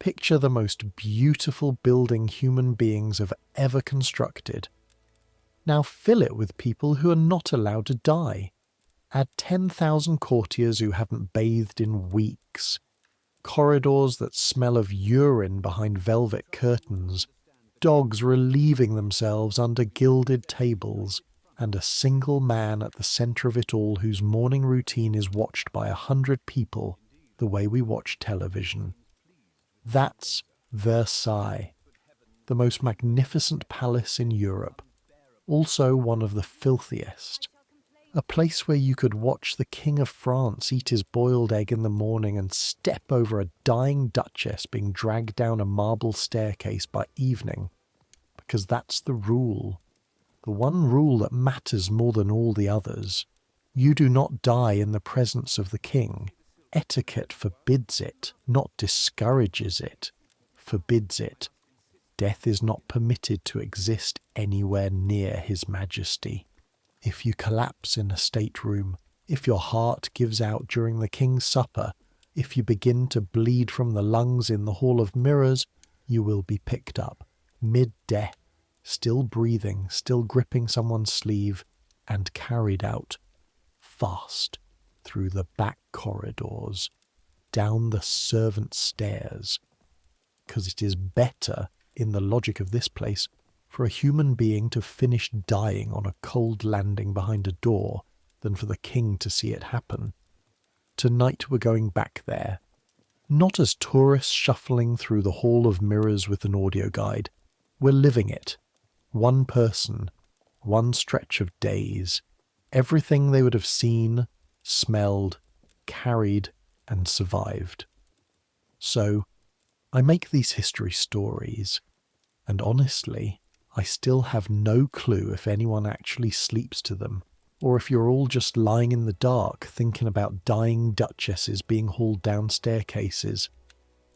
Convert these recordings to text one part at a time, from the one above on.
Picture the most beautiful building human beings have ever constructed. Now fill it with people who are not allowed to die. Add 10,000 courtiers who haven't bathed in weeks. Corridors that smell of urine behind velvet curtains. Dogs relieving themselves under gilded tables. And a single man at the centre of it all whose morning routine is watched by 100 people the way we watch television. That's Versailles, the most magnificent palace in Europe, also one of the filthiest. A place where you could watch the King of France eat his boiled egg in the morning and step over a dying duchess being dragged down a marble staircase by evening, because that's the rule. The one rule that matters more than all the others. You do not die in the presence of the king. Etiquette forbids it, not discourages it. Forbids it. Death is not permitted to exist anywhere near His Majesty. If you collapse in a stateroom, if your heart gives out during the king's supper, if you begin to bleed from the lungs in the Hall of Mirrors, you will be picked up, mid-death, still breathing, still gripping someone's sleeve, and carried out, fast, through the back corridors, down the servant stairs. Because it is better, in the logic of this place, for a human being to finish dying on a cold landing behind a door than for the king to see it happen. Tonight we're going back there, not as tourists shuffling through the Hall of Mirrors with an audio guide. We're living it. One person, one stretch of days, everything they would have seen, smelled, carried, and survived. So, I make these history stories, and honestly, I still have no clue if anyone actually sleeps to them, or if you're all just lying in the dark thinking about dying duchesses being hauled down staircases.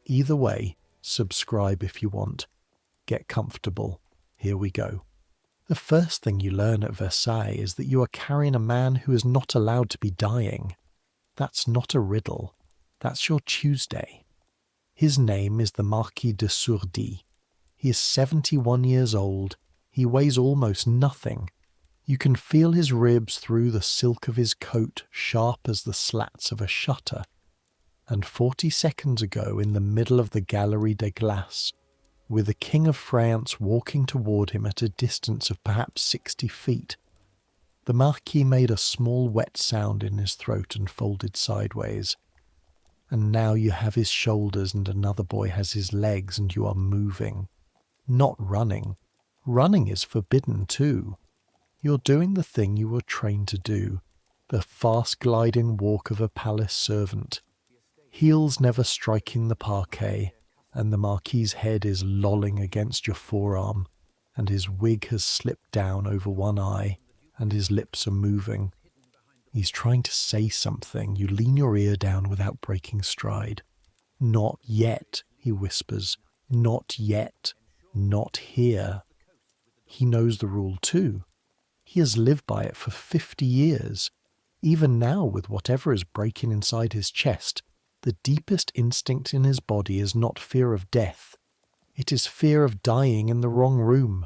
Either way, subscribe if you want. Get comfortable. Here we go. The first thing you learn at Versailles is that you are carrying a man who is not allowed to be dying. That's not a riddle. That's your Tuesday. His name is the Marquis de Sourdis. He is 71 years old. He weighs almost nothing. You can feel his ribs through the silk of his coat, sharp as the slats of a shutter. And 40 seconds ago, in the middle of the Galerie des Glaces, with the King of France walking toward him at a distance of perhaps 60 feet, the Marquis made a small wet sound in his throat and folded sideways. And now you have his shoulders and another boy has his legs and you are moving. Not running. Running is forbidden too. You're doing the thing you were trained to do, the fast gliding walk of a palace servant. Heels never striking the parquet, and the Marquis's head is lolling against your forearm, and his wig has slipped down over one eye, and his lips are moving. He's trying to say something. You lean your ear down without breaking stride. Not yet, he whispers. Not yet. Not here. He knows the rule too. He has lived by it for 50 years. Even now, with whatever is breaking inside his chest, the deepest instinct in his body is not fear of death. It is fear of dying in the wrong room.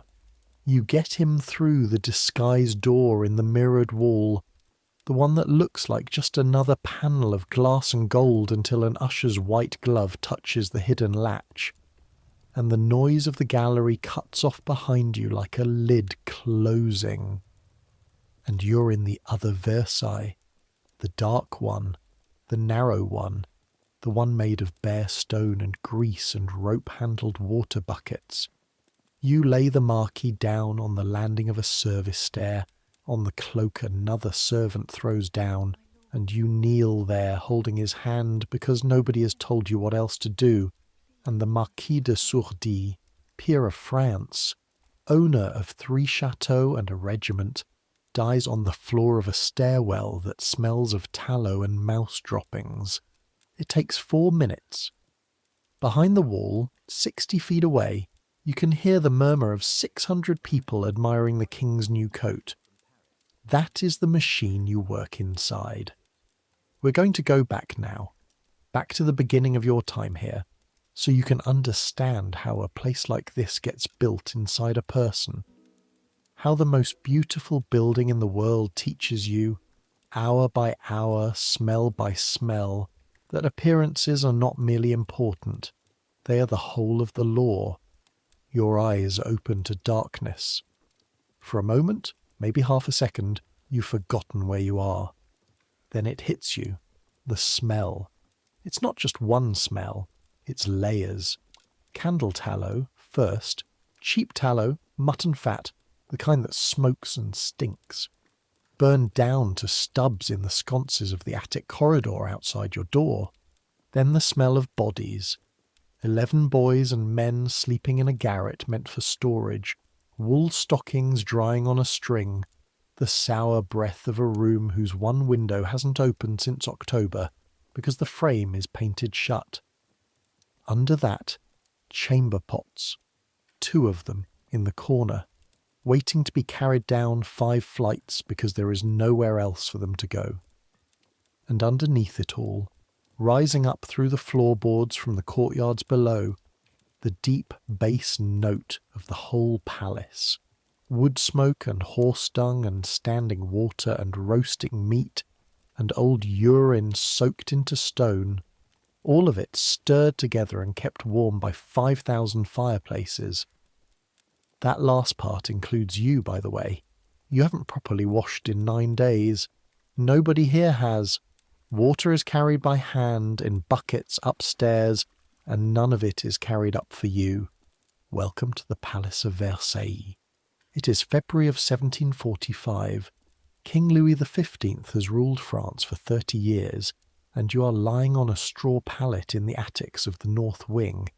You get him through the disguised door in the mirrored wall, the one that looks like just another panel of glass and gold until an usher's white glove touches the hidden latch, and the noise of the gallery cuts off behind you like a lid closing. And you're in the other Versailles, the dark one, the narrow one, the one made of bare stone and grease and rope-handled water buckets. You lay the Marquis down on the landing of a service stair, on the cloak another servant throws down, and you kneel there holding his hand because nobody has told you what else to do, and the Marquis de Sourdis, peer of France, owner of 3 chateaux and a regiment, dies on the floor of a stairwell that smells of tallow and mouse droppings. It takes 4 minutes. Behind the wall, 60 feet away, you can hear the murmur of 600 people admiring the king's new coat. That is the machine you work inside. We're going to go back now, back to the beginning of your time here. so you can understand how a place like this gets built inside a person. How the most beautiful building in the world teaches you, hour by hour, smell by smell, that appearances are not merely important, they are the whole of the law. Your eyes open to darkness. For a moment, maybe half a second, you've forgotten where you are. Then it hits you, the smell. It's not just one smell, it's layers. Candle tallow, first, cheap tallow, mutton fat, the kind that smokes and stinks. Burned down to stubs in the sconces of the attic corridor outside your door. Then the smell of bodies. 11 boys and men sleeping in a garret meant for storage, wool stockings drying on a string, the sour breath of a room whose one window hasn't opened since October because the frame is painted shut. Under that, chamber pots, 2 of them in the corner, waiting to be carried down 5 flights because there is nowhere else for them to go. And underneath it all, rising up through the floorboards from the courtyards below, the deep bass note of the whole palace. Wood smoke and horse dung and standing water and roasting meat and old urine soaked into stone, all of it stirred together and kept warm by 5,000 fireplaces. That last part includes you, by the way. You haven't properly washed in 9 days. Nobody here has. Water is carried by hand in buckets upstairs, and none of it is carried up for you. Welcome to the Palace of Versailles. It is February of 1745. King Louis XV has ruled France for 30 years, and you are lying on a straw pallet in the attics of the north wing,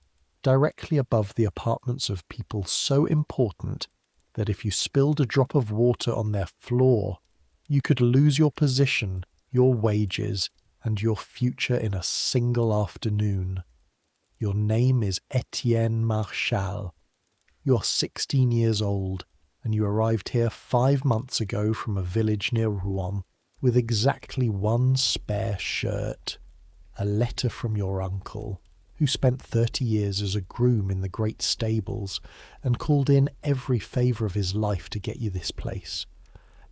directly above the apartments of people so important that if you spilled a drop of water on their floor, you could lose your position, your wages, and your future in a single afternoon. Your name is Etienne Marchal. You're 16 years old, and you arrived here 5 months ago from a village near Rouen with exactly 1 spare shirt. A letter from your uncle, who spent 30 years as a groom in the great stables and called in every favour of his life to get you this place,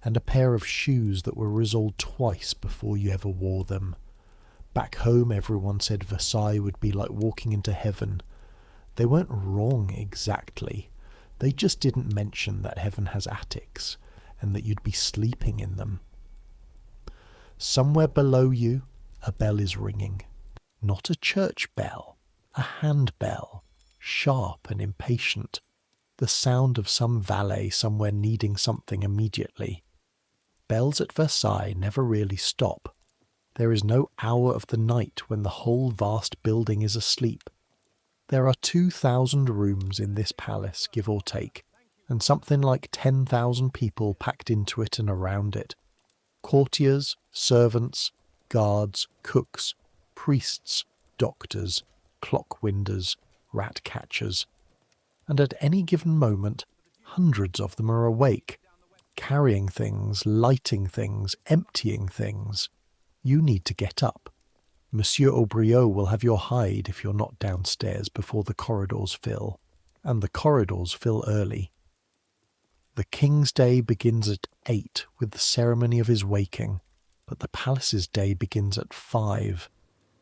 and a pair of shoes that were resoled twice before you ever wore them. Back home everyone said Versailles would be like walking into heaven. They weren't wrong exactly. They just didn't mention that heaven has attics, and that you'd be sleeping in them. Somewhere below you, a bell is ringing. Not a church bell, a handbell, sharp and impatient, the sound of some valet somewhere needing something immediately. Bells at Versailles never really stop. There is no hour of the night when the whole vast building is asleep. There are 2,000 rooms in this palace, give or take, and something like 10,000 people packed into it and around it. Courtiers, servants, guards, cooks, priests, doctors, clock-winders, rat-catchers. And at any given moment, hundreds of them are awake, carrying things, lighting things, emptying things. You need to get up. Monsieur Aubriot will have your hide if you're not downstairs before the corridors fill, and the corridors fill early. The king's day begins at 8 with the ceremony of his waking, but the palace's day begins at 5,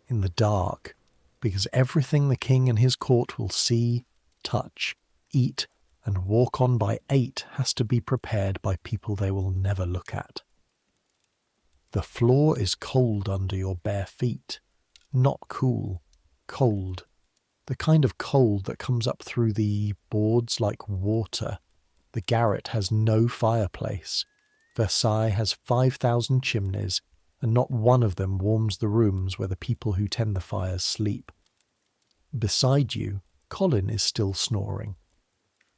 in the dark, because everything the king and his court will see, touch, eat, and walk on by 8 has to be prepared by people they will never look at. The floor is cold under your bare feet. Not cool, cold. The kind of cold that comes up through the boards like water. The garret has no fireplace. Versailles has 5,000 chimneys, and not one of them warms the rooms where the people who tend the fires sleep. Beside you, Colin is still snoring.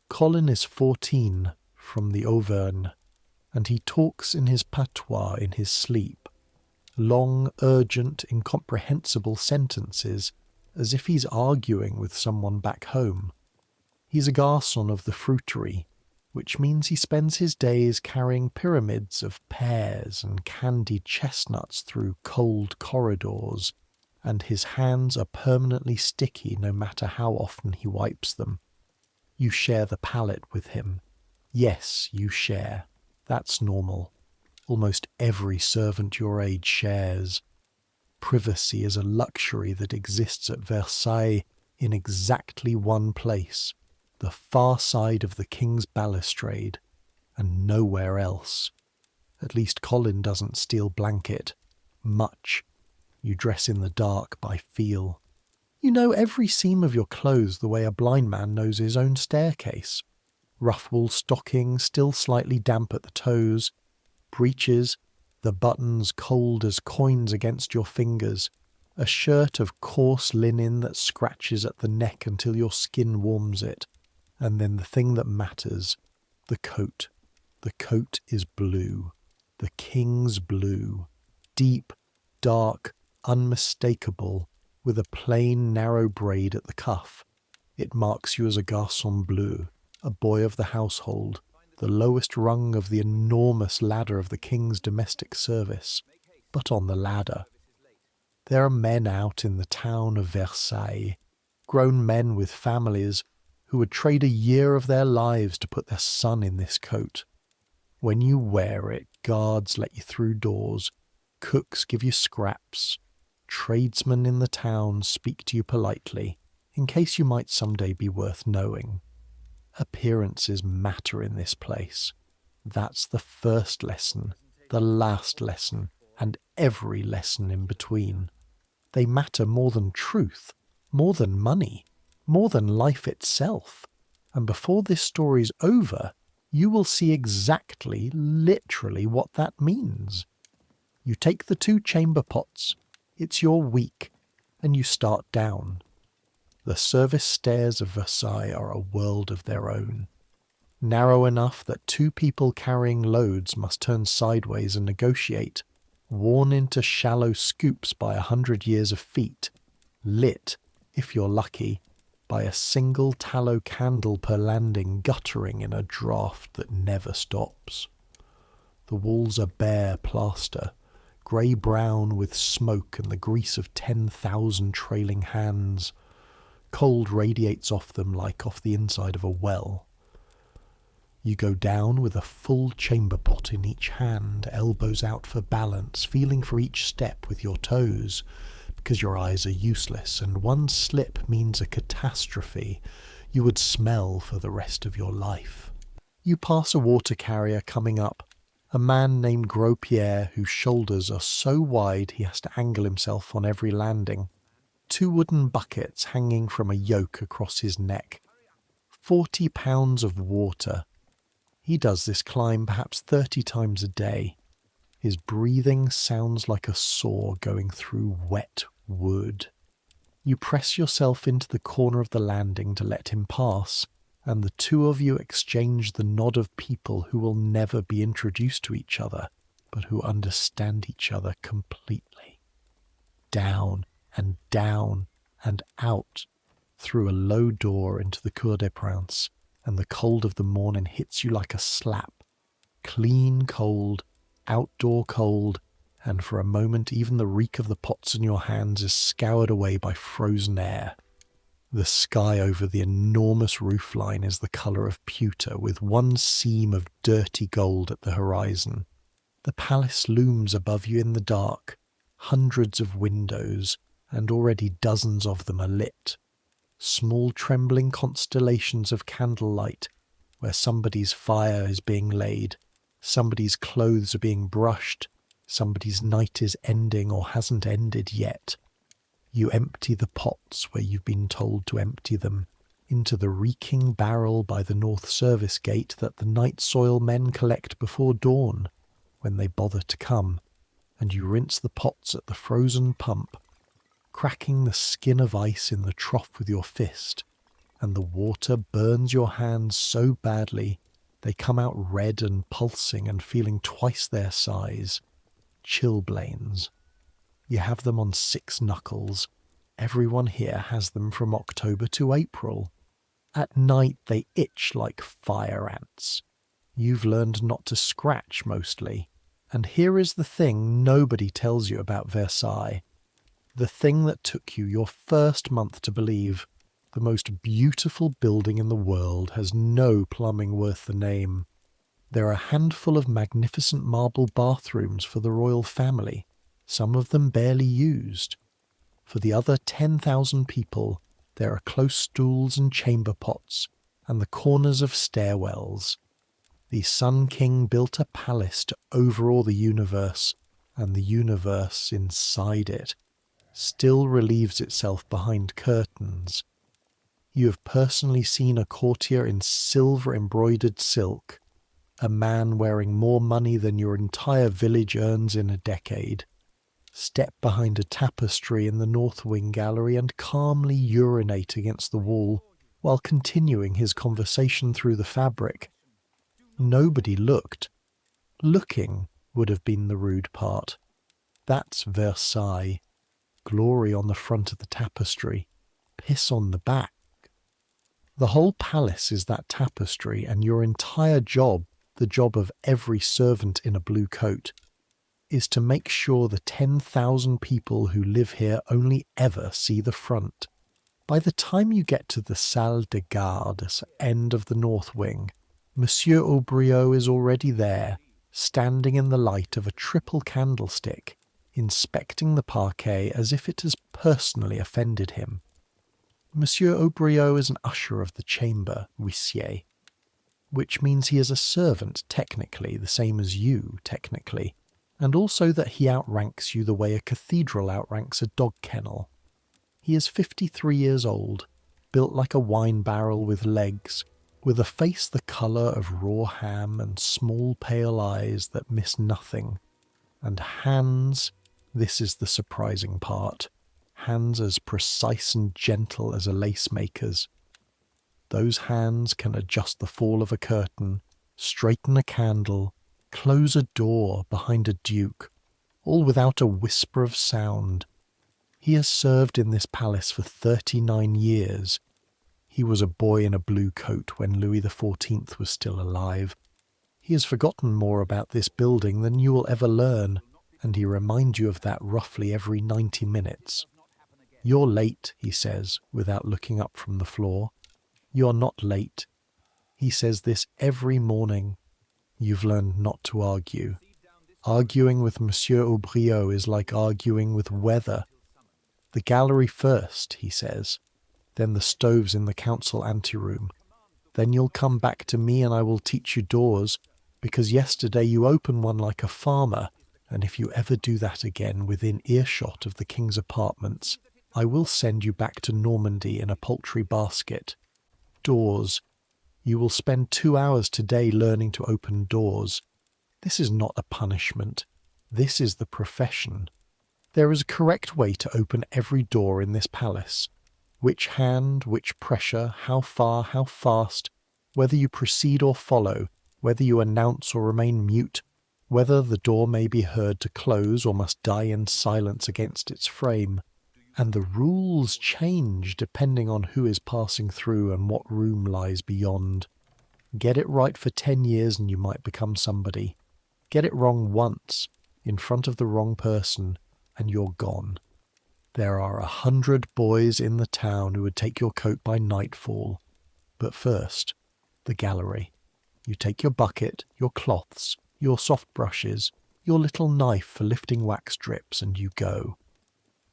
Colin is 14, from the Auvergne, and he talks in his patois in his sleep. Long, urgent, incomprehensible sentences, as if he's arguing with someone back home. He's a garçon of the fruiterie, which means he spends his days carrying pyramids of pears and candied chestnuts through cold corridors, and his hands are permanently sticky no matter how often he wipes them. You share the pallet with him. Yes, you share. That's normal. Almost every servant your age shares. Privacy is a luxury that exists at Versailles in exactly one place, the far side of the king's balustrade, and nowhere else. At least Colin doesn't steal blanket. Much. You dress in the dark by feel. You know every seam of your clothes the way a blind man knows his own staircase. Rough wool stocking, still slightly damp at the toes. Breeches, the buttons cold as coins against your fingers. A shirt of coarse linen that scratches at the neck until your skin warms it. And then the thing that matters, the coat. The coat is blue. The king's blue. Deep, dark, unmistakable, with a plain, narrow braid at the cuff. It marks you as a garçon bleu, a boy of the household, the lowest rung of the enormous ladder of the king's domestic service, but on the ladder. There are men out in the town of Versailles, grown men with families, who would trade a year of their lives to put their son in this coat. When you wear it, guards let you through doors, cooks give you scraps, tradesmen in the town speak to you politely, in case you might someday be worth knowing. Appearances matter in this place. That's the first lesson, the last lesson, and every lesson in between. They matter more than truth, more than money, more than life itself. And before this story's over, you will see exactly, literally what that means. You take the 2 chamber pots, it's your week, and you start down. The service stairs of Versailles are a world of their own. Narrow enough that 2 people carrying loads must turn sideways and negotiate, worn into shallow scoops by 100 years of feet, lit, if you're lucky, by a single tallow candle per landing guttering in a draught that never stops. The walls are bare plaster, grey-brown with smoke and the grease of 10,000 trailing hands. Cold radiates off them like off the inside of a well. You go down with a full chamber pot in each hand, elbows out for balance, feeling for each step with your toes, because your eyes are useless, and one slip means a catastrophe you would smell for the rest of your life. You pass a water carrier coming up, a man named Gros-Pierre whose shoulders are so wide he has to angle himself on every landing. 2 wooden buckets hanging from a yoke across his neck. 40 pounds of water. He does this climb perhaps 30 times a day. His breathing sounds like a saw going through wet wood. You press yourself into the corner of the landing to let him pass, and the 2 of you exchange the nod of people who will never be introduced to each other, but who understand each other completely. Down and down and out, through a low door into the Cour des Princes, and the cold of the morning hits you like a slap. Clean cold, outdoor cold, and for a moment even the reek of the pots in your hands is scoured away by frozen air. The sky over the enormous roofline is the colour of pewter, with one seam of dirty gold at the horizon. The palace looms above you in the dark, hundreds of windows, and already dozens of them are lit. Small trembling constellations of candlelight, where somebody's fire is being laid, somebody's clothes are being brushed, somebody's night is ending or hasn't ended yet. You empty the pots where you've been told to empty them, into the reeking barrel by the North Service gate that the night soil men collect before dawn, when they bother to come, and you rinse the pots at the frozen pump, cracking the skin of ice in the trough with your fist, and the water burns your hands so badly they come out red and pulsing and feeling twice their size. Chilblains. You have them on 6 knuckles. Everyone here has them from October to April. At night they itch like fire ants. You've learned not to scratch mostly. And here is the thing nobody tells you about Versailles. The thing that took you your first month to believe, the most beautiful building in the world, has no plumbing worth the name. There are a handful of magnificent marble bathrooms for the royal family, some of them barely used. For the other 10,000 people, there are close stools and chamber pots, and the corners of stairwells. The Sun King built a palace to overawe the universe, and the universe inside it still relieves itself behind curtains. You have personally seen a courtier in silver-embroidered silk, a man wearing more money than your entire village earns in a decade, step behind a tapestry in the North Wing gallery and calmly urinate against the wall while continuing his conversation through the fabric. Nobody looked. Looking would have been the rude part. That's Versailles. Glory on the front of the tapestry, piss on the back. The whole palace is that tapestry, and your entire job, the job of every servant in a blue coat, is to make sure the 10,000 people who live here only ever see the front. By the time you get to the salle de garde end of the north wing, Monsieur Aubriot is already there, standing in the light of a triple candlestick, inspecting the parquet as if it has personally offended him. Monsieur Aubriot is an usher of the chamber, huissier, which means he is a servant technically, the same as you technically, and also that he outranks you the way a cathedral outranks a dog kennel. He is 53 years old, built like a wine barrel with legs, with a face the colour of raw ham and small pale eyes that miss nothing, and hands, this is the surprising part, hands as precise and gentle as a lace maker's. Those hands can adjust the fall of a curtain, straighten a candle, close a door behind a duke, all without a whisper of sound. He has served in this palace for 39 years. He was a boy in a blue coat when Louis XIV was still alive. He has forgotten more about this building than you will ever learn, and he reminds you of that roughly every 90 minutes. "You're late," he says, without looking up from the floor. "You're not late." He says this every morning. You've learned not to argue. Arguing with Monsieur Aubriot is like arguing with weather. "The gallery first," he says, "then the stoves in the council anteroom. Then you'll come back to me and I will teach you doors, because yesterday you opened one like a farmer, and if you ever do that again within earshot of the king's apartments, I will send you back to Normandy in a poultry basket. Doors. You will spend 2 hours today learning to open doors. This is not a punishment. This is the profession. There is a correct way to open every door in this palace. Which hand, which pressure, how far, how fast, whether you proceed or follow, whether you announce or remain mute, whether the door may be heard to close or must die in silence against its frame. And the rules change depending on who is passing through and what room lies beyond. Get it right for 10 years and you might become somebody. Get it wrong once, in front of the wrong person, and you're gone. There are 100 boys in the town who would take your coat by nightfall. But first, the gallery. You take your bucket, your cloths, your soft brushes, your little knife for lifting wax drips, and you go.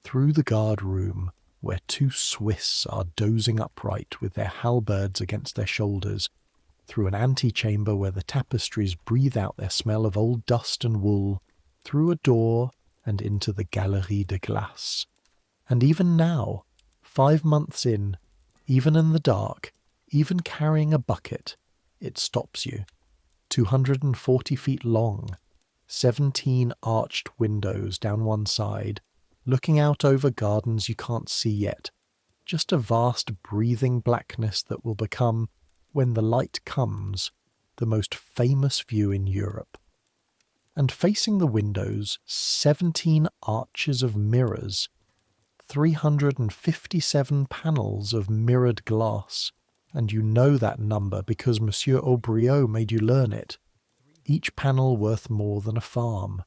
Through the guard room, where 2 Swiss are dozing upright with their halberds against their shoulders, through an antechamber where the tapestries breathe out their smell of old dust and wool, through a door and into the Galerie de Glace. And even now, 5 months in, even in the dark, even carrying a bucket, it stops you. 240 feet long, 17 arched windows down one side, looking out over gardens you can't see yet, just a vast breathing blackness that will become, when the light comes, the most famous view in Europe. And facing the windows, 17 arches of mirrors, 357 panels of mirrored glass, and you know that number because Monsieur Aubriot made you learn it. Each panel worth more than a farm.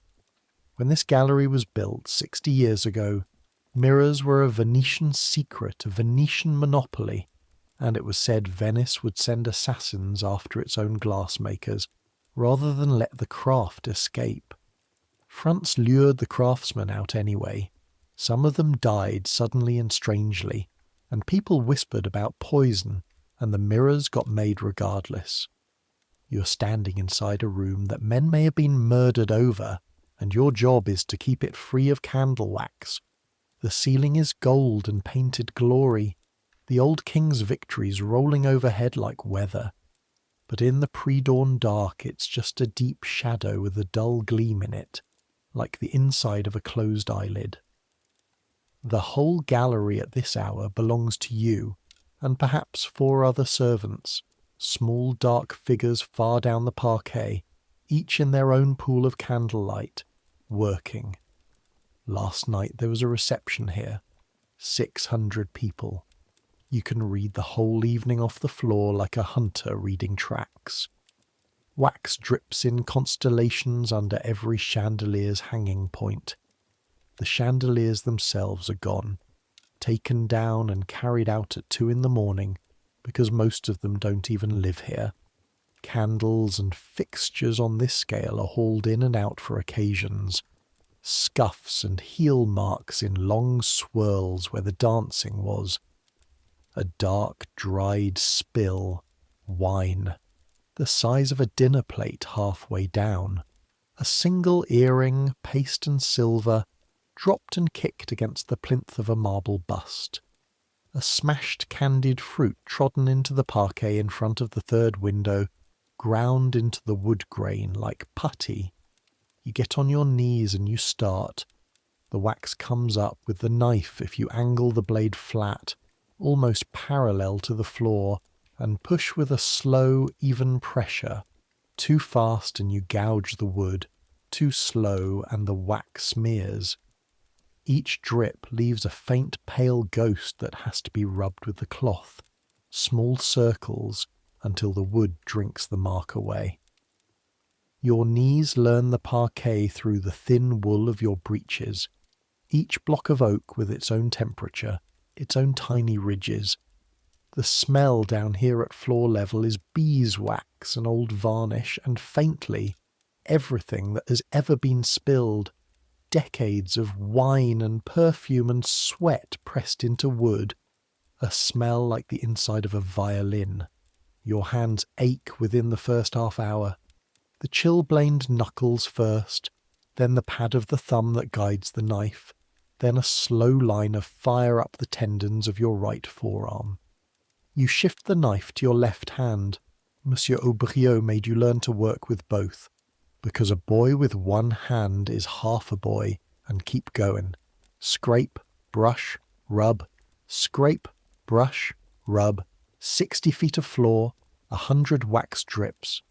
When this gallery was built 60 years ago, Mirrors were a Venetian secret, a Venetian monopoly, and it was said Venice would send assassins after its own glassmakers, rather than let the craft escape. France lured the craftsmen out anyway. Some of them died suddenly and strangely, and people whispered about poison, and the mirrors got made regardless. You're standing inside a room that men may have been murdered over, and your job is to keep it free of candle wax. The ceiling is gold and painted glory, the old king's victories rolling overhead like weather. But in the pre-dawn dark it's just a deep shadow with a dull gleam in it, like the inside of a closed eyelid. The whole gallery at this hour belongs to you, and perhaps 4 other servants, small dark figures far down the parquet, each in their own pool of candlelight, working. Last night there was a reception here. 600 people. You can read the whole evening off the floor like a hunter reading tracks. Wax drips in constellations under every chandelier's hanging point. The chandeliers themselves are gone, taken down and carried out at 2 a.m, because most of them don't even live here. Candles and fixtures on this scale are hauled in and out for occasions. Scuffs and heel marks in long swirls where the dancing was. A dark, dried spill, wine, the size of a dinner plate halfway down. A single earring, paste and silver, dropped and kicked against the plinth of a marble bust. A smashed candied fruit trodden into the parquet in front of the 3rd window, ground into the wood grain like putty. You get on your knees and you start. The wax comes up with the knife if you angle the blade flat, almost parallel to the floor, and push with a slow, even pressure. Too fast and you gouge the wood, too slow and the wax smears. Each drip leaves a faint pale ghost that has to be rubbed with the cloth, small circles, until the wood drinks the mark away. Your knees learn the parquet through the thin wool of your breeches, each block of oak with its own temperature, its own tiny ridges. The smell down here at floor level is beeswax and old varnish, and faintly, everything that has ever been spilled, decades of wine and perfume and sweat pressed into wood, a smell like the inside of a violin. Your hands ache within the first half hour. The chilblained knuckles first, then the pad of the thumb that guides the knife, then a slow line of fire up the tendons of your right forearm. You shift the knife to your left hand. Monsieur Aubriot made you learn to work with both, because a boy with one hand is half a boy, and keep going. Scrape, brush, rub, scrape, brush, rub, 60 feet of floor, 100 wax drips.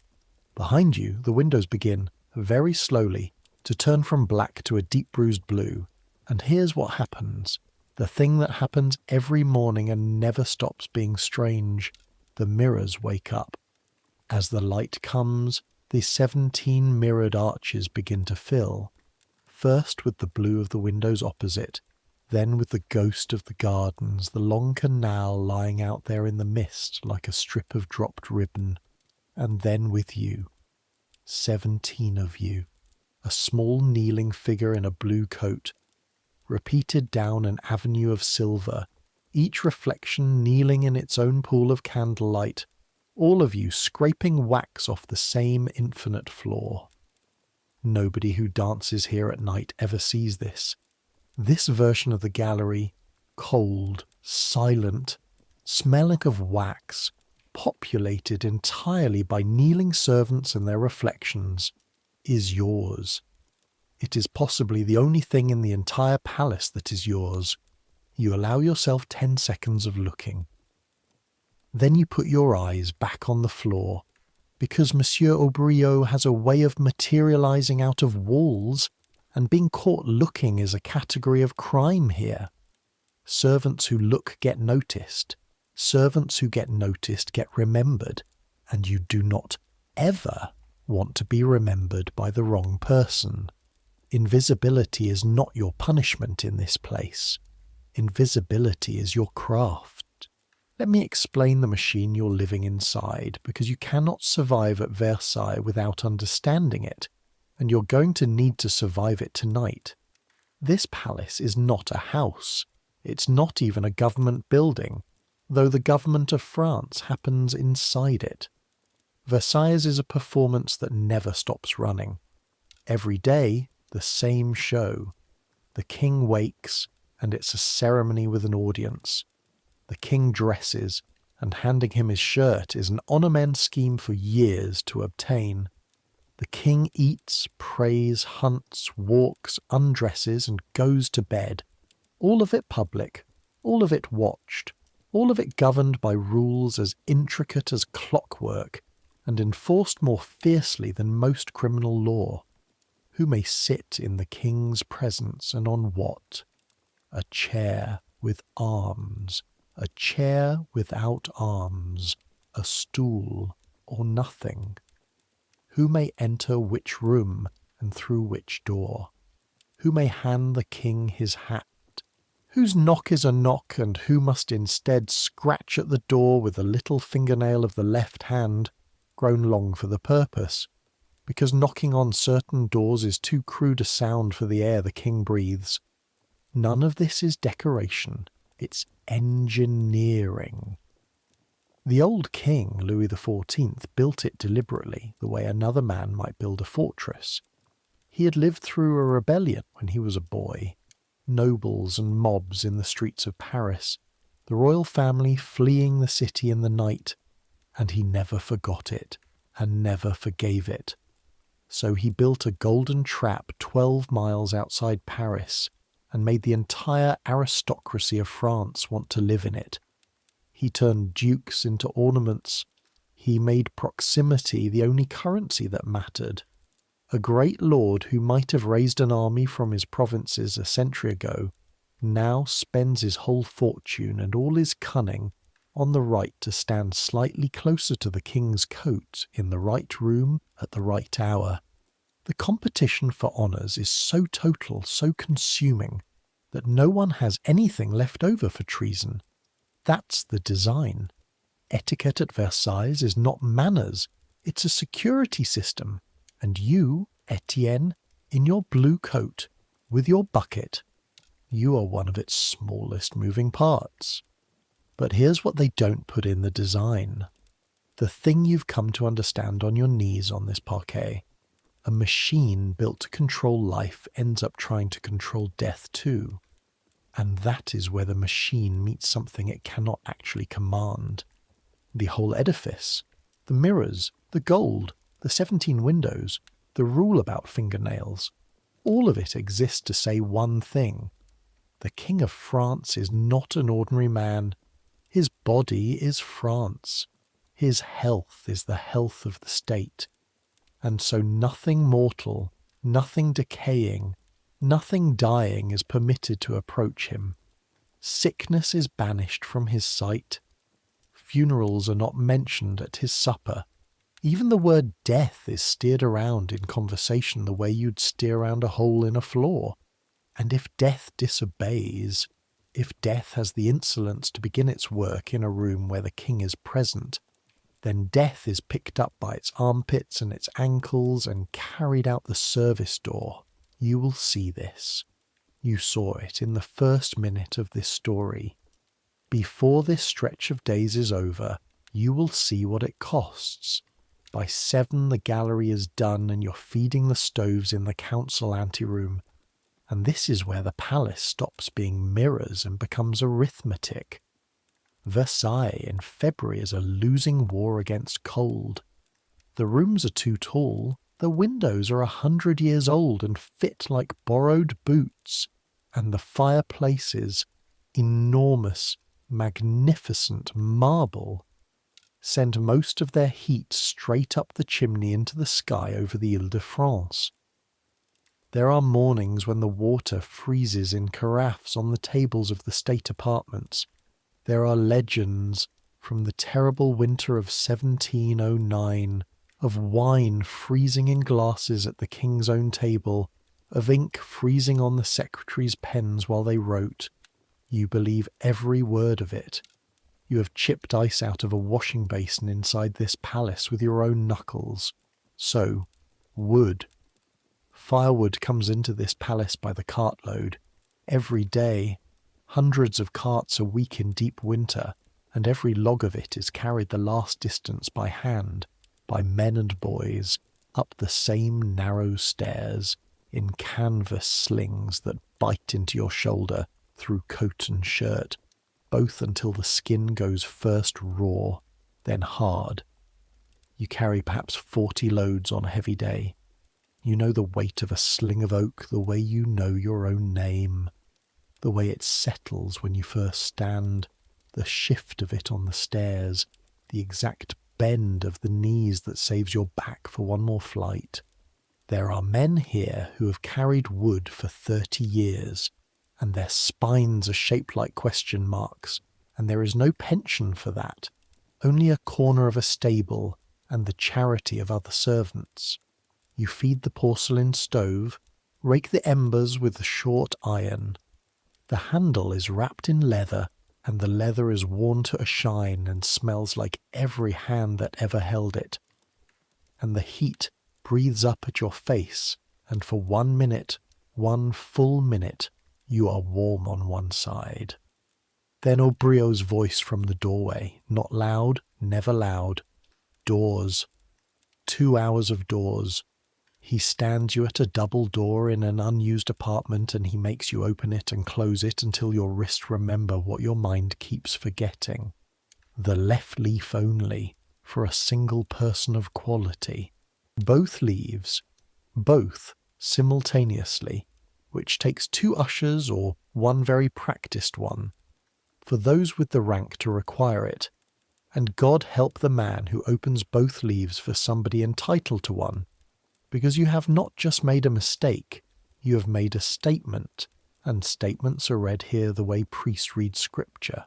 Behind you, the windows begin, very slowly, to turn from black to a deep bruised blue. And here's what happens. The thing that happens every morning and never stops being strange. The mirrors wake up. As the light comes, the 17 mirrored arches begin to fill. First with the blue of the windows opposite, then with the ghost of the gardens, the long canal lying out there in the mist like a strip of dropped ribbon, and then with you. 17 of you. A small kneeling figure in a blue coat, repeated down an avenue of silver, each reflection kneeling in its own pool of candlelight, all of you scraping wax off the same infinite floor. Nobody who dances here at night ever sees this. This version of the gallery, cold, silent, smelling of wax, populated entirely by kneeling servants and their reflections, is yours. It is possibly the only thing in the entire palace that is yours. You allow yourself 10 seconds of looking. Then you put your eyes back on the floor, because Monsieur Aubriot has a way of materializing out of walls, and being caught looking is a category of crime here. Servants who look get noticed. Servants who get noticed get remembered, and you do not ever want to be remembered by the wrong person. Invisibility is not your punishment in this place. Invisibility is your craft. Let me explain the machine you're living inside, because you cannot survive at Versailles without understanding it, and you're going to need to survive it tonight. This palace is not a house. It's not even a government building, though the government of France happens inside it. Versailles is a performance that never stops running. Every day, the same show. The king wakes, and it's a ceremony with an audience. The king dresses, and handing him his shirt is an honour-men scheme for years to obtain. The king eats, prays, hunts, walks, undresses, and goes to bed. All of it public, all of it watched, all of it governed by rules as intricate as clockwork, and enforced more fiercely than most criminal law. Who may sit in the king's presence, and on what? A chair with arms, a chair without arms, a stool, or nothing. Who may enter which room, and through which door? Who may hand the king his hat? Whose knock is a knock, and who must instead scratch at the door with the little fingernail of the left hand, grown long for the purpose, because knocking on certain doors is too crude a sound for the air the king breathes. None of this is decoration, it's engineering. The old king, Louis XIV, built it deliberately, the way another man might build a fortress. He had lived through a rebellion when he was a boy, nobles and mobs in the streets of Paris, the royal family fleeing the city in the night, and he never forgot it, and never forgave it. So he built a golden trap 12 miles outside Paris, and made the entire aristocracy of France want to live in it. He turned dukes into ornaments. He made proximity the only currency that mattered. A great lord who might have raised an army from his provinces a century ago now spends his whole fortune and all his cunning on the right to stand slightly closer to the king's coat in the right room at the right hour. The competition for honours is so total, so consuming, that no one has anything left over for treason. That's the design. Etiquette at Versailles is not manners, it's a security system. And you, Etienne, in your blue coat, with your bucket, you are one of its smallest moving parts. But here's what they don't put in the design. The thing you've come to understand on your knees on this parquet. A machine built to control life ends up trying to control death too. And that is where the machine meets something it cannot actually command. The whole edifice, the mirrors, the gold, the 17 windows, the rule about fingernails, all of it exists to say one thing. The King of France is not an ordinary man. His body is France. His health is the health of the state. And so nothing mortal, nothing decaying, nothing dying is permitted to approach him. Sickness is banished from his sight. Funerals are not mentioned at his supper. Even the word death is steered around in conversation the way you'd steer around a hole in a floor. And if death disobeys, if death has the insolence to begin its work in a room where the king is present, then death is picked up by its armpits and its ankles and carried out the service door. You will see this. You saw it in the first minute of this story. Before this stretch of days is over, you will see what it costs. By 7 the gallery is done and you're feeding the stoves in the council anteroom. And this is where the palace stops being mirrors and becomes arithmetic. Versailles in February is a losing war against cold. The rooms are too tall, the windows are 100 years old and fit like borrowed boots, and the fireplaces, enormous, magnificent marble, send most of their heat straight up the chimney into the sky over the Ile-de-France. There are mornings when the water freezes in carafes on the tables of the state apartments. There are legends from the terrible winter of 1709 of wine freezing in glasses at the king's own table, of ink freezing on the secretaries' pens while they wrote, You believe every word of it. You have chipped ice out of a washing basin inside this palace with your own knuckles. So, wood. Firewood comes into this palace by the cartload. Every day, hundreds of carts a week in deep winter, and every log of it is carried the last distance by hand, by men and boys, up the same narrow stairs, in canvas slings that bite into your shoulder through coat and shirt, both until the skin goes first raw, then hard. You carry perhaps 40 loads on a heavy day. You know the weight of a sling of oak the way you know your own name, the way it settles when you first stand, the shift of it on the stairs, the exact bend of the knees that saves your back for one more flight. There are men here who have carried wood for 30 years, and their spines are shaped like question marks, and there is no pension for that, only a corner of a stable and the charity of other servants. You feed the porcelain stove, rake the embers with the short iron. The handle is wrapped in leather, and the leather is worn to a shine and smells like every hand that ever held it. And the heat breathes up at your face, and for 1 minute, 1 full minute, you are warm on one side. Then Obrio's voice from the doorway, not loud, never loud. Doors. 2 hours of doors. He stands you at a double door in an unused apartment, and he makes you open it and close it until your wrist remember what your mind keeps forgetting. The left leaf only, for a single person of quality. Both leaves, both simultaneously, which takes 2 ushers or 1 very practised one, for those with the rank to require it, and God help the man who opens both leaves for somebody entitled to one, because you have not just made a mistake, you have made a statement, and statements are read here the way priests read scripture.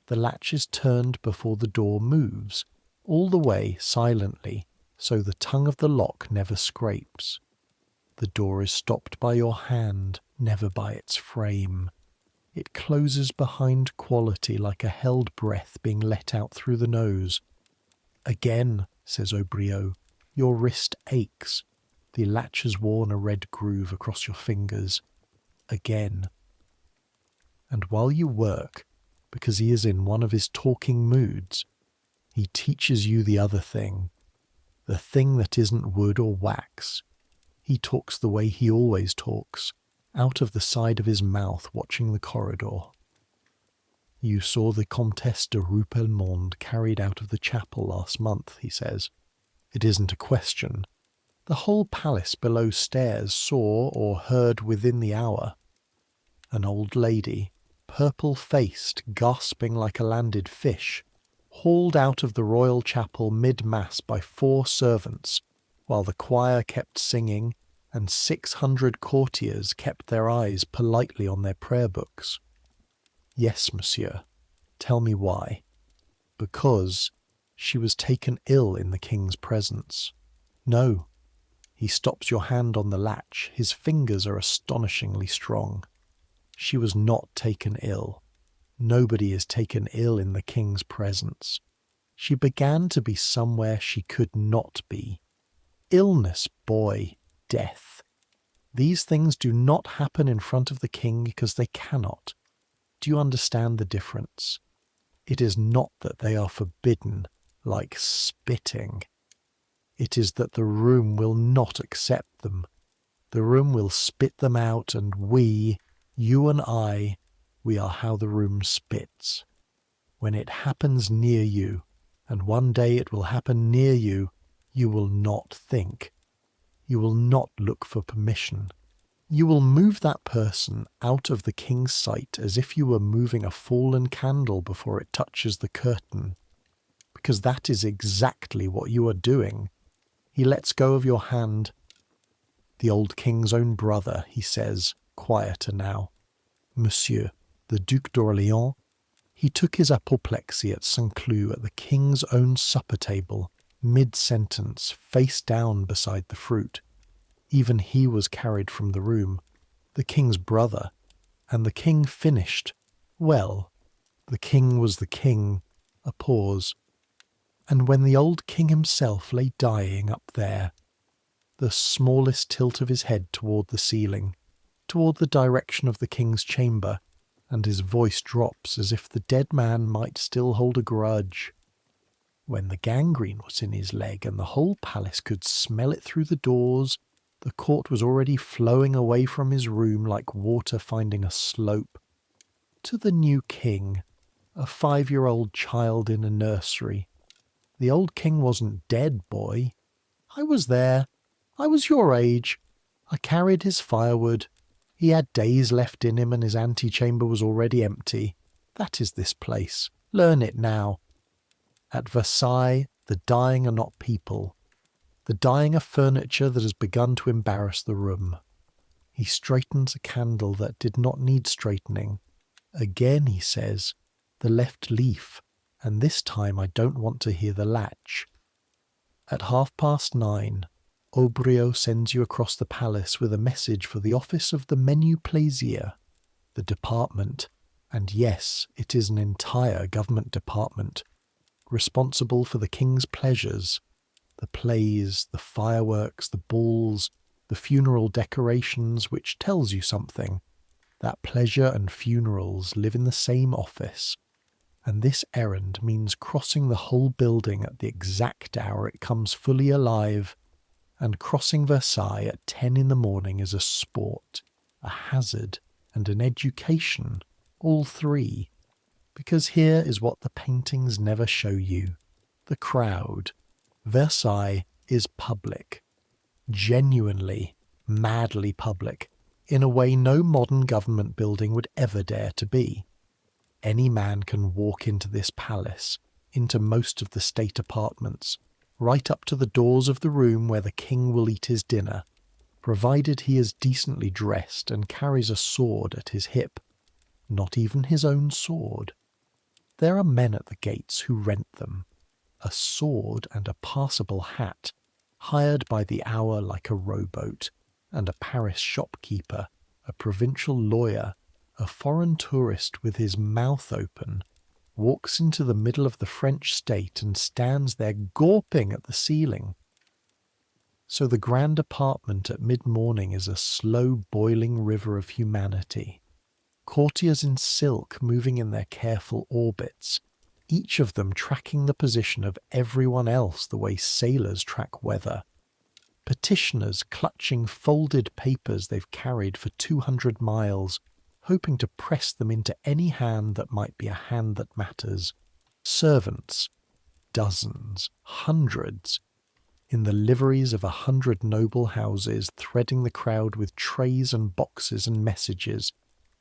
The latch is turned before the door moves, all the way silently, so the tongue of the lock never scrapes. The door is stopped by your hand, never by its frame. It closes behind quality like a held breath being let out through the nose. Again, says Obrio, your wrist aches. The latch has worn a red groove across your fingers. Again. And while you work, because he is in one of his talking moods, he teaches you the other thing, the thing that isn't wood or wax. He talks the way he always talks, out of the side of his mouth watching the corridor. You saw the Comtesse de Rupelmonde carried out of the chapel last month, he says. It isn't a question. The whole palace below stairs saw or heard within the hour. An old lady, purple-faced, gasping like a landed fish, hauled out of the royal chapel mid-mass by 4 servants, while the choir kept singing and 600 courtiers kept their eyes politely on their prayer books. Yes, monsieur. Tell me why. Because she was taken ill in the king's presence. No. He stops your hand on the latch. His fingers are astonishingly strong. She was not taken ill. Nobody is taken ill in the king's presence. She began to be somewhere she could not be. Illness, boy, death. These things do not happen in front of the king because they cannot. Do you understand the difference? It is not that they are forbidden, like spitting. It is that the room will not accept them. The room will spit them out, and we, you and I, we are how the room spits. When it happens near you, and one day it will happen near you, you will not think. You will not look for permission. You will move that person out of the king's sight as if you were moving a fallen candle before it touches the curtain, because that is exactly what you are doing. He lets go of your hand. The old king's own brother, he says, quieter now. Monsieur, the Duc d'Orléans, he took his apoplexy at Saint-Cloud at the king's own supper table, mid-sentence, face down beside the fruit. Even he was carried from the room, the king's brother, and the king finished, Well, the king was the king. A pause. And when the old king himself lay dying up there, the smallest tilt of his head toward the ceiling, toward the direction of the king's chamber, and his voice drops as if the dead man might still hold a grudge. When the gangrene was in his leg and the whole palace could smell it through the doors, the court was already flowing away from his room like water finding a slope. To the new king, a 5-year-old child in a nursery. The old king wasn't dead, boy. I was there. I was your age. I carried his firewood. He had days left in him and his antechamber was already empty. That is this place. Learn it now. At Versailles, the dying are not people. The dying are furniture that has begun to embarrass the room. He straightens a candle that did not need straightening. Again he says, the left leaf, and this time I don't want to hear the latch. At 9:30, Aubrio sends you across the palace with a message for the office of the Menu Plaisir, the department, and yes, it is an entire government department, responsible for the king's pleasures, the plays, the fireworks, the balls, the funeral decorations, which tells you something, that pleasure and funerals live in the same office, and this errand means crossing the whole building at the exact hour it comes fully alive, and crossing Versailles at 10 in the morning is a sport, a hazard, and an education, all three. Because here is what the paintings never show you. The crowd. Versailles is public. Genuinely, madly public, in a way no modern government building would ever dare to be. Any man can walk into this palace, into most of the state apartments, right up to the doors of the room where the king will eat his dinner, provided he is decently dressed and carries a sword at his hip. Not even his own sword. There are men at the gates who rent them. A sword and a passable hat, hired by the hour like a rowboat, and a Paris shopkeeper, a provincial lawyer, a foreign tourist with his mouth open, walks into the middle of the French state and stands there gawping at the ceiling. So the grand apartment at mid-morning is a slow boiling river of humanity. Courtiers in silk moving in their careful orbits, each of them tracking the position of everyone else the way sailors track weather. Petitioners clutching folded papers they've carried for 200 miles, hoping to press them into any hand that might be a hand that matters. Servants, dozens, hundreds, in the liveries of 100 noble houses, threading the crowd with trays and boxes and messages,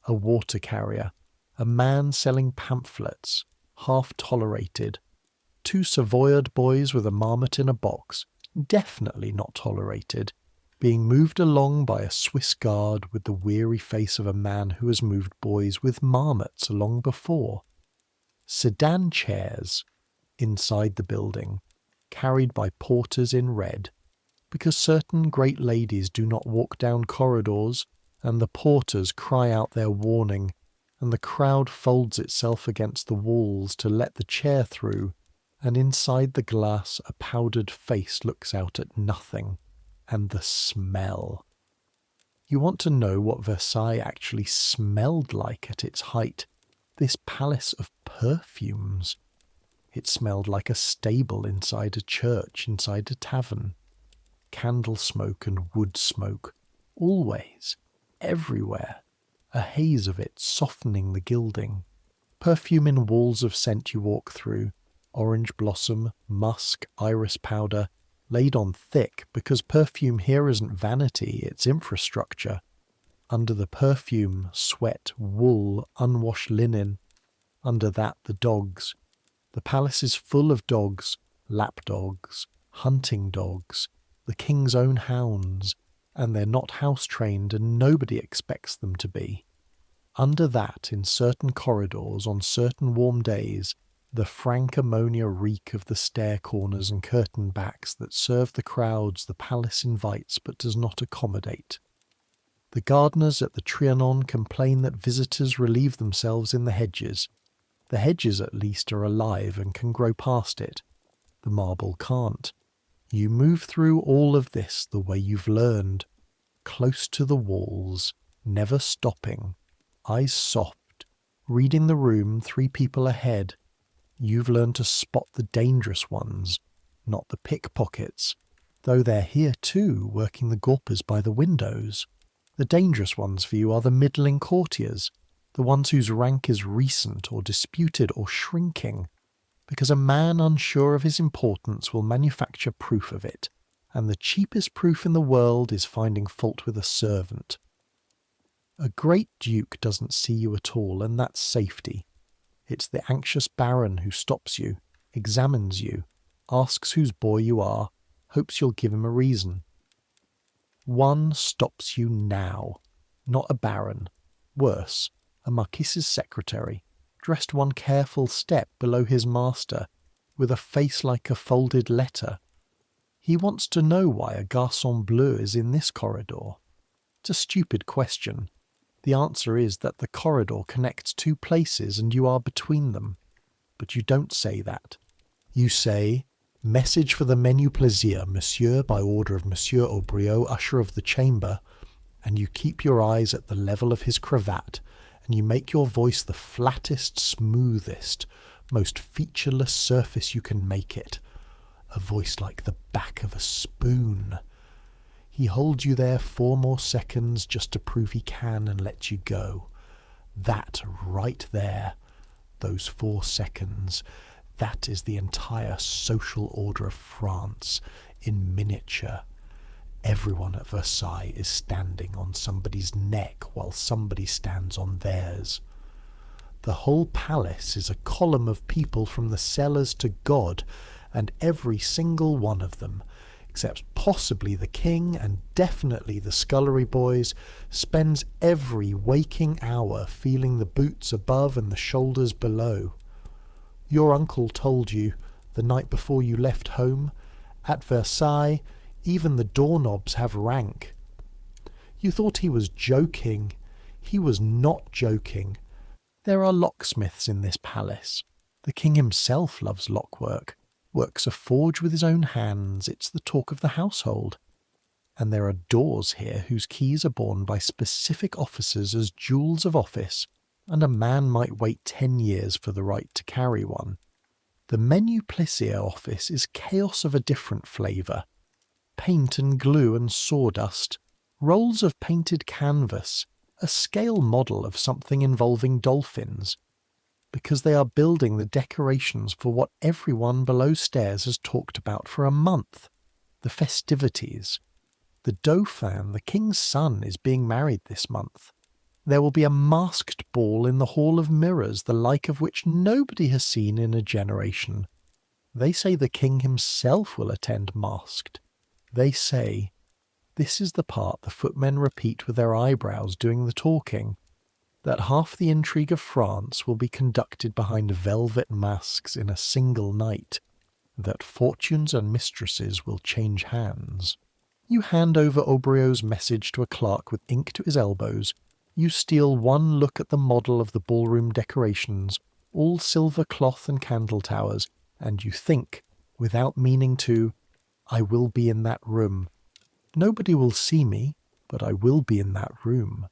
a water carrier, a man selling pamphlets, half tolerated, 2 Savoyard boys with a marmot in a box, definitely not tolerated, being moved along by a Swiss guard with the weary face of a man who has moved boys with marmots along before. Sedan chairs inside the building, carried by porters in red, because certain great ladies do not walk down corridors, and the porters cry out their warning, and the crowd folds itself against the walls to let the chair through, and inside the glass a powdered face looks out at nothing. And the smell. You want to know what Versailles actually smelled like at its height, this palace of perfumes. It smelled like a stable inside a church, inside a tavern. Candle smoke and wood smoke, always, everywhere, a haze of it softening the gilding. Perfume in walls of scent you walk through, orange blossom, musk, iris powder, laid on thick because perfume here isn't vanity, it's infrastructure. Under the perfume, sweat, wool, unwashed linen. Under that, the dogs. The palace is full of dogs, lapdogs, hunting dogs, the king's own hounds, and they're not house-trained and nobody expects them to be. Under that, in certain corridors, on certain warm days, the frank ammonia reek of the stair corners and curtain backs that serve the crowds the palace invites but does not accommodate. The gardeners at the Trianon complain that visitors relieve themselves in the hedges. The hedges at least are alive and can grow past it. The marble can't. You move through all of this the way you've learned, close to the walls, never stopping, eyes soft, reading the room 3 people ahead. You've learned to spot the dangerous ones, not the pickpockets, though they're here too, working the gawpers by the windows. The dangerous ones for you are the middling courtiers, the ones whose rank is recent or disputed or shrinking, because a man unsure of his importance will manufacture proof of it, and the cheapest proof in the world is finding fault with a servant. A great duke doesn't see you at all, and that's safety. It's the anxious baron who stops you, examines you, asks whose boy you are, hopes you'll give him a reason. One stops you now, not a baron. Worse, a marquis's secretary, dressed one careful step below his master, with a face like a folded letter. He wants to know why a garçon bleu is in this corridor. It's a stupid question. The answer is that the corridor connects 2 places and you are between them. But you don't say that. You say, "Message for the menu plaisir, monsieur, by order of Monsieur Aubriot, usher of the chamber," and you keep your eyes at the level of his cravat, and you make your voice the flattest, smoothest, most featureless surface you can make it. A voice like the back of a spoon. He holds you there 4 more seconds just to prove he can and lets you go. That right there, those 4 seconds, that is the entire social order of France in miniature. Everyone at Versailles is standing on somebody's neck while somebody stands on theirs. The whole palace is a column of people from the cellars to God, and every single one of them, except possibly the king and definitely the scullery boys, spends every waking hour feeling the boots above and the shoulders below. Your uncle told you, the night before you left home, at Versailles, even the doorknobs have rank. You thought he was joking. He was not joking. There are locksmiths in this palace. The king himself loves lockwork, works a forge with his own hands. It's the talk of the household. And there are doors here whose keys are borne by specific officers as jewels of office, and a man might wait 10 years for the right to carry one. The menu plaisir office is chaos of a different flavour. Paint and glue and sawdust, rolls of painted canvas, a scale model of something involving dolphins, because they are building the decorations for what everyone below stairs has talked about for a month, the festivities. The Dauphin, the king's son, is being married this month. There will be a masked ball in the Hall of Mirrors, the like of which nobody has seen in a generation. They say the king himself will attend masked. They say, this is the part the footmen repeat with their eyebrows doing the talking, that half the intrigue of France will be conducted behind velvet masks in a single night, that fortunes and mistresses will change hands. You hand over Aubriot's message to a clerk with ink to his elbows. You steal one look at the model of the ballroom decorations, all silver cloth and candle towers, and you think, without meaning to, I will be in that room. Nobody will see me, but I will be in that room.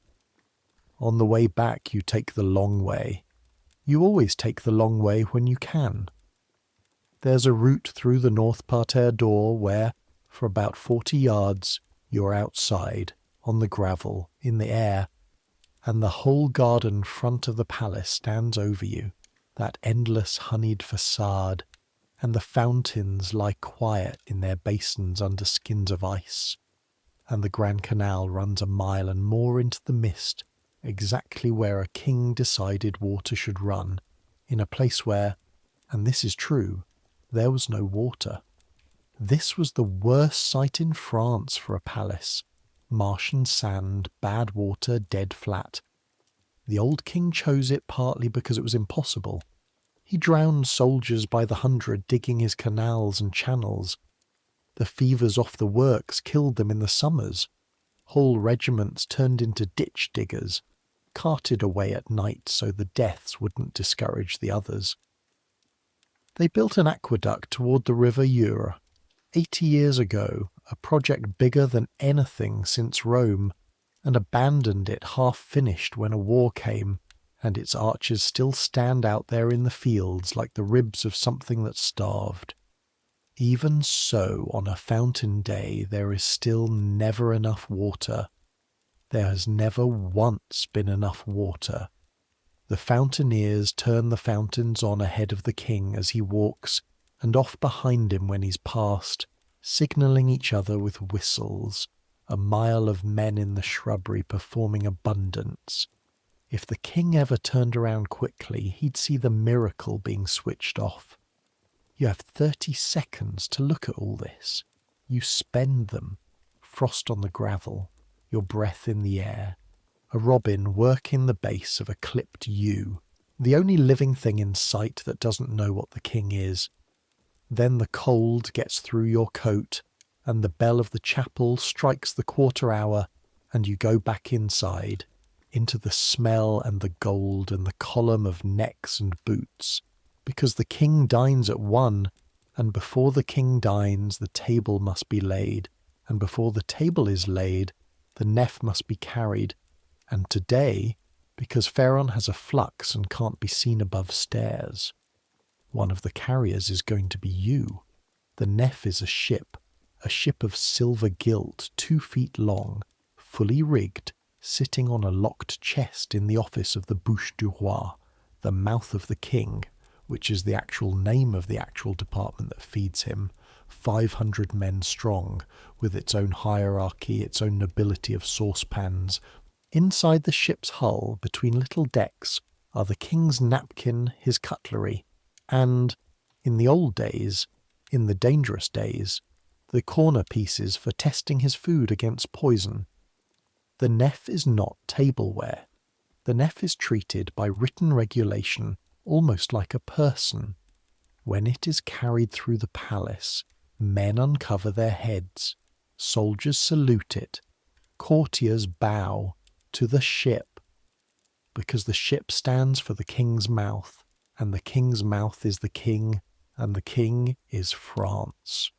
On the way back you take the long way. You always take the long way when you can. There's a route through the north parterre door where, for about 40 yards, you're outside, on the gravel, in the air, and the whole garden front of the palace stands over you, that endless honeyed facade, and the fountains lie quiet in their basins under skins of ice, and the Grand Canal runs a mile and more into the mist, exactly where a king decided water should run, in a place where, and this is true, there was no water. This was the worst site in France for a palace. Marsh and sand, bad water, dead flat. The old king chose it partly because it was impossible. He drowned soldiers by the 100 digging his canals and channels. The fevers off the works killed them in the summers. Whole regiments turned into ditch diggers, carted away at night so the deaths wouldn't discourage the others. They built an aqueduct toward the river Eure 80 years ago, a project bigger than anything since Rome, and abandoned it half-finished when a war came, and its arches still stand out there in the fields like the ribs of something that starved. Even so, on a fountain day, there is still never enough water. There has never once been enough water. The fountaineers turn the fountains on ahead of the king as he walks, and off behind him when he's past, signalling each other with whistles, a mile of men in the shrubbery performing abundance. If the king ever turned around quickly, he'd see the miracle being switched off. You have 30 seconds to look at all this. You spend them. Frost on the gravel, your breath in the air, a robin working the base of a clipped yew, the only living thing in sight that doesn't know what the king is. Then the cold gets through your coat, and the bell of the chapel strikes the quarter hour, and you go back inside, into the smell and the gold and the column of necks and boots, because the king dines at 1, and before the king dines the table must be laid, and before the table is laid the nef must be carried, and today, because Pharaon has a flux and can't be seen above stairs, one of the carriers is going to be you. The nef is a ship of silver gilt 2 feet long, fully rigged, sitting on a locked chest in the office of the Bouche du Roi, the mouth of the king, which is the actual name of the actual department that feeds him, 500 men strong, with its own hierarchy, its own nobility of saucepans. Inside the ship's hull, between little decks, are the king's napkin, his cutlery, and, in the old days, in the dangerous days, the corner pieces for testing his food against poison. The nef is not tableware. The nef is treated by written regulation almost like a person. When it is carried through the palace, men uncover their heads, soldiers salute it, courtiers bow to the ship, because the ship stands for the king's mouth, and the king's mouth is the king, and the king is France.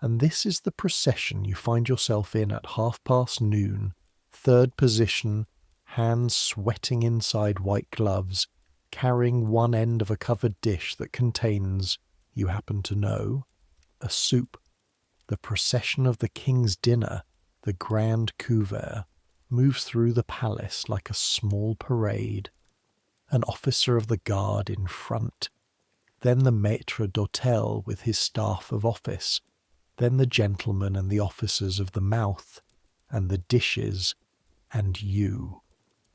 And this is the procession you find yourself in at noon, 3rd position, hands sweating inside white gloves, carrying one end of a covered dish that contains, you happen to know, a soup. The procession of the king's dinner, the grand couvert, moves through the palace like a small parade. An officer of the guard in front, then the maître d'hôtel with his staff of office, then the gentlemen and the officers of the mouth, and the dishes, and you.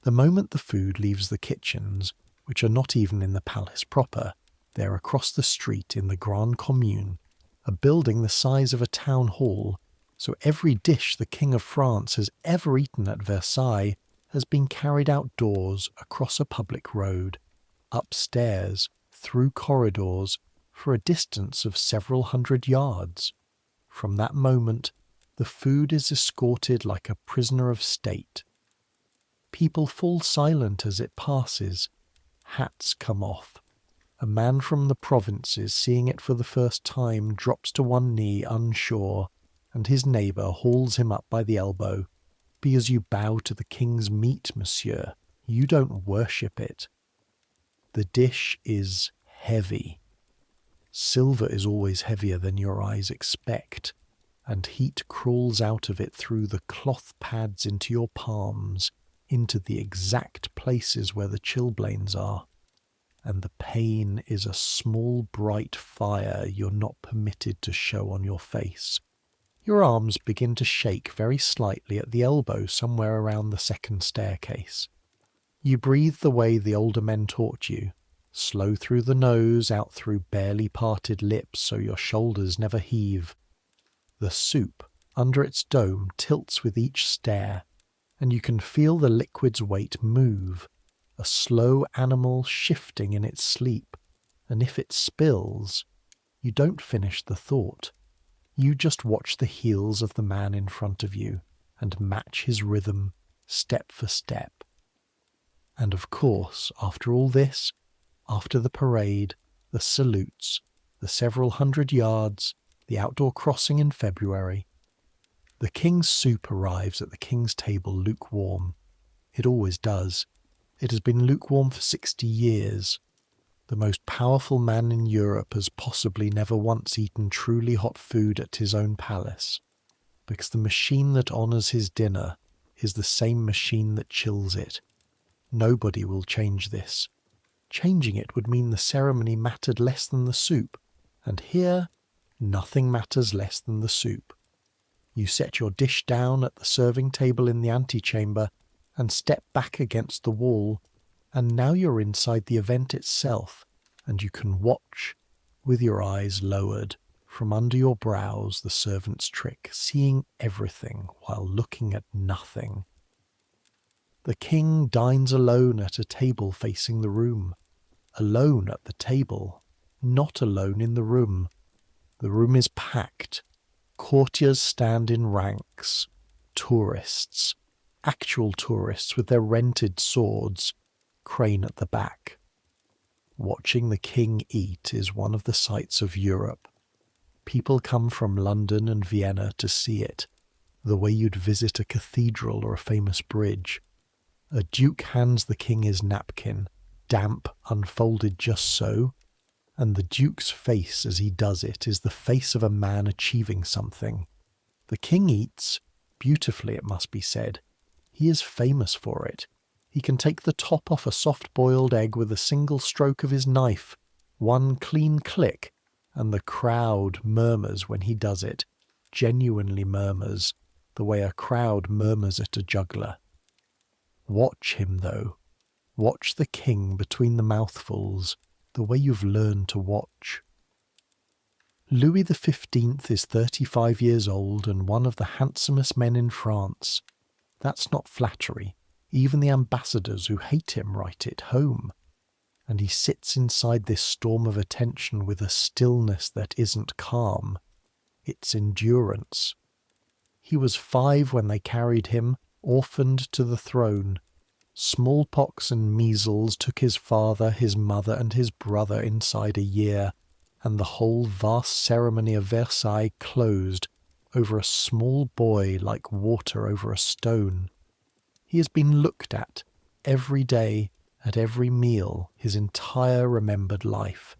The moment the food leaves the kitchens, which are not even in the palace proper, they're across the street in the Grand Commune, a building the size of a town hall, so every dish the King of France has ever eaten at Versailles has been carried outdoors across a public road, upstairs, through corridors, for a distance of several hundred yards. From that moment, the food is escorted like a prisoner of state. People fall silent as it passes. Hats come off. A man from the provinces, seeing it for the first time, drops to one knee unsure, and his neighbour hauls him up by the elbow. Because you bow to the king's meat, monsieur. You don't worship it. The dish is heavy. Silver is always heavier than your eyes expect, and heat crawls out of it through the cloth pads into your palms, into the exact places where the chilblains are. And the pain is a small bright fire you're not permitted to show on your face. Your arms begin to shake very slightly at the elbow somewhere around the second staircase. You breathe the way the older men taught you, slow through the nose, out through barely parted lips so your shoulders never heave. The soup, under its dome, tilts with each stare, and you can feel the liquid's weight move, a slow animal shifting in its sleep, and if it spills, you don't finish the thought. You just watch the heels of the man in front of you, and match his rhythm step for step. And of course, after all this, after the parade, the salutes, the several hundred yards, the outdoor crossing in February, the king's soup arrives at the king's table lukewarm. It always does. It has been lukewarm for 60 years. The most powerful man in Europe has possibly never once eaten truly hot food at his own palace, because the machine that honours his dinner is the same machine that chills it. Nobody will change this. Changing it would mean the ceremony mattered less than the soup, and here nothing matters less than the soup. You set your dish down at the serving table in the antechamber and step back against the wall, and now you're inside the event itself, and you can watch, with your eyes lowered, from under your brows the servant's trick, seeing everything while looking at nothing. The king dines alone at a table facing the room. Alone at the table, not alone in the room. The room is packed. Courtiers stand in ranks. Tourists, actual tourists with their rented swords, crane at the back. Watching the king eat is one of the sights of Europe. People come from London and Vienna to see it, the way you'd visit a cathedral or a famous bridge. A duke hands the king his napkin, damp, unfolded just so, and the duke's face as he does it is the face of a man achieving something. The king eats, beautifully it must be said. He is famous for it. He can take the top off a soft-boiled egg with a single stroke of his knife, one clean click, and the crowd murmurs when he does it, genuinely murmurs, the way a crowd murmurs at a juggler. Watch him, though. Watch the king between the mouthfuls, the way you've learned to watch. Louis XV is 35 years old and one of the handsomest men in France. That's not flattery. Even the ambassadors who hate him write it home. And he sits inside this storm of attention with a stillness that isn't calm. It's endurance. He was 5 when they carried him, orphaned, to the throne. Smallpox and measles took his father, his mother, and his brother inside a year, and the whole vast ceremony of Versailles closed over a small boy like water over a stone. He has been looked at every day, at every meal, his entire remembered life.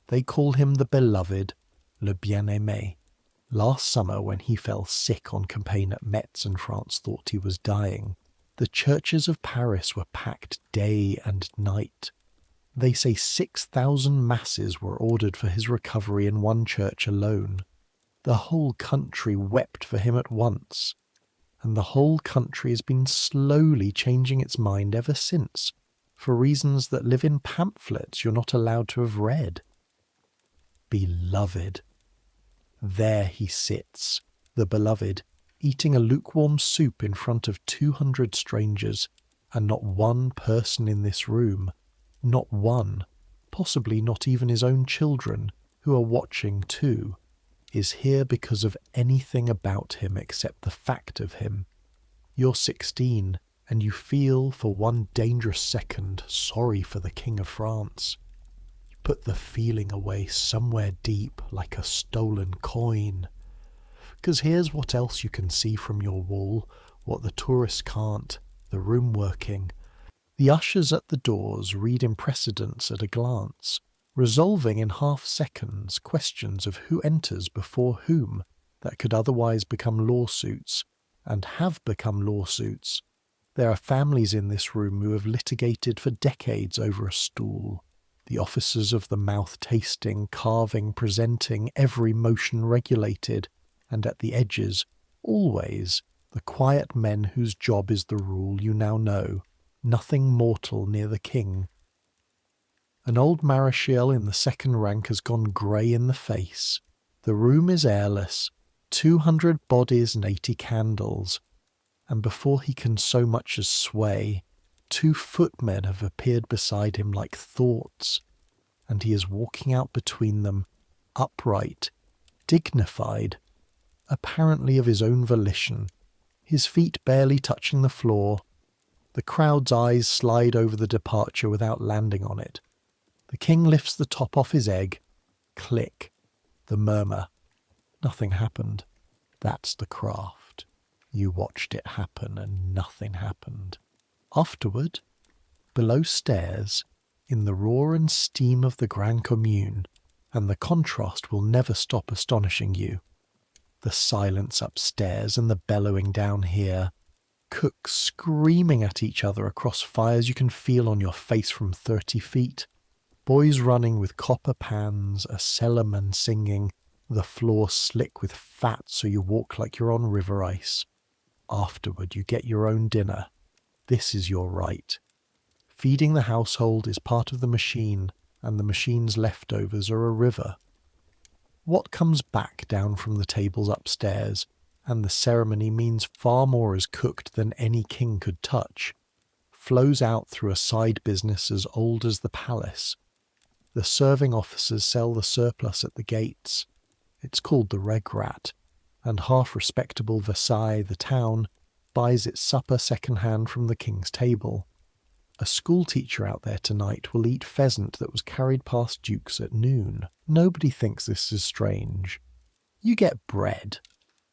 They call him the beloved, le bien-aimé. Last summer, when he fell sick on campaign at Metz and France thought he was dying, the churches of Paris were packed day and night. They say 6,000 masses were ordered for his recovery in one church alone. The whole country wept for him at once, and the whole country has been slowly changing its mind ever since, for reasons that live in pamphlets you're not allowed to have read. Beloved. There he sits, the beloved, eating a lukewarm soup in front of 200 strangers, and not one person in this room, not one, possibly not even his own children, who are watching too, is here because of anything about him except the fact of him. You're 16, and you feel for one dangerous second sorry for the King of France. You put the feeling away somewhere deep like a stolen coin. 'Cause here's what else you can see from your wall, what the tourists can't, the room working. The ushers at the doors read in precedence at a glance, resolving in half-seconds questions of who enters before whom that could otherwise become lawsuits, and have become lawsuits. There are families in this room who have litigated for decades over a stool. The officers of the mouth tasting, carving, presenting, every motion regulated, and at the edges, always, the quiet men whose job is the rule you now know, nothing mortal near the king. An old Marechal in the second rank has gone grey in the face. The room is airless, 200 bodies and 80 candles, and before he can so much as sway, 2 footmen have appeared beside him like thoughts, and he is walking out between them, upright, dignified, apparently of his own volition, his feet barely touching the floor. The crowd's eyes slide over the departure without landing on it. The king lifts the top off his egg. Click. The murmur. Nothing happened. That's the craft. You watched it happen and nothing happened. Afterward, below stairs, in the roar and steam of the Grand Commune, and the contrast will never stop astonishing you. The silence upstairs and the bellowing down here. Cooks screaming at each other across fires you can feel on your face from 30 feet. Boys running with copper pans, a cellarman singing, the floor slick with fat so you walk like you're on river ice. Afterward you get your own dinner. This is your right. Feeding the household is part of the machine, and the machine's leftovers are a river. What comes back down from the tables upstairs, and the ceremony means far more is cooked than any king could touch, flows out through a side business as old as the palace. The serving officers sell the surplus at the gates. It's called the regrat, and half-respectable Versailles, the town, buys its supper second-hand from the king's table. A schoolteacher out there tonight will eat pheasant that was carried past dukes at noon. Nobody thinks this is strange. You get bread.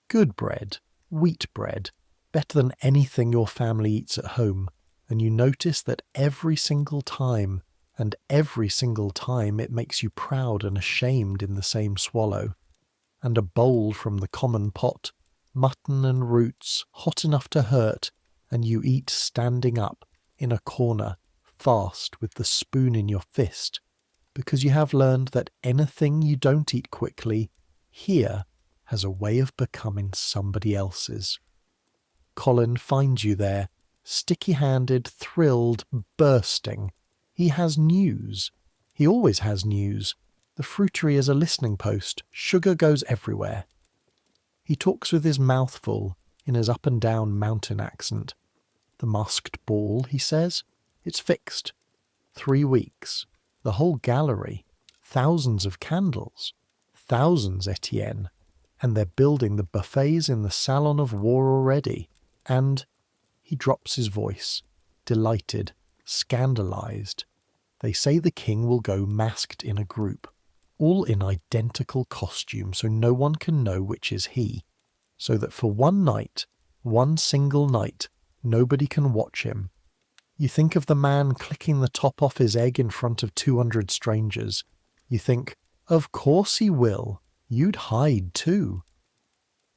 Good bread. Wheat bread. Better than anything your family eats at home. And you notice that every single time it makes you proud and ashamed in the same swallow. And a bowl from the common pot, mutton and roots, hot enough to hurt, and you eat standing up, in a corner, fast with the spoon in your fist, because you have learned that anything you don't eat quickly, here, has a way of becoming somebody else's. Colin finds you there, sticky-handed, thrilled, bursting. He has news. He always has news. The fruitery is a listening post. Sugar goes everywhere. He talks with his mouth full, in his up-and-down mountain accent. The masked ball, he says. It's fixed. 3 weeks. The whole gallery. Thousands of candles. Thousands, Etienne. And they're building the buffets in the Salon of War already. And he drops his voice, delighted, scandalized. They say the king will go masked in a group, all in identical costume so no one can know which is he, so that for one night, one single night, nobody can watch him. You think of the man clicking the top off his egg in front of 200 strangers. You think, of course he will. You'd hide too.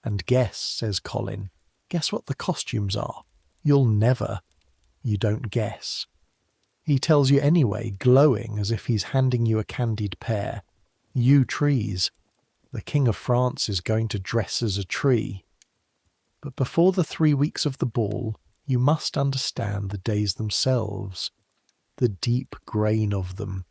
And guess, says Colin, guess what the costumes are? You'll never. You don't guess. He tells you anyway, glowing as if he's handing you a candied pear. You trees. The King of France is going to dress as a tree. But before the 3 weeks of the ball, you must understand the days themselves, the deep grain of them.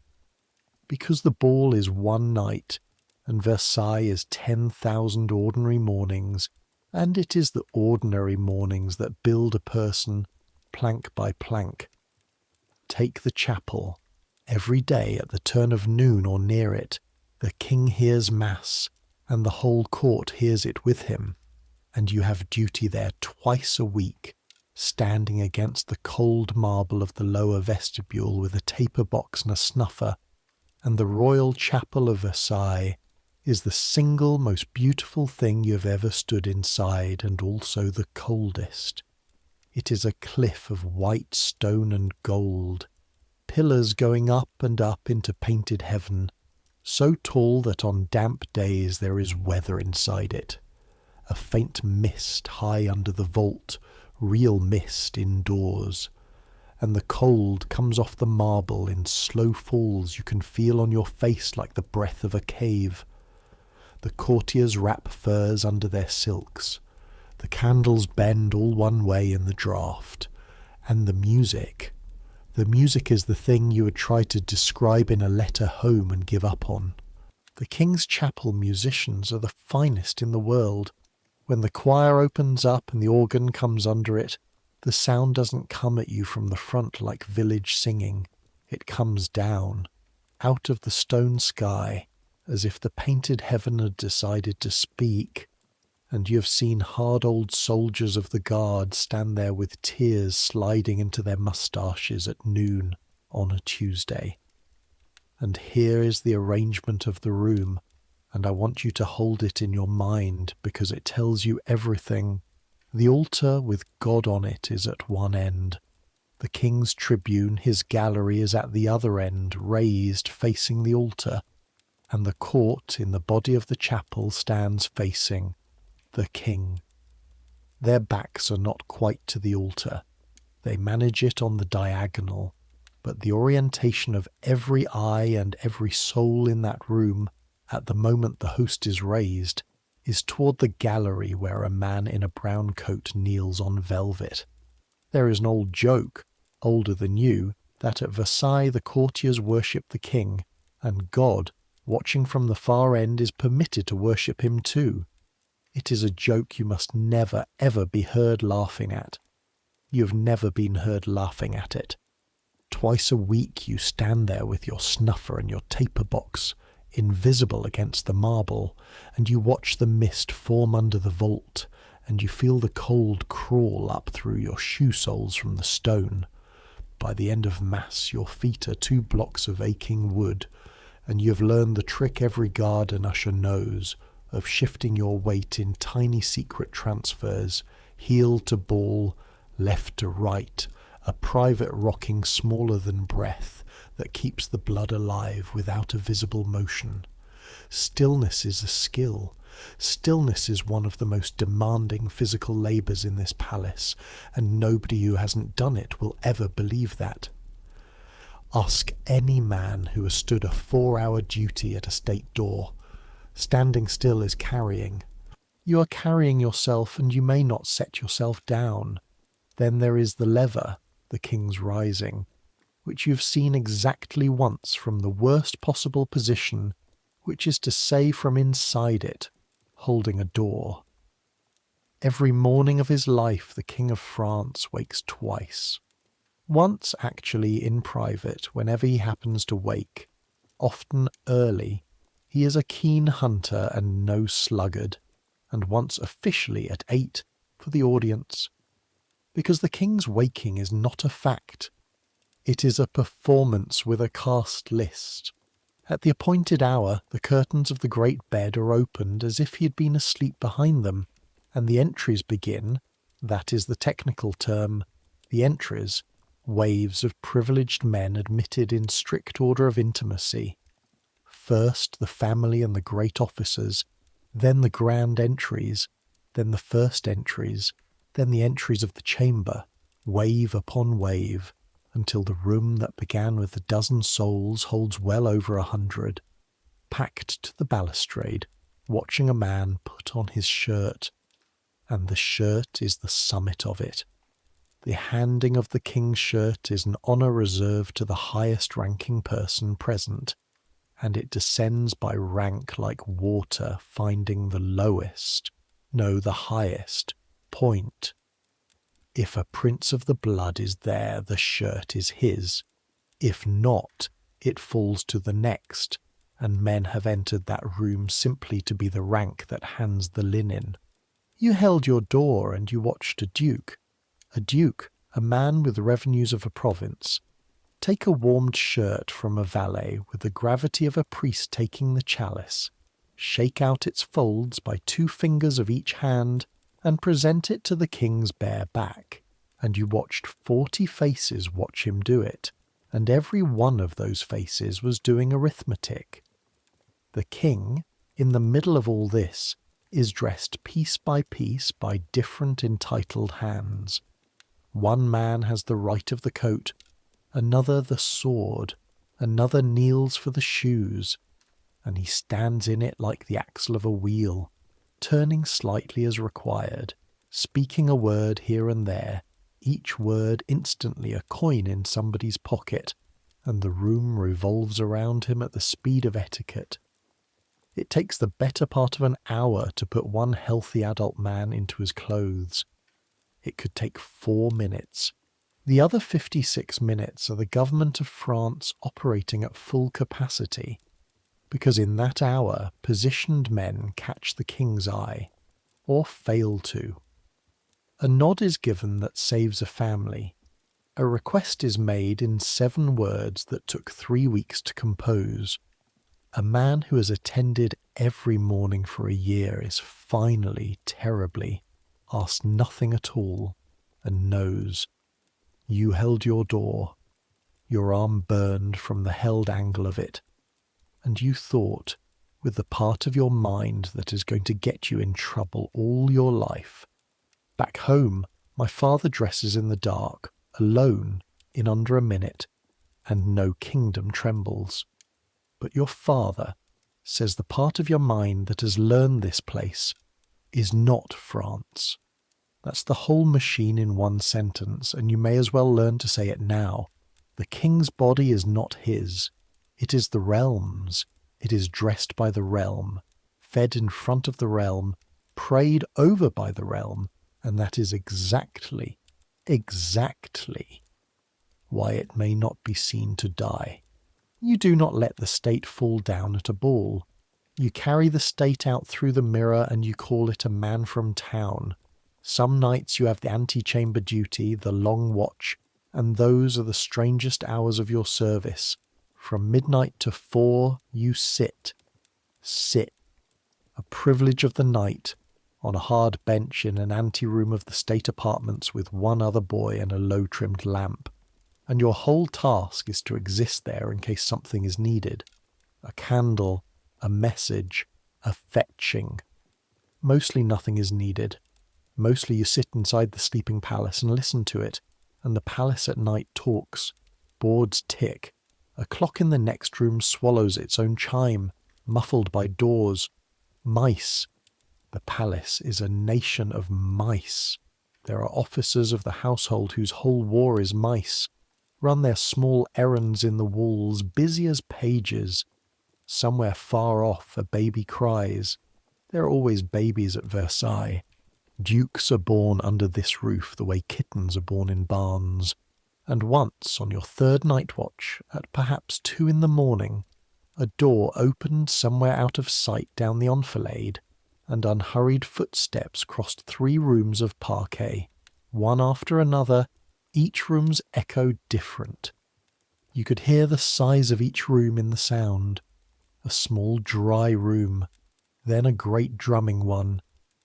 Because the ball is one night, and Versailles is 10,000 ordinary mornings, and it is the ordinary mornings that build a person, plank by plank. Take the chapel. Every day at the turn of noon or near it, the king hears mass, and the whole court hears it with him, and you have duty there twice a week, standing against the cold marble of the lower vestibule with a taper box and a snuffer, and the royal chapel of Versailles is the single most beautiful thing you have ever stood inside, and also the coldest. It is a cliff of white stone and gold, pillars going up and up into painted heaven, so tall that on damp days there is weather inside it. A faint mist high under the vault, real mist indoors, and the cold comes off the marble in slow falls you can feel on your face like the breath of a cave. The courtiers wrap furs under their silks. The candles bend all one way in the draught. And the music is the thing you would try to describe in a letter home and give up on. The King's Chapel musicians are the finest in the world. When the choir opens up and the organ comes under it, the sound doesn't come at you from the front like village singing. It comes down, out of the stone sky, as if the painted heaven had decided to speak. and you have seen hard old soldiers of the guard stand there with tears sliding into their moustaches at noon on a Tuesday. And here is the arrangement of the room, and I want you to hold it in your mind because it tells you everything. The altar with God on it is at one end. The king's tribune, his gallery, is at the other end, raised, facing the altar, and the court in the body of the chapel stands facing the king. Their backs are not quite to the altar. They manage it on the diagonal, but the orientation of every eye and every soul in that room, at the moment the host is raised, is toward the gallery where a man in a brown coat kneels on velvet. There is an old joke, older than you, that at Versailles the courtiers worship the king, and God, watching from the far end, is permitted to worship him too. It is a joke you must never, ever be heard laughing at. You have never been heard laughing at it. Twice a week you stand there with your snuffer and your taper box, invisible against the marble, and you watch the mist form under the vault, and you feel the cold crawl up through your shoe soles from the stone. By the end of Mass your feet are 2 blocks of aching wood, and you have learned the trick every guard and usher knows, of shifting your weight in tiny secret transfers, heel to ball, left to right, a private rocking smaller than breath that keeps the blood alive without a visible motion. Stillness is a skill. Stillness is one of the most demanding physical labours in this palace, and nobody who hasn't done it will ever believe that. Ask any man who has stood a 4-hour duty at a state door. Standing still is carrying. You are carrying yourself, and you may not set yourself down. Then there is the lever, the king's rising, which you have seen exactly once from the worst possible position, which is to say from inside it, holding a door. Every morning of his life the King of France wakes twice. Once actually in private, whenever he happens to wake, often early. He is a keen hunter and no sluggard, and once officially at 8 for the audience. Because the king's waking is not a fact. It is a performance with a cast list. At the appointed hour, the curtains of the great bed are opened as if he had been asleep behind them, and the entries begin, that is the technical term, the entries, waves of privileged men admitted in strict order of intimacy. First the family and the great officers, then the grand entries, then the first entries, then the entries of the chamber, wave upon wave, until the room that began with a dozen souls holds well over 100, packed to the balustrade, watching a man put on his shirt, and the shirt is the summit of it. The handing of the king's shirt is an honour reserved to the highest-ranking person present, and it descends by rank like water finding the lowest, no, the highest, point. If a prince of the blood is there, the shirt is his. If not, it falls to the next, and men have entered that room simply to be the rank that hands the linen. You held your door and you watched a duke, a man with the revenues of a province, take a warmed shirt from a valet with the gravity of a priest taking the chalice, shake out its folds by 2 fingers of each hand, and present it to the king's bare back, and you watched 40 faces watch him do it, and every one of those faces was doing arithmetic. The king, in the middle of all this, is dressed piece by different entitled hands. One man has the right of the coat, another the sword, another kneels for the shoes, and he stands in it like the axle of a wheel, turning slightly as required, speaking a word here and there, each word instantly a coin in somebody's pocket, and the room revolves around him at the speed of etiquette. It takes the better part of an hour to put one healthy adult man into his clothes. It could take 4 minutes. The other 56 minutes are the government of France operating at full capacity, because in that hour positioned men catch the king's eye. or fail to. A nod is given that saves a family. A request is made in 7 words that took 3 weeks to compose. A man who has attended every morning for a year is finally, terribly, asked nothing at all, and knows. You held your door. Your arm burned from the held angle of it, and you thought, with the part of your mind that is going to get you in trouble all your life, back home, my father dresses in the dark, alone, in under a minute, and no kingdom trembles. But your father says the part of your mind that has learned this place is not France. That's the whole machine in one sentence, and you may as well learn to say it now. The king's body is not his. It is the realm's. It is dressed by the realm, fed in front of the realm, prayed over by the realm, and that is exactly why it may not be seen to die. You do not let the state fall down at a ball. You carry the state out through the mirror and you call it a man from town. Some nights you have the antechamber duty, the long watch, and those are the strangest hours of your service. From midnight to 4 you sit, a privilege of the night, on a hard bench in an anteroom of the state apartments with one other boy and a low-trimmed lamp. And your whole task is to exist there in case something is needed. A candle, a message, a fetching. Mostly nothing is needed. Mostly you sit inside the sleeping palace and listen to it, and the palace at night talks. Boards tick. A clock in the next room swallows its own chime, muffled by doors. Mice. The palace is a nation of mice. There are officers of the household whose whole war is mice. Run their small errands in the walls, busy as pages. Somewhere far off a baby cries. There are always babies at Versailles. Dukes are born under this roof the way kittens are born in barns. And once, on your 3rd night watch, at perhaps 2 in the morning, a door opened somewhere out of sight down the enfilade, and unhurried footsteps crossed 3 rooms of parquet, one after another, each room's echo different. You could hear the size of each room in the sound. A small dry room, then a great drumming one,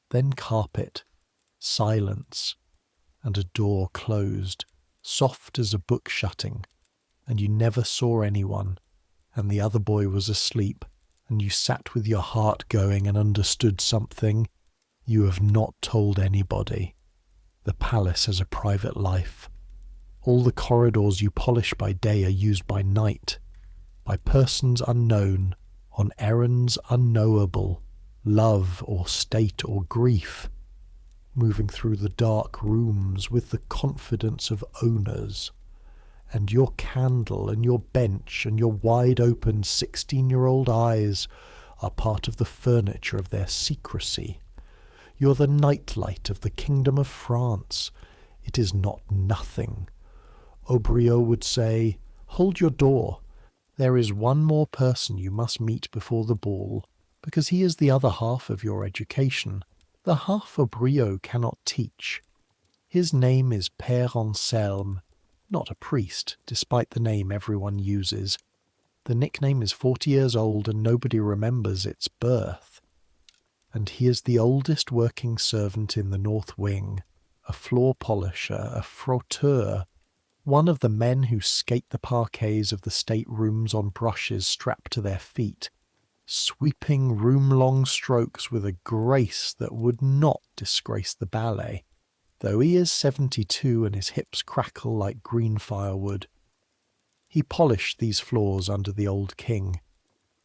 then carpet, silence, and a door closed, soft as a book shutting, and you never saw anyone, and the other boy was asleep, and you sat with your heart going and understood something. You have not told anybody. The palace has a private life. All the corridors you polish by day are used by night, by persons unknown, on errands unknowable, love or state or grief, moving through the dark rooms with the confidence of owners. And your candle and your bench and your wide-open 16-year-old eyes are part of the furniture of their secrecy. You're the nightlight of the kingdom of France. It is not nothing. Aubriot would say, "Hold your door. There is one more person you must meet before the ball, because he is the other half of your education, the half Aubriot cannot teach. His name is Père Anselme, not a priest, despite the name everyone uses. The nickname is 40 years old and nobody remembers its birth. And he is the oldest working servant in the North Wing, a floor polisher, a frotteur, one of the men who skate the parquets of the state rooms on brushes strapped to their feet, sweeping room-long strokes with a grace that would not disgrace the ballet, though he is 72 and his hips crackle like green firewood. He polished these floors under the old king.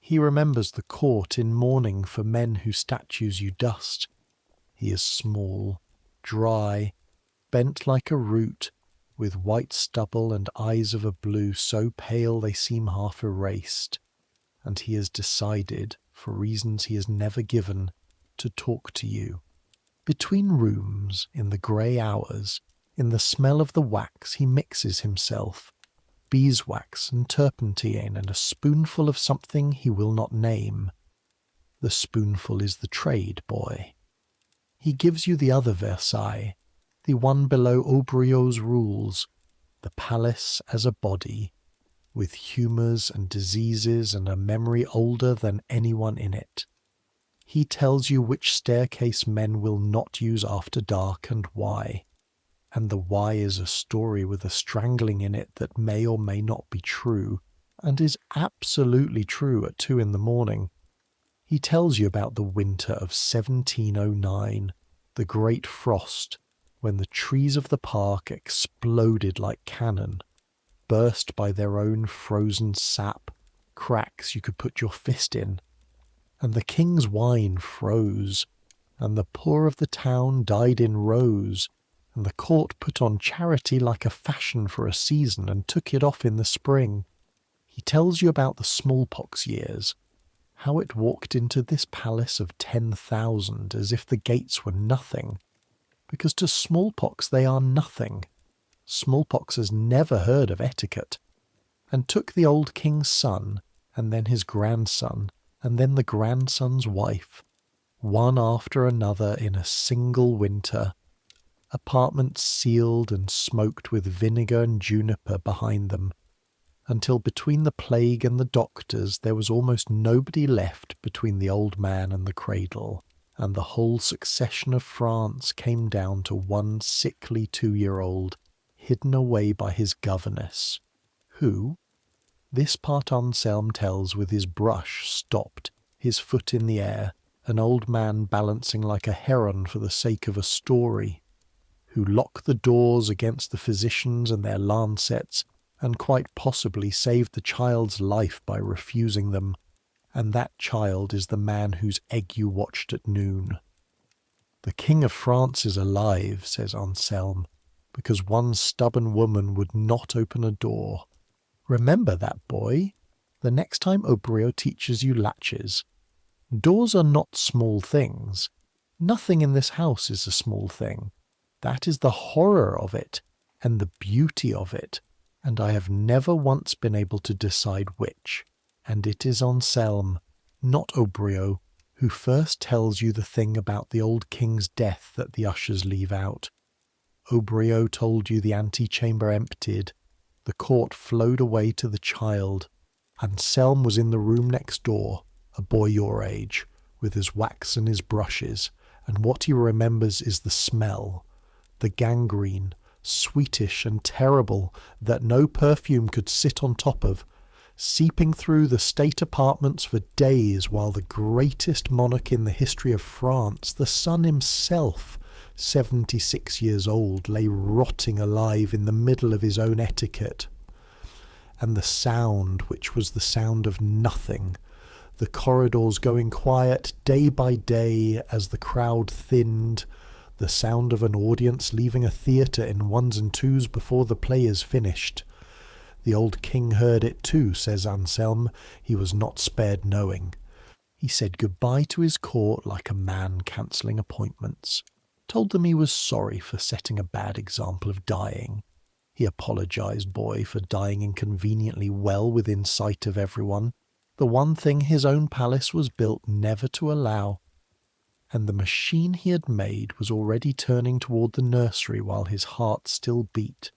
He remembers the court in mourning for men whose statues you dust. He is small, dry, bent like a root, with white stubble and eyes of a blue so pale they seem half erased, and he has decided, for reasons he has never given, to talk to you. Between rooms, in the grey hours, in the smell of the wax he mixes himself, beeswax and turpentine and a spoonful of something he will not name. The spoonful is the trade, boy. He gives you the other Versailles, the one below Aubriot's rules, the palace as a body, with humours and diseases and a memory older than anyone in it. He tells you which staircase men will not use after dark and why. And the why is a story with a strangling in it that may or may not be true, and is absolutely true at 2 in the morning. He tells you about the winter of 1709, the great frost, when the trees of the park exploded like cannon, burst by their own frozen sap, cracks you could put your fist in, and the king's wine froze, and the poor of the town died in rows, and the court put on charity like a fashion for a season and took it off in the spring. He tells you about the smallpox years, how it walked into this palace of 10,000 as if the gates were nothing, because to smallpox they are nothing. Smallpox has never heard of etiquette, and took the old king's son, and then his grandson, and then the grandson's wife, one after another in a single winter, apartments sealed and smoked with vinegar and juniper behind them, until between the plague and the doctors there was almost nobody left between the old man and the cradle, and the whole succession of France came down to one sickly 2-year-old, hidden away by his governess, who, this part Anselm tells with his brush stopped, his foot in the air, an old man balancing like a heron for the sake of a story, who locked the doors against the physicians and their lancets, and quite possibly saved the child's life by refusing them, and that child is the man whose egg you watched at noon. The King of France is alive, says Anselm, because one stubborn woman would not open a door. Remember that, boy, the next time Aubriot teaches you latches. Doors are not small things. Nothing in this house is a small thing. That is the horror of it, and the beauty of it, and I have never once been able to decide which, and it is Anselm, not Aubriot, who first tells you the thing about the old king's death that the ushers leave out. Aubriot told you the antechamber emptied, the court flowed away to the child. Anselm was in the room next door, a boy your age, with his wax and his brushes, and what he remembers is the smell, the gangrene, sweetish and terrible, that no perfume could sit on top of, seeping through the state apartments for days while the greatest monarch in the history of France, the sun himself, 76 years old, lay rotting alive in the middle of his own etiquette. And the sound, which was the sound of nothing, the corridors going quiet day by day as the crowd thinned, the sound of an audience leaving a theatre in 1s and 2s before the play is finished. The old king heard it too, says Anselm. He was not spared knowing. He said goodbye to his court like a man cancelling appointments. Told them he was sorry for setting a bad example of dying. He apologised, boy, for dying inconveniently well within sight of everyone, the one thing his own palace was built never to allow. And the machine he had made was already turning toward the nursery while his heart still beat.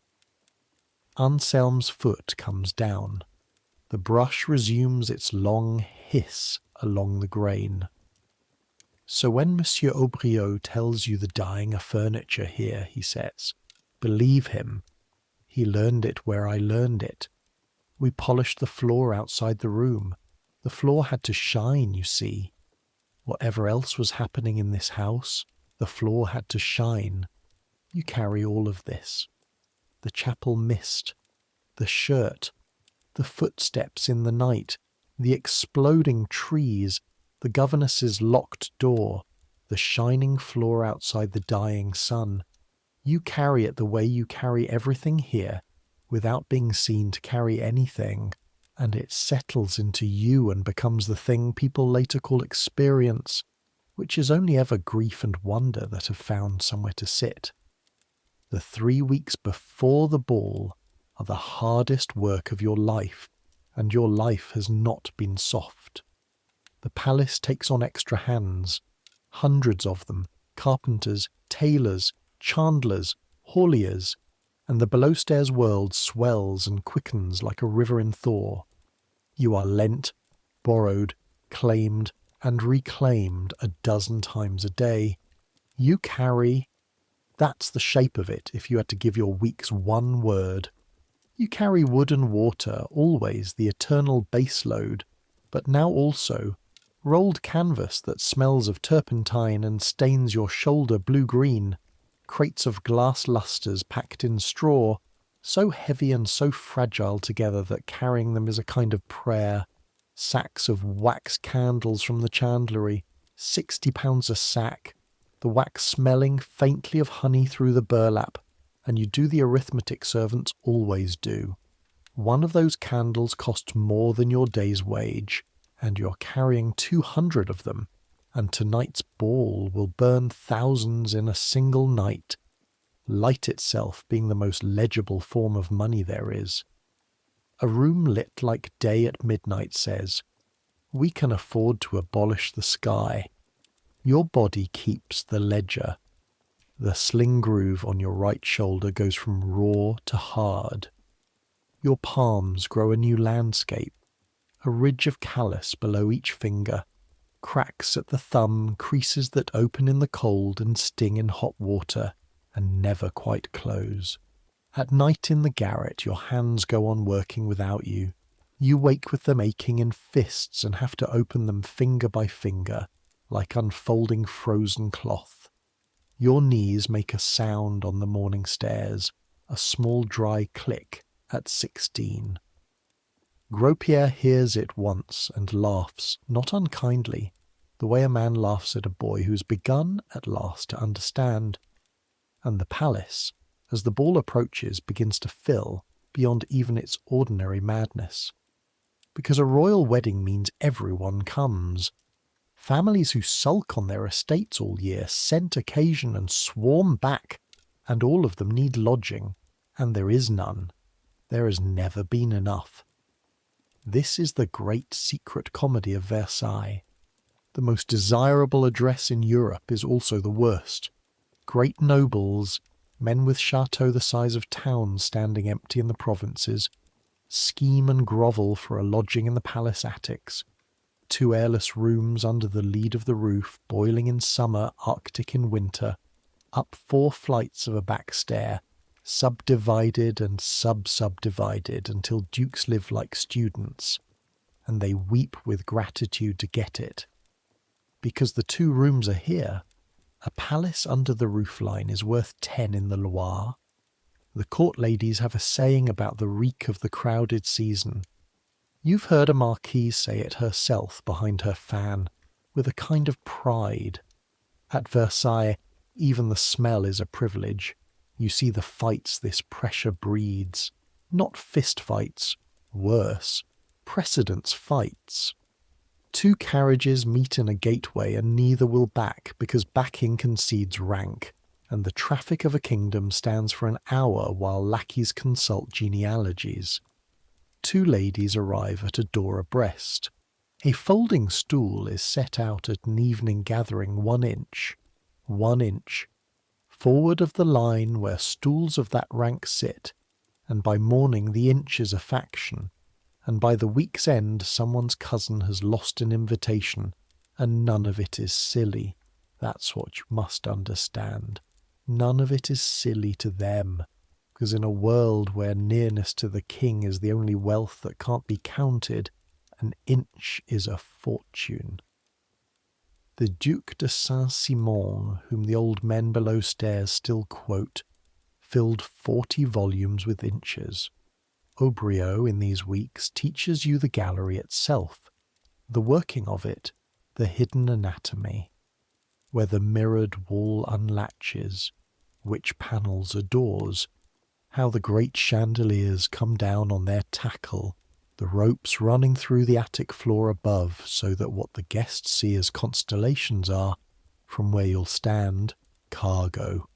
Anselm's foot comes down. The brush resumes its long hiss along the grain. So when Monsieur Aubriot tells you the dying are furniture here, he says, believe him. He learned it where I learned it. We polished the floor outside the room. The floor had to shine, you see. Whatever else was happening in this house, the floor had to shine. You carry all of this. The chapel mist, the shirt, the footsteps in the night, the exploding trees, the governess's locked door, the shining floor outside the dying sun. You carry it the way you carry everything here, without being seen to carry anything, and it settles into you and becomes the thing people later call experience, which is only ever grief and wonder that have found somewhere to sit. The 3 weeks before the ball are the hardest work of your life, and your life has not been soft. The palace takes on extra hands, hundreds of them, carpenters, tailors, chandlers, hauliers, and the below-stairs world swells and quickens like a river in thaw. You are lent, borrowed, claimed, and reclaimed a dozen times a day. You carry... That's the shape of it if you had to give your weeks one word. You carry wood and water, always the eternal base load, but now also rolled canvas that smells of turpentine and stains your shoulder blue-green, crates of glass lustres packed in straw, so heavy and so fragile together that carrying them is a kind of prayer, sacks of wax candles from the chandlery, £60 a sack, the wax smelling faintly of honey through the burlap, and you do the arithmetic servants always do. One of those candles costs more than your day's wage, and you're carrying 200 of them, and tonight's ball will burn thousands in a single night, light itself being the most legible form of money there is. A room lit like day at midnight says, "We can afford to abolish the sky." Your body keeps the ledger. The sling groove on your right shoulder goes from raw to hard. Your palms grow a new landscape, a ridge of callus below each finger, cracks at the thumb, creases that open in the cold and sting in hot water, and never quite close. At night in the garret your hands go on working without you. You wake with them aching in fists and have to open them finger by finger, like unfolding frozen cloth. Your knees make a sound on the morning stairs, a small dry click at 16. Gros-Pierre hears it once and laughs, not unkindly, the way a man laughs at a boy who's begun at last to understand. And the palace, as the ball approaches, begins to fill beyond even its ordinary madness. Because a royal wedding means everyone comes. Families who sulk on their estates all year scent occasion and swarm back, and all of them need lodging, and there is none. There has never been enough. This is the great secret comedy of Versailles. The most desirable address in Europe is also the worst. Great nobles, men with chateaux the size of towns standing empty in the provinces, scheme and grovel for a lodging in the palace attics. 2 airless rooms under the lead of the roof, boiling in summer, arctic in winter, up 4 flights of a back stair, subdivided and sub-subdivided until dukes live like students, and they weep with gratitude to get it. Because the 2 rooms are here, a palace under the roofline is worth 10 in the Loire. The court ladies have a saying about the reek of the crowded season. You've heard a marquise say it herself behind her fan, with a kind of pride. At Versailles, even the smell is a privilege. You see the fights this pressure breeds. Not fist fights. Worse. Precedence fights. 2 carriages meet in a gateway and neither will back because backing concedes rank, and the traffic of a kingdom stands for an hour while lackeys consult genealogies. 2 ladies arrive at a door abreast. A folding stool is set out at an evening gathering 1 inch. 1 inch. Forward of the line where stools of that rank sit, and by morning the inch is a faction, and by the week's end someone's cousin has lost an invitation, and none of it is silly. That's what you must understand. None of it is silly to them, because in a world where nearness to the king is the only wealth that can't be counted, an inch is a fortune. The Duc de Saint-Simon, whom the old men below stairs still quote, filled 40 volumes with inches. Aubriot, in these weeks, teaches you the gallery itself, the working of it, the hidden anatomy, where the mirrored wall unlatches, which panels are doors, how the great chandeliers come down on their tackle, the ropes running through the attic floor above so that what the guests see as constellations are, from where you'll stand, cargo.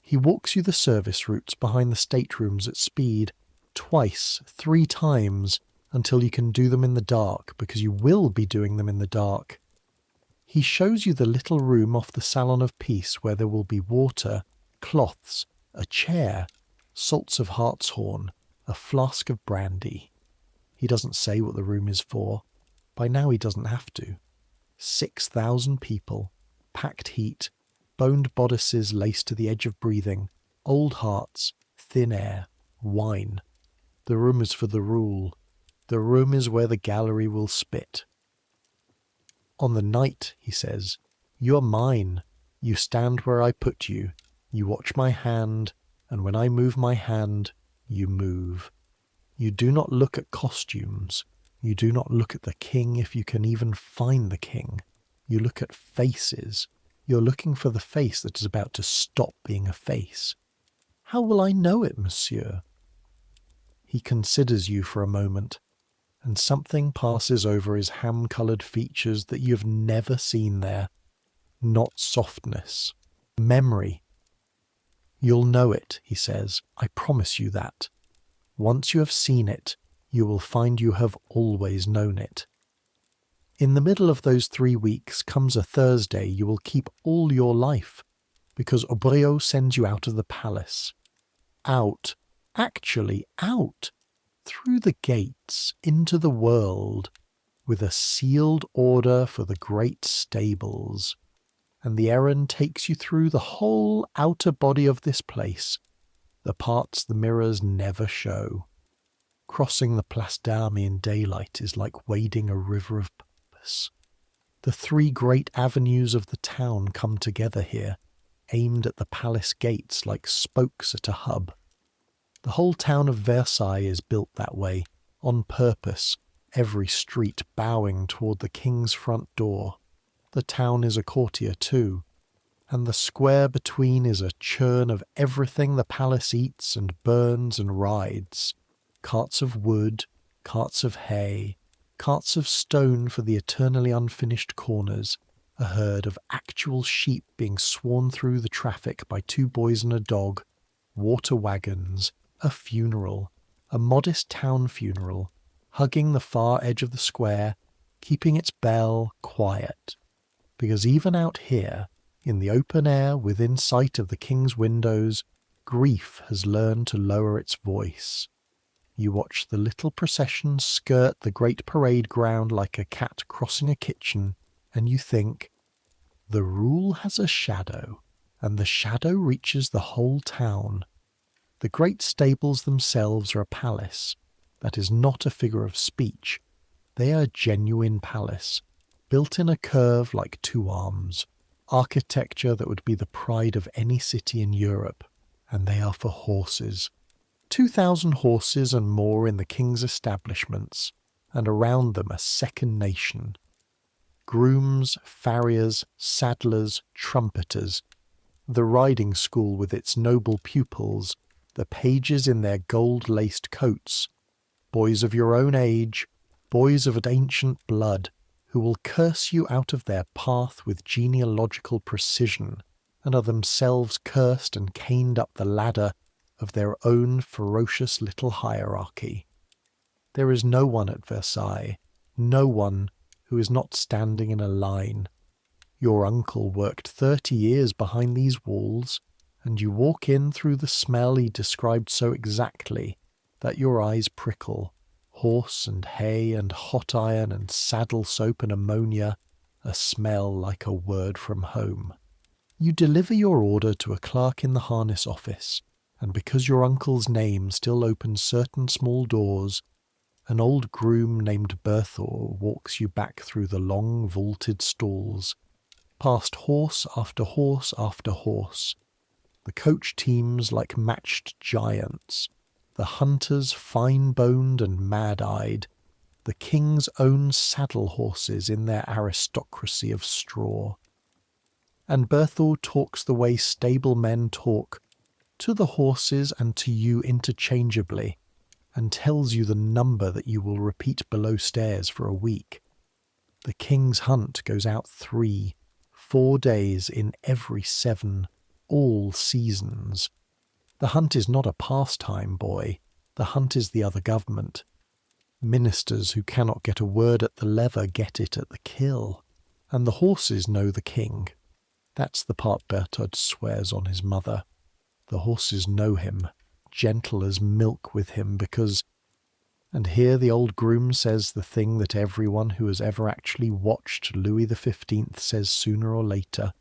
He walks you the service routes behind the staterooms at speed, 2, 3 times, until you can do them in the dark, because you will be doing them in the dark. He shows you the little room off the Salon of Peace where there will be water, cloths, a chair, salts of hartshorn, a flask of brandy. He doesn't say what the room is for. By now he doesn't have to. 6,000 people, packed heat, boned bodices laced to the edge of breathing, old hearts, thin air, wine. The room is for the rule. The room is where the gallery will spit. On the night, he says, you are mine. You stand where I put you. You watch my hand, and when I move my hand, you move. You do not look at costumes. You do not look at the king if you can even find the king. You look at faces. You're looking for the face that is about to stop being a face. How will I know it, monsieur? He considers you for a moment, and something passes over his ham-coloured features that you have never seen there. Not softness. Memory. You'll know it, he says. I promise you that. Once you have seen it, you will find you have always known it. In the middle of those 3 weeks comes a Thursday you will keep all your life, because Obreo sends you out of the palace. Out, actually out, through the gates, into the world, with a sealed order for the great stables. And the errand takes you through the whole outer body of this place, the parts the mirrors never show. Crossing the Place d'Armes in daylight is like wading a river of purpose. The 3 great avenues of the town come together here, aimed at the palace gates like spokes at a hub. The whole town of Versailles is built that way, on purpose, every street bowing toward the king's front door. The town is a courtier too, and the square between is a churn of everything the palace eats and burns and rides. Carts of wood, carts of hay, carts of stone for the eternally unfinished corners, a herd of actual sheep being sworn through the traffic by 2 boys and a dog, water wagons, a funeral, a modest town funeral, hugging the far edge of the square, keeping its bell quiet. Because even out here, in the open air within sight of the king's windows, grief has learned to lower its voice. You watch the little procession skirt the great parade ground like a cat crossing a kitchen, and you think, the rule has a shadow, and the shadow reaches the whole town. The great stables themselves are a palace. That is not a figure of speech. They are a genuine palace, built in a curve like 2 arms, architecture that would be the pride of any city in Europe, and they are for horses. 2,000 horses and more in the king's establishments, and around them a second nation. Grooms, farriers, saddlers, trumpeters, the riding school with its noble pupils, the pages in their gold-laced coats, boys of your own age, boys of ancient blood, who will curse you out of their path with genealogical precision, and are themselves cursed and caned up the ladder of their own ferocious little hierarchy. There is no one at Versailles, no one who is not standing in a line. Your uncle worked 30 years behind these walls, and you walk in through the smell he described so exactly that your eyes prickle. Horse and hay and hot iron and saddle soap and ammonia, a smell like a word from home. You deliver your order to a clerk in the harness office, and because your uncle's name still opens certain small doors, an old groom named Berthaud walks you back through the long vaulted stalls, past horse after horse after horse, the coach teams like matched giants, the hunters fine-boned and mad-eyed, the king's own saddle horses in their aristocracy of straw. And Berthaud talks the way stablemen talk, to the horses and to you interchangeably, and tells you the number that you will repeat below stairs for a week. The king's hunt goes out 3, 4 days in every 7, all seasons. The hunt is not a pastime, boy. The hunt is the other government. Ministers who cannot get a word at the lever get it at the kill. and the horses know the king. That's the part Berthold swears on his mother. The horses know him, gentle as milk with him, because... And here the old groom says the thing that everyone who has ever actually watched Louis XV says sooner or later.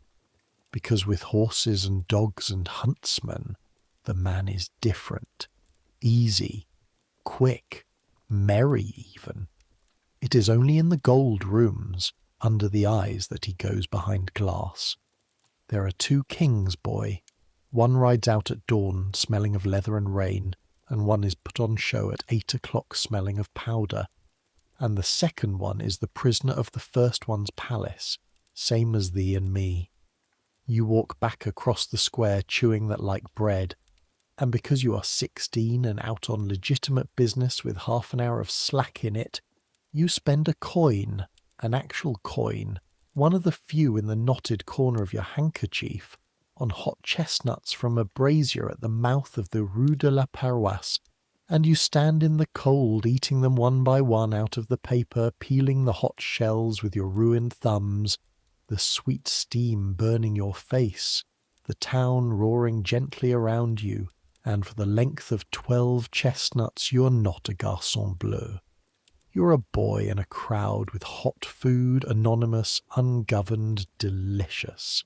Because with horses and dogs and huntsmen, the man is different, easy, quick, merry even. It is only in the gold rooms, under the eyes, that he goes behind glass. There are two kings, boy. One rides out at dawn, smelling of leather and rain, and one is put on show at 8 o'clock smelling of powder. And the second one is the prisoner of the first one's palace, same as thee and me. You walk back across the square chewing that like bread, and because you are 16 and out on legitimate business with half an hour of slack in it, you spend a coin, an actual coin, one of the few in the knotted corner of your handkerchief, on hot chestnuts from a brazier at the mouth of the Rue de la Paroisse, and you stand in the cold eating them one by one out of the paper, peeling the hot shells with your ruined thumbs, the sweet steam burning your face, the town roaring gently around you, and for the length of 12 chestnuts you are not a garçon bleu. You're a boy in a crowd with hot food, anonymous, ungoverned, delicious.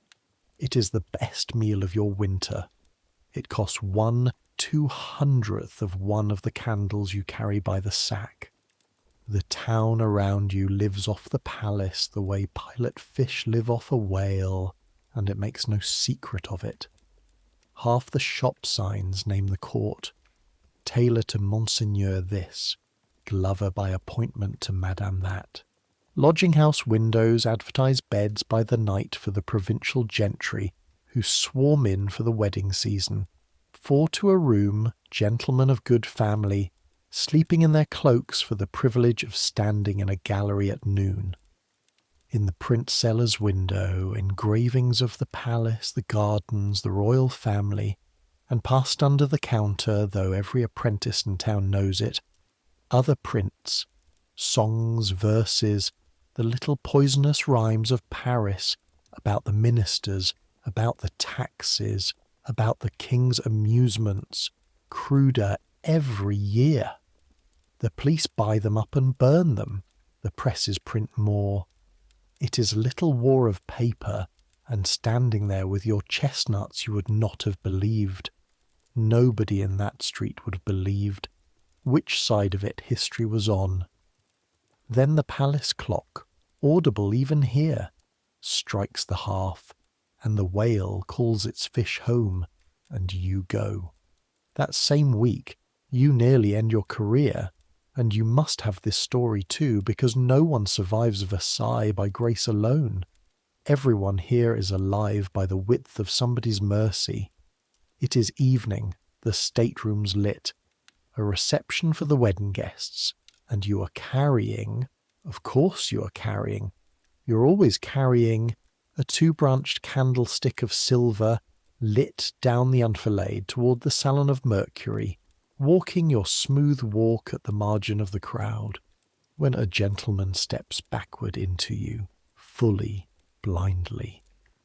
It is the best meal of your winter. It costs 1/200th of one of the candles you carry by the sack. The town around you lives off the palace the way pilot fish live off a whale, and it makes no secret of it. Half the shop signs name the court. Tailor to Monseigneur this, Glover by appointment to Madame that. Lodging-house windows advertise beds by the night for the provincial gentry who swarm in for the wedding season. 4 to a room, gentlemen of good family, sleeping in their cloaks for the privilege of standing in a gallery at noon. In the print seller's window, engravings of the palace, the gardens, the royal family, and passed under the counter, though every apprentice in town knows it, other prints, songs, verses, the little poisonous rhymes of Paris about the ministers, about the taxes, about the king's amusements, cruder every year. The police buy them up and burn them. The presses print more. It is a little war of paper, and standing there with your chestnuts you would not have believed. Nobody in that street would have believed which side of it history was on. Then the palace clock, audible even here, strikes the half, and the whale calls its fish home, and you go. That same week, you nearly end your career, and you must have this story too, because no one survives Versailles by grace alone. Everyone here is alive by the width of somebody's mercy. It is evening, the staterooms lit, a reception for the wedding guests, and you are carrying, of course you are carrying, you're always carrying, a 2-branched candlestick of silver lit down the enfilade toward the Salon of Mercury, walking your smooth walk at the margin of the crowd, when a gentleman steps backward into you, fully, blindly,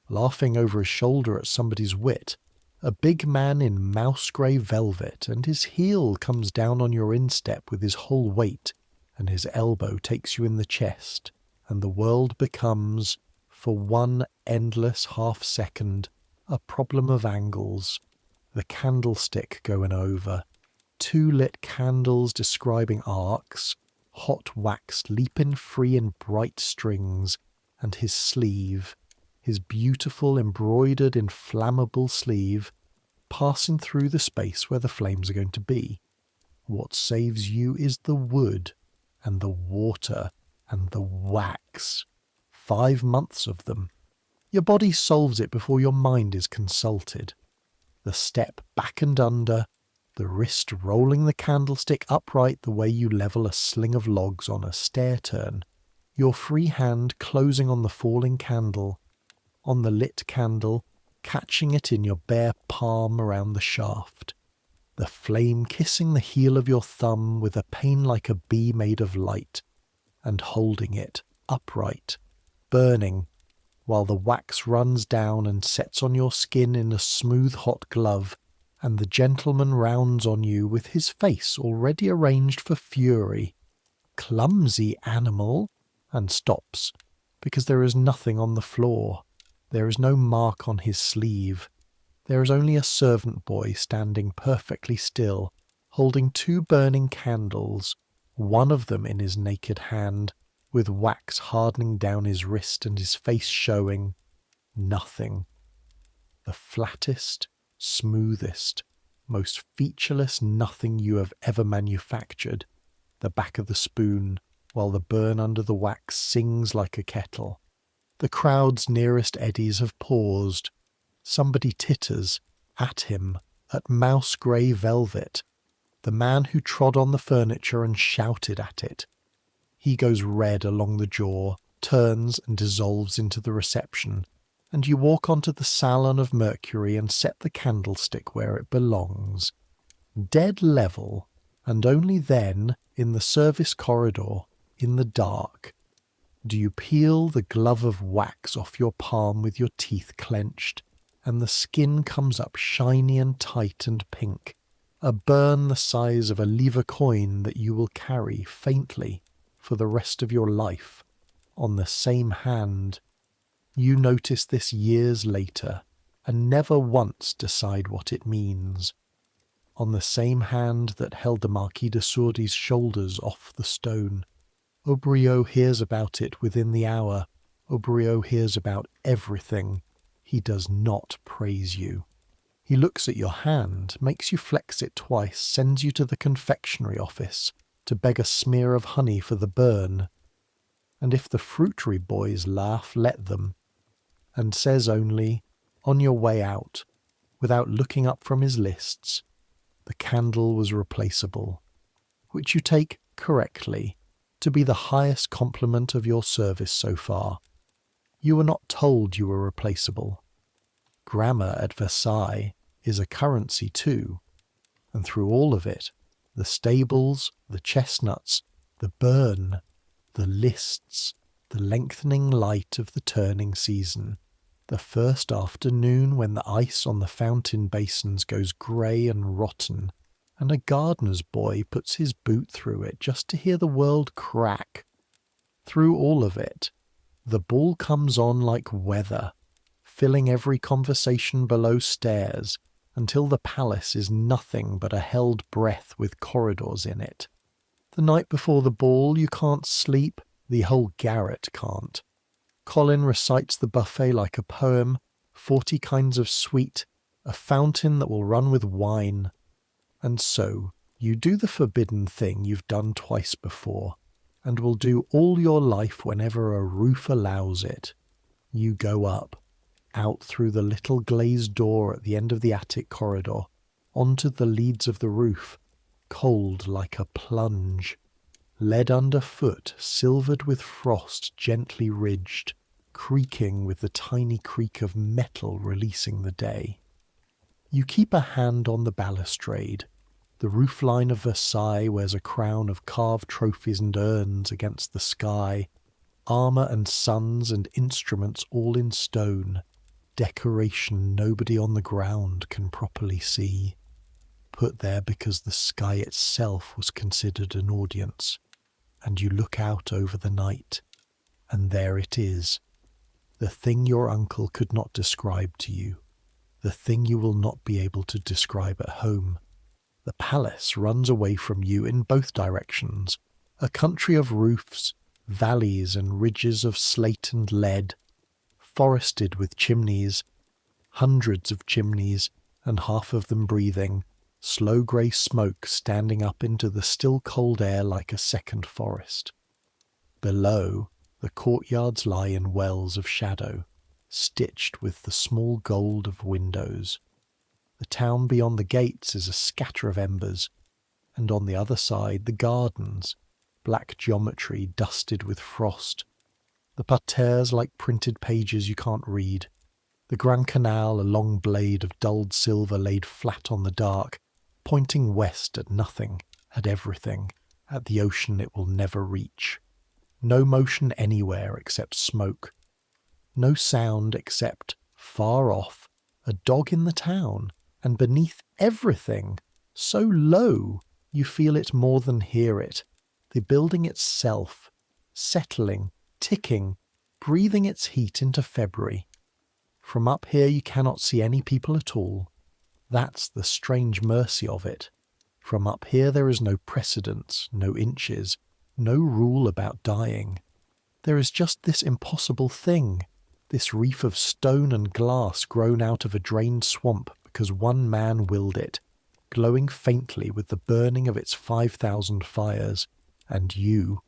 laughing over his shoulder at somebody's wit, a big man in mouse-grey velvet, and his heel comes down on your instep with his whole weight, and his elbow takes you in the chest, and the world becomes, for one endless half-second, a problem of angles, the candlestick going over, 2 lit candles describing arcs, hot wax leaping free in bright strings, and his sleeve, his beautiful embroidered inflammable sleeve, passing through the space where the flames are going to be. What saves you is the wood, and the water, and the wax. 5 months of them. Your body solves it before your mind is consulted. The step back and under, the wrist rolling the candlestick upright the way you level a sling of logs on a stair turn, your free hand closing on the falling candle, on the lit candle, catching it in your bare palm around the shaft, the flame kissing the heel of your thumb with a pain like a bee made of light, and holding it upright, burning, while the wax runs down and sets on your skin in a smooth hot glove, and the gentleman rounds on you with his face already arranged for fury. Clumsy animal! And stops, because there is nothing on the floor. There is no mark on his sleeve. There is only a servant boy standing perfectly still, holding 2 burning candles, one of them in his naked hand, with wax hardening down his wrist and his face showing nothing. The flattest, smoothest, most featureless nothing you have ever manufactured, the back of the spoon, while the burn under the wax sings like a kettle. The crowd's nearest eddies have paused. Somebody titters at him, at mouse-grey velvet, the man who trod on the furniture and shouted at it. He goes red along the jaw, turns and dissolves into the reception, and you walk onto the salon of Mercury and set the candlestick where it belongs. Dead level, and only then, in the service corridor, in the dark, do you peel the glove of wax off your palm with your teeth clenched, and the skin comes up shiny and tight and pink, a burn the size of a livre coin that you will carry faintly for the rest of your life on the same hand. You notice this years later, and never once decide what it means. On the same hand that held the Marquis de Sourdis's shoulders off the stone. Aubriot hears about it within the hour. Aubriot hears about everything. He does not praise you. He looks at your hand, makes you flex it twice, sends you to the confectionery office to beg a smear of honey for the burn. And if the fruitery boys laugh, let them. And says only, on your way out, without looking up from his lists, the candle was replaceable, which you take correctly to be the highest compliment of your service so far. You were not told you were replaceable. Grammar at Versailles is a currency too, and through all of it, the stables, the chestnuts, the burn, the lists, the lengthening light of the turning season, the first afternoon when the ice on the fountain basins goes grey and rotten, and a gardener's boy puts his boot through it just to hear the world crack. Through all of it, the ball comes on like weather, filling every conversation below stairs, until the palace is nothing but a held breath with corridors in it. The night before the ball you can't sleep, the whole garret can't. Colin recites the buffet like a poem, 40 kinds of sweet, a fountain that will run with wine. And so, you do the forbidden thing you've done twice before, and will do all your life whenever a roof allows it. You go up, out through the little glazed door at the end of the attic corridor, onto the leads of the roof, cold like a plunge. Lead underfoot, silvered with frost, gently ridged, creaking with the tiny creak of metal releasing the day. You keep a hand on the balustrade. The roofline of Versailles wears a crown of carved trophies and urns against the sky, armour and suns and instruments all in stone, decoration nobody on the ground can properly see, put there because the sky itself was considered an audience. And you look out over the night, and there it is, the thing your uncle could not describe to you, the thing you will not be able to describe at home. The palace runs away from you in both directions, a country of roofs, valleys and ridges of slate and lead, forested with chimneys, hundreds of chimneys, and half of them breathing, slow grey smoke standing up into the still cold air like a second forest. Below, the courtyards lie in wells of shadow, stitched with the small gold of windows. The town beyond the gates is a scatter of embers, and on the other side the gardens, black geometry dusted with frost, the parterres like printed pages you can't read, the Grand Canal a long blade of dulled silver laid flat on the dark, pointing west at nothing, at everything, at the ocean it will never reach. No motion anywhere except smoke, No sound except, far off, a dog in the town, and beneath everything, so low you feel it more than hear it, the building itself, settling, ticking, breathing its heat into February. From up here you cannot see any people at all. That's the strange mercy of it. From up here there is no precedence, no inches, no rule about dying. There is just this impossible thing, this reef of stone and glass grown out of a drained swamp because one man willed it, glowing faintly with the burning of its 5,000 fires, and you,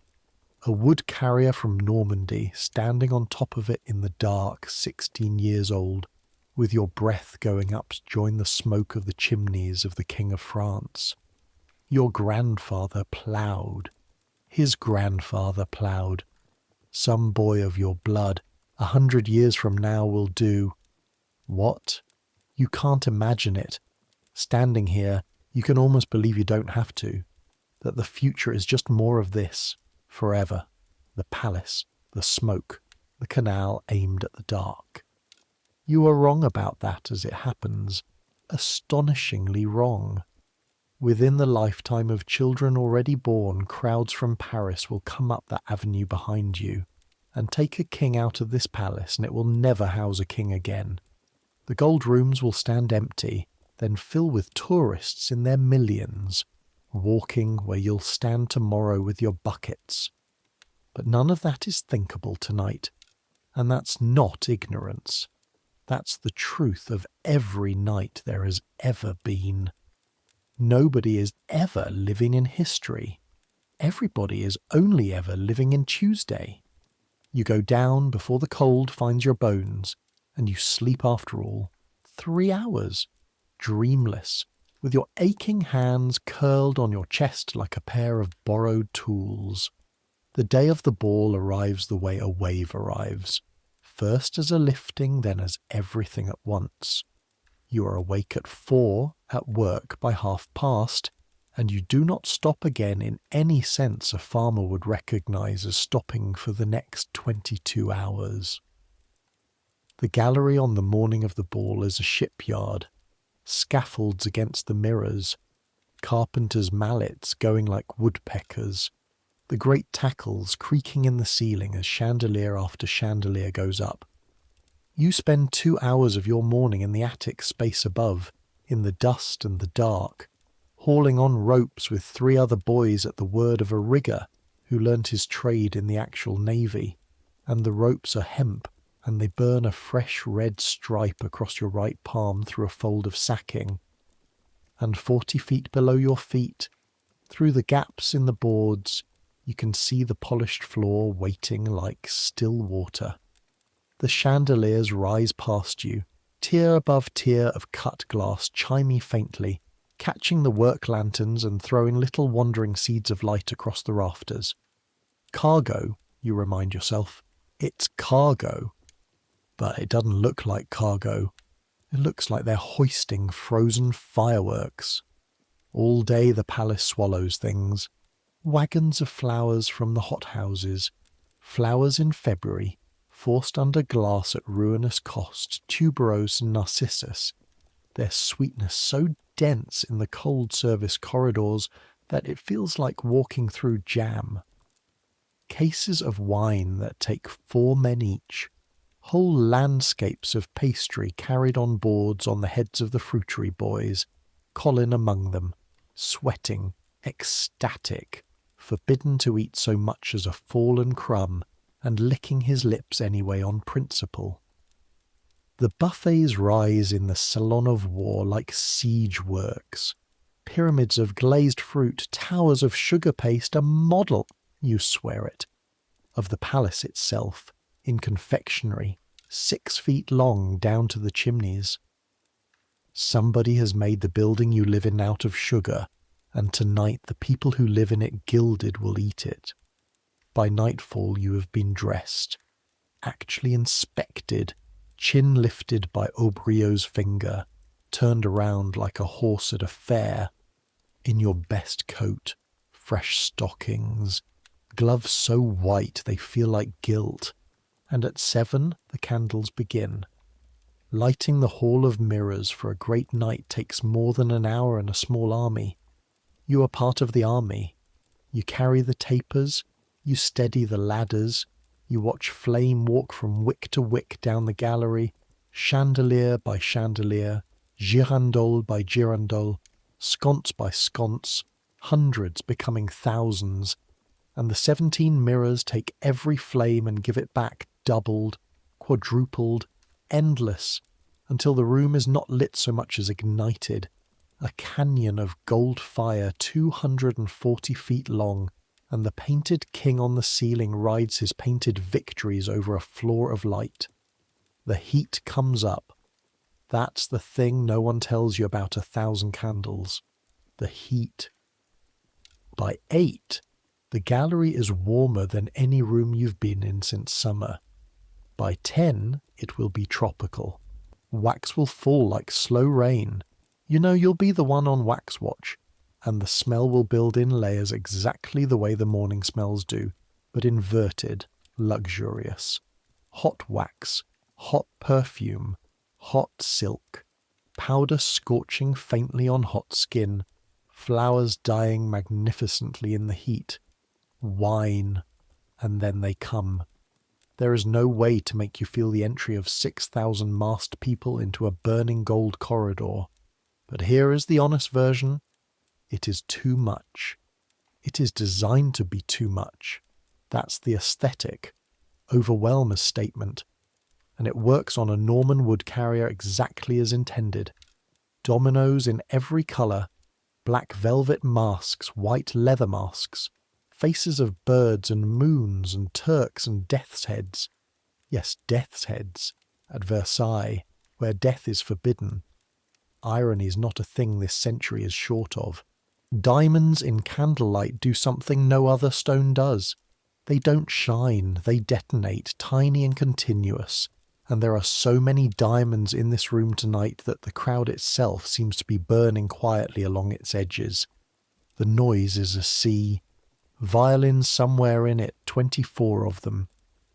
a wood carrier from Normandy, standing on top of it in the dark, 16 years old, with your breath going up to join the smoke of the chimneys of the King of France. Your grandfather ploughed. His grandfather ploughed. Some boy of your blood, 100 years from now, will do. What? You can't imagine it. Standing here, you can almost believe you don't have to. That the future is just more of this, forever. The palace, the smoke, the canal aimed at the dark. You are wrong about that as it happens. Astonishingly wrong. Within the lifetime of children already born, crowds from Paris will come up that avenue behind you and take a king out of this palace, and it will never house a king again. The gold rooms will stand empty, then fill with tourists in their millions, walking where you'll stand tomorrow with your buckets. But none of that is thinkable tonight, and that's not ignorance. That's the truth of every night there has ever been. Nobody is ever living in history. Everybody is only ever living in Tuesday. You go down before the cold finds your bones, and you sleep after all. 3 hours, dreamless, with your aching hands curled on your chest like a pair of borrowed tools. The day of the ball arrives the way a wave arrives, first as a lifting, then as everything at once. You are awake at 4, at work by past, and you do not stop again in any sense a farmer would recognise as stopping for the next 22 hours. The gallery on the morning of the ball is a shipyard, scaffolds against the mirrors, carpenters' mallets going like woodpeckers, the great tackles creaking in the ceiling as chandelier after chandelier goes up. You spend 2 hours of your morning in the attic space above, in the dust and the dark, hauling on ropes with 3 other boys at the word of a rigger who learnt his trade in the actual navy, and the ropes are hemp, and they burn a fresh red stripe across your right palm through a fold of sacking. And 40 feet below your feet, through the gaps in the boards, you can see the polished floor waiting like still water. The chandeliers rise past you, tier above tier of cut glass chiming faintly, catching the work lanterns and throwing little wandering seeds of light across the rafters. Cargo, you remind yourself. It's cargo. But it doesn't look like cargo. It looks like they're hoisting frozen fireworks. All day the palace swallows things. Wagons of flowers from the hothouses. Flowers in February, forced under glass at ruinous cost, tuberose and narcissus, their sweetness so dense in the cold service corridors that it feels like walking through jam. Cases of wine that take 4 men each, whole landscapes of pastry carried on boards on the heads of the fruitery boys, Colin among them, sweating, ecstatic, forbidden to eat so much as a fallen crumb, and licking his lips anyway on principle. The buffets rise in the salon of war like siege works. Pyramids of glazed fruit, towers of sugar paste, a model, you swear it, of the palace itself, in confectionery, 6 feet long down to the chimneys. Somebody has made the building you live in out of sugar, and tonight the people who live in it gilded will eat it. By nightfall you have been dressed, actually inspected, chin lifted by Aubrio's finger, turned around like a horse at a fair, in your best coat, fresh stockings, gloves so white they feel like gilt, and at 7 the candles begin. Lighting the Hall of Mirrors for a great night takes more than an hour and a small army. You are part of the army. You carry the tapers, you steady the ladders, you watch flame walk from wick to wick down the gallery, chandelier by chandelier, girandole by girandole, sconce by sconce, hundreds becoming thousands, and the 17 mirrors take every flame and give it back doubled, quadrupled, endless, until the room is not lit so much as ignited, a canyon of gold fire 240 feet long, and the painted king on the ceiling rides his painted victories over a floor of light. The heat comes up. That's the thing no one tells you about 1,000 candles. The heat. By 8, the gallery is warmer than any room you've been in since summer. By 10, it will be tropical. Wax will fall like slow rain. You know you'll be the one on wax watch, and the smell will build in layers exactly the way the morning smells do, but inverted, luxurious. Hot wax, hot perfume, hot silk, powder scorching faintly on hot skin, flowers dying magnificently in the heat, wine, and then they come. There is no way to make you feel the entry of 6,000 masked people into a burning gold corridor. But here is the honest version. It is too much. It is designed to be too much. That's the aesthetic, overwhelmer's statement. And it works on a Norman wood carrier exactly as intended. Dominoes in every colour, black velvet masks, white leather masks, faces of birds and moons and Turks and death's heads. Yes, death's heads, at Versailles, where death is forbidden. Irony is not a thing this century is short of. Diamonds in candlelight do something no other stone does. They don't shine, they detonate, tiny and continuous. And there are so many diamonds in this room tonight that the crowd itself seems to be burning quietly along its edges. The noise is a sea. Violins somewhere in it, 24 of them.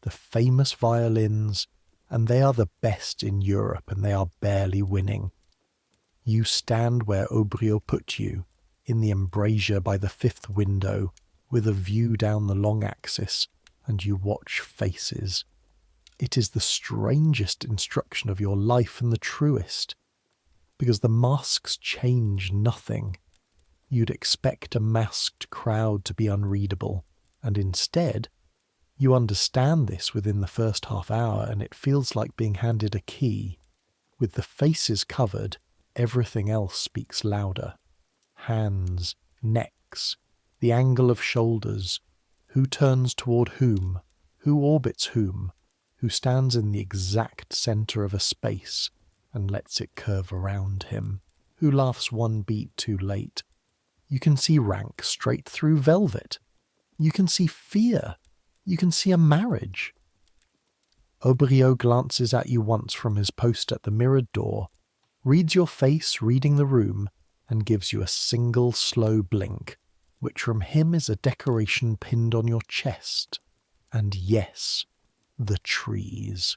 The famous violins, and they are the best in Europe, and they are barely winning. You stand where Aubriot put you, in the embrasure by the 5th window, with a view down the long axis, and you watch faces. It is the strangest instruction of your life and the truest, because the masks change nothing. You'd expect a masked crowd to be unreadable, and instead, you understand this within the first half hour, and it feels like being handed a key. With the faces covered, everything else speaks louder. Hands, necks, the angle of shoulders, who turns toward whom, who orbits whom, who stands in the exact centre of a space and lets it curve around him, who laughs one beat too late. You can see rank straight through velvet. You can see fear. You can see a marriage. Aubriot glances at you once from his post at the mirrored door, reads your face reading the room, and gives you a single slow blink, which from him is a decoration pinned on your chest. And yes, the trees.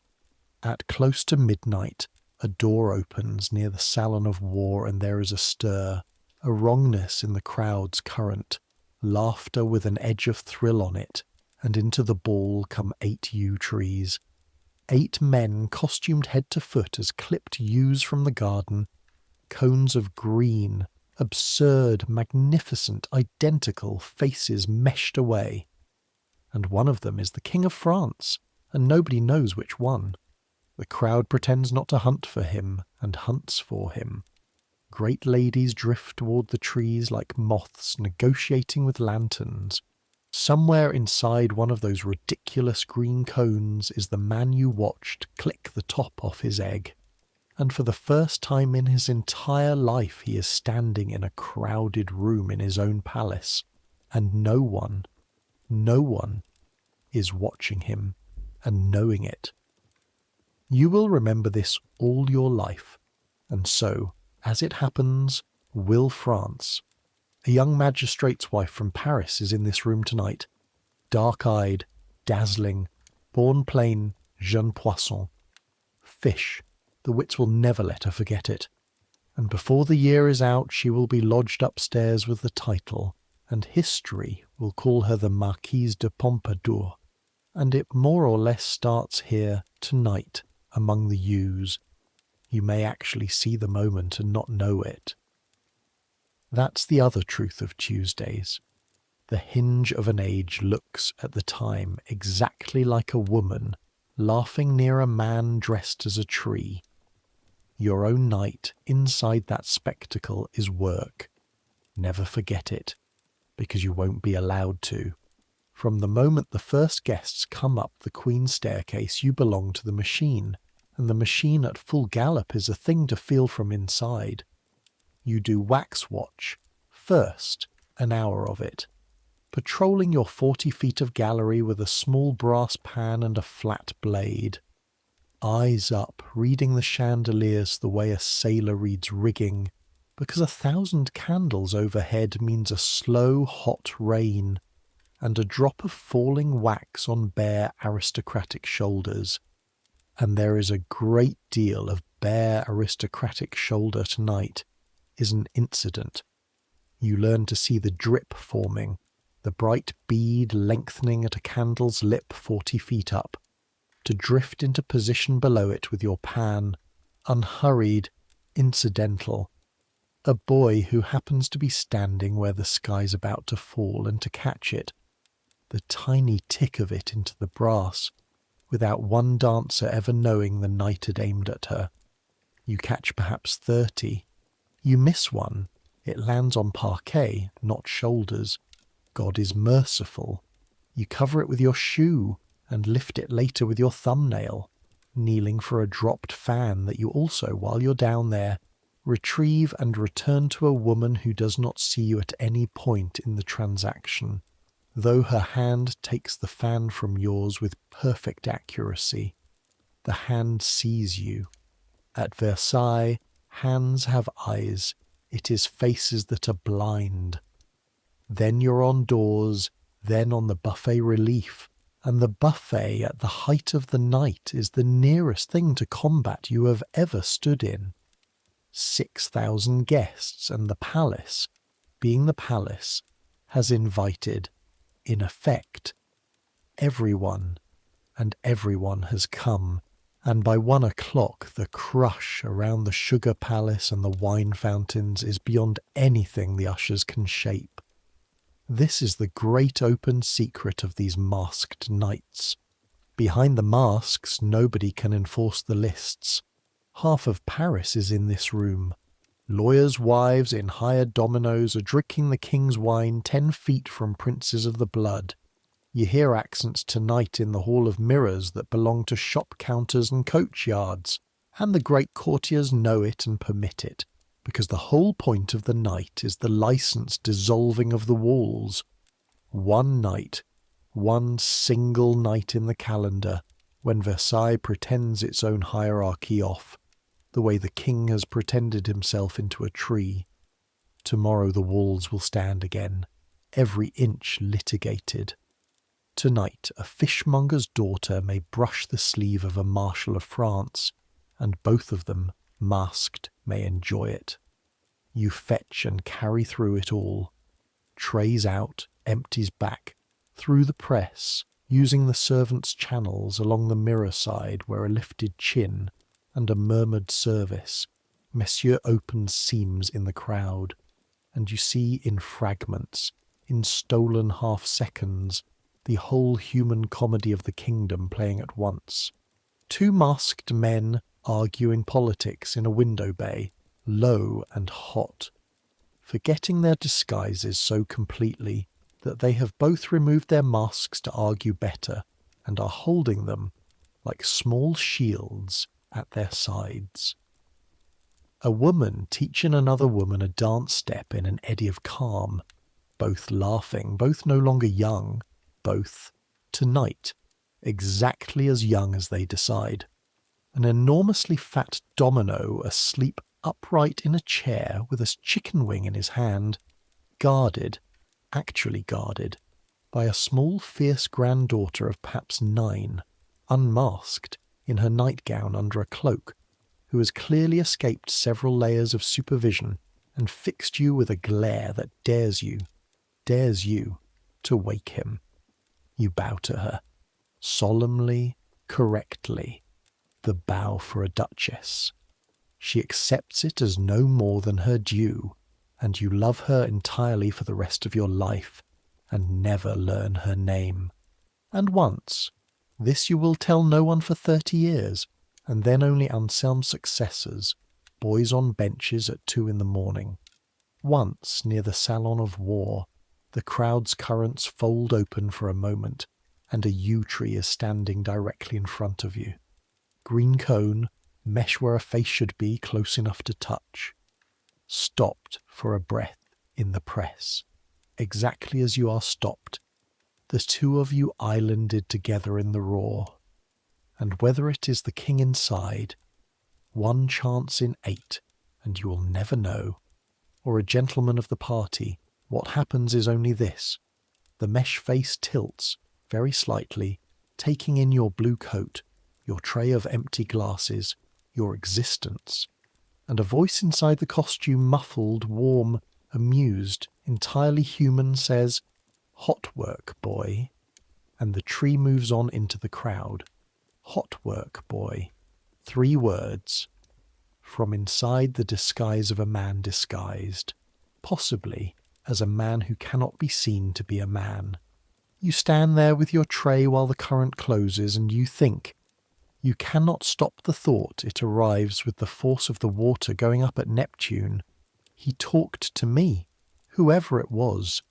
At close to midnight, a door opens near the salon of war, and there is a stir, a wrongness in the crowd's current, laughter with an edge of thrill on it, and into the ball come 8 yew trees. 8 men costumed head to foot as clipped yews from the garden, cones of green, absurd, magnificent, identical faces meshed away. And one of them is the King of France, and nobody knows which one. The crowd pretends not to hunt for him, and hunts for him. Great ladies drift toward the trees like moths negotiating with lanterns. Somewhere inside one of those ridiculous green cones is the man you watched click the top off his egg. And for the first time in his entire life he is standing in a crowded room in his own palace, and no one is watching him and knowing it. You will remember this all your life, and so, as it happens, will France. A young magistrate's wife from Paris is in this room tonight, dark-eyed, dazzling, born plain, jeune poisson. Fish. The wits will never let her forget it. And before the year is out, she will be lodged upstairs with the title, and history will call her the Marquise de Pompadour. And it more or less starts here, tonight, among the yews. You may actually see the moment and not know it. That's the other truth of Tuesdays. The hinge of an age looks, at the time, exactly like a woman laughing near a man dressed as a tree. Your own night inside that spectacle is work. Never forget it, because you won't be allowed to. From the moment the first guests come up the Queen's staircase, you belong to the machine, and the machine at full gallop is a thing to feel from inside. You do wax watch, first, an hour of it, patrolling your 40 feet of gallery with a small brass pan and a flat blade. Eyes up, reading the chandeliers the way a sailor reads rigging, because 1,000 candles overhead means a slow, hot rain, and a drop of falling wax on bare aristocratic shoulders. And there is a great deal of bare aristocratic shoulder tonight, is an incident. You learn to see the drip forming, the bright bead lengthening at a candle's lip 40 feet up, to drift into position below it with your pan, unhurried, incidental. A boy who happens to be standing where the sky's about to fall and to catch it, the tiny tick of it into the brass, without one dancer ever knowing the knight had aimed at her. You catch perhaps 30. You miss one. It lands on parquet, not shoulders. God is merciful. You cover it with your shoe and lift it later with your thumbnail, kneeling for a dropped fan that you also, while you're down there, retrieve and return to a woman who does not see you at any point in the transaction, though her hand takes the fan from yours with perfect accuracy. The hand sees you. At Versailles, hands have eyes. It is faces that are blind. Then you're on doors, then on the buffet relief, and the buffet at the height of the night is the nearest thing to combat you have ever stood in. 6,000 guests, and the palace, being the palace, has invited, in effect, everyone, and everyone has come, and by 1 o'clock the crush around the sugar palace and the wine fountains is beyond anything the ushers can shape. This is the great open secret of these masked nights. Behind the masks nobody can enforce the lists. Half of Paris is in this room. Lawyers' wives in hired dominoes are drinking the king's wine 10 feet from princes of the blood. You hear accents tonight in the Hall of Mirrors that belong to shop counters and coach yards, and the great courtiers know it and permit it, because the whole point of the night is the licensed dissolving of the walls. One night, one single night in the calendar, when Versailles pretends its own hierarchy off, the way the king has pretended himself into a tree. Tomorrow the walls will stand again, every inch litigated. Tonight a fishmonger's daughter may brush the sleeve of a marshal of France, and both of them, masked, may enjoy it. You fetch and carry through it all. Trays out, empties back, through the press, using the servants' channels along the mirror side where a lifted chin and a murmured service. Monsieur opens seams in the crowd, and you see in fragments, in stolen half-seconds, the whole human comedy of the kingdom playing at once. 2 masked men arguing politics in a window bay, low and hot, forgetting their disguises so completely that they have both removed their masks to argue better, and are holding them, like small shields, at their sides. A woman teaching another woman a dance step in an eddy of calm, both laughing, both no longer young, both, tonight, exactly as young as they decide. An enormously fat domino asleep upright in a chair with a chicken wing in his hand, guarded, actually guarded, by a small fierce granddaughter of perhaps 9, unmasked, in her nightgown under a cloak, who has clearly escaped several layers of supervision and fixed you with a glare that dares you, to wake him. You bow to her, solemnly, correctly, the bow for a duchess. She accepts it as no more than her due, and you love her entirely for the rest of your life, and never learn her name. And once, this you will tell no one for 30 years, and then only Anselm's successors, boys on benches at 2 a.m. Once, near the Salon of War, the crowd's currents fold open for a moment, and a yew tree is standing directly in front of you. Green cone, mesh where a face should be, close enough to touch. Stopped for a breath in the press. Exactly as you are stopped, the two of you islanded together in the roar. And whether it is the king inside, 1 chance in 8, and you will never know, or a gentleman of the party, what happens is only this. The mesh face tilts, very slightly, taking in your blue coat, your tray of empty glasses, your existence, and a voice inside the costume, muffled, warm, amused, entirely human, says, "Hot work, boy," and the tree moves on into the crowd. Hot work, boy. 3 words. From inside the disguise of a man disguised, possibly as a man who cannot be seen to be a man. You stand there with your tray while the current closes, and you think. You cannot stop the thought. It arrives with the force of the water going up at Neptune. He talked to me, whoever it was,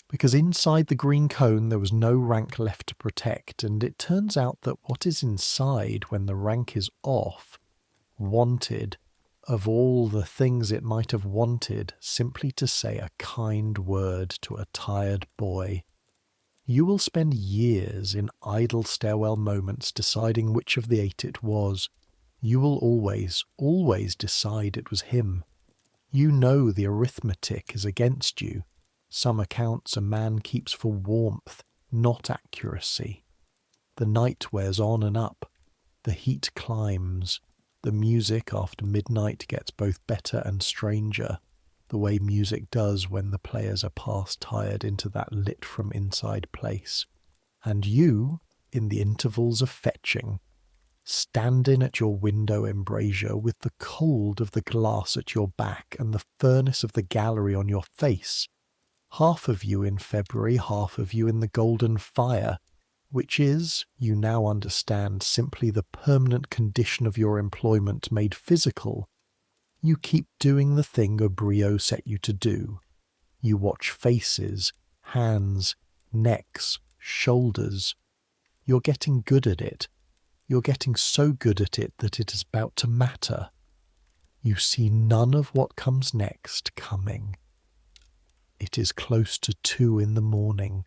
because inside the green cone there was no rank left to protect, and it turns out that what is inside when the rank is off, wanted, of all the things it might have wanted, simply to say a kind word to a tired boy. You will spend years in idle stairwell moments deciding which of the 8 it was. You will always, always decide it was him. You know the arithmetic is against you. Some accounts a man keeps for warmth, not accuracy. The night wears on and up. The heat climbs. The music after midnight gets both better and stranger, the way music does when the players are past tired into that lit from inside place. And you, in the intervals of fetching, standing at your window embrasure with the cold of the glass at your back and the furnace of the gallery on your face, half of you in February, half of you in the golden fire, which is, you now understand, simply the permanent condition of your employment made physical. You keep doing the thing Aubriot set you to do. You watch faces, hands, necks, shoulders. You're getting good at it. You're getting so good at it that it is about to matter. You see none of what comes next coming. It is close to 2 a.m.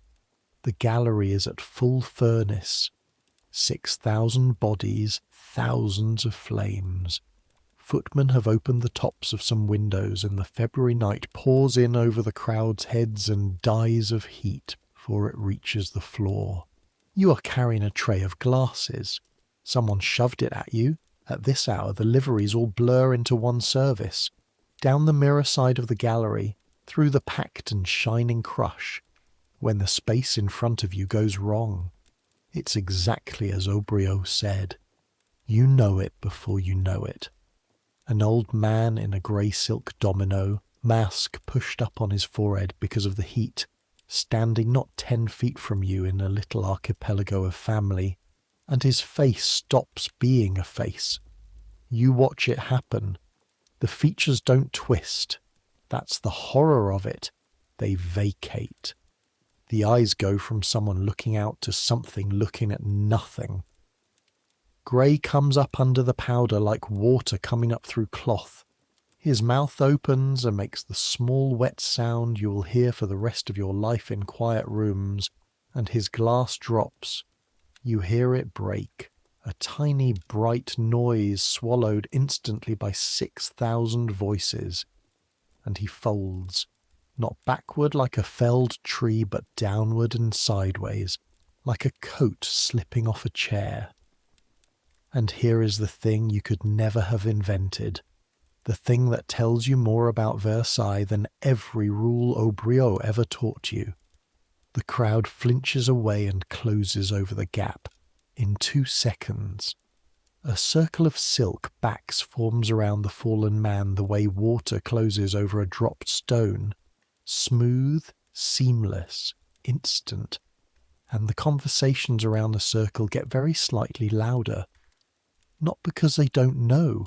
The gallery is at full furnace. 6,000 bodies, thousands of flames. Footmen have opened the tops of some windows, and the February night pours in over the crowd's heads and dies of heat before it reaches the floor. You are carrying a tray of glasses. Someone shoved it at you. At this hour the liveries all blur into one service. Down the mirror side of the gallery, through the packed and shining crush, when the space in front of you goes wrong. It's exactly as Aubriot said. You know it before you know it. An old man in a grey silk domino, mask pushed up on his forehead because of the heat, standing not 10 feet from you in a little archipelago of family, and his face stops being a face. You watch it happen. The features don't twist. That's the horror of it. They vacate. The eyes go from someone looking out to something looking at nothing. Grey comes up under the powder like water coming up through cloth. His mouth opens and makes the small wet sound you will hear for the rest of your life in quiet rooms, and his glass drops. You hear it break, a tiny bright noise swallowed instantly by 6,000 voices, and he folds, not backward like a felled tree, but downward and sideways, like a coat slipping off a chair. And here is the thing you could never have invented, the thing that tells you more about Versailles than every rule Aubriot ever taught you. The crowd flinches away and closes over the gap in 2 seconds. A circle of silk backs forms around the fallen man the way water closes over a dropped stone. Smooth, seamless, instant. And the conversations around the circle get very slightly louder. Not because they don't know,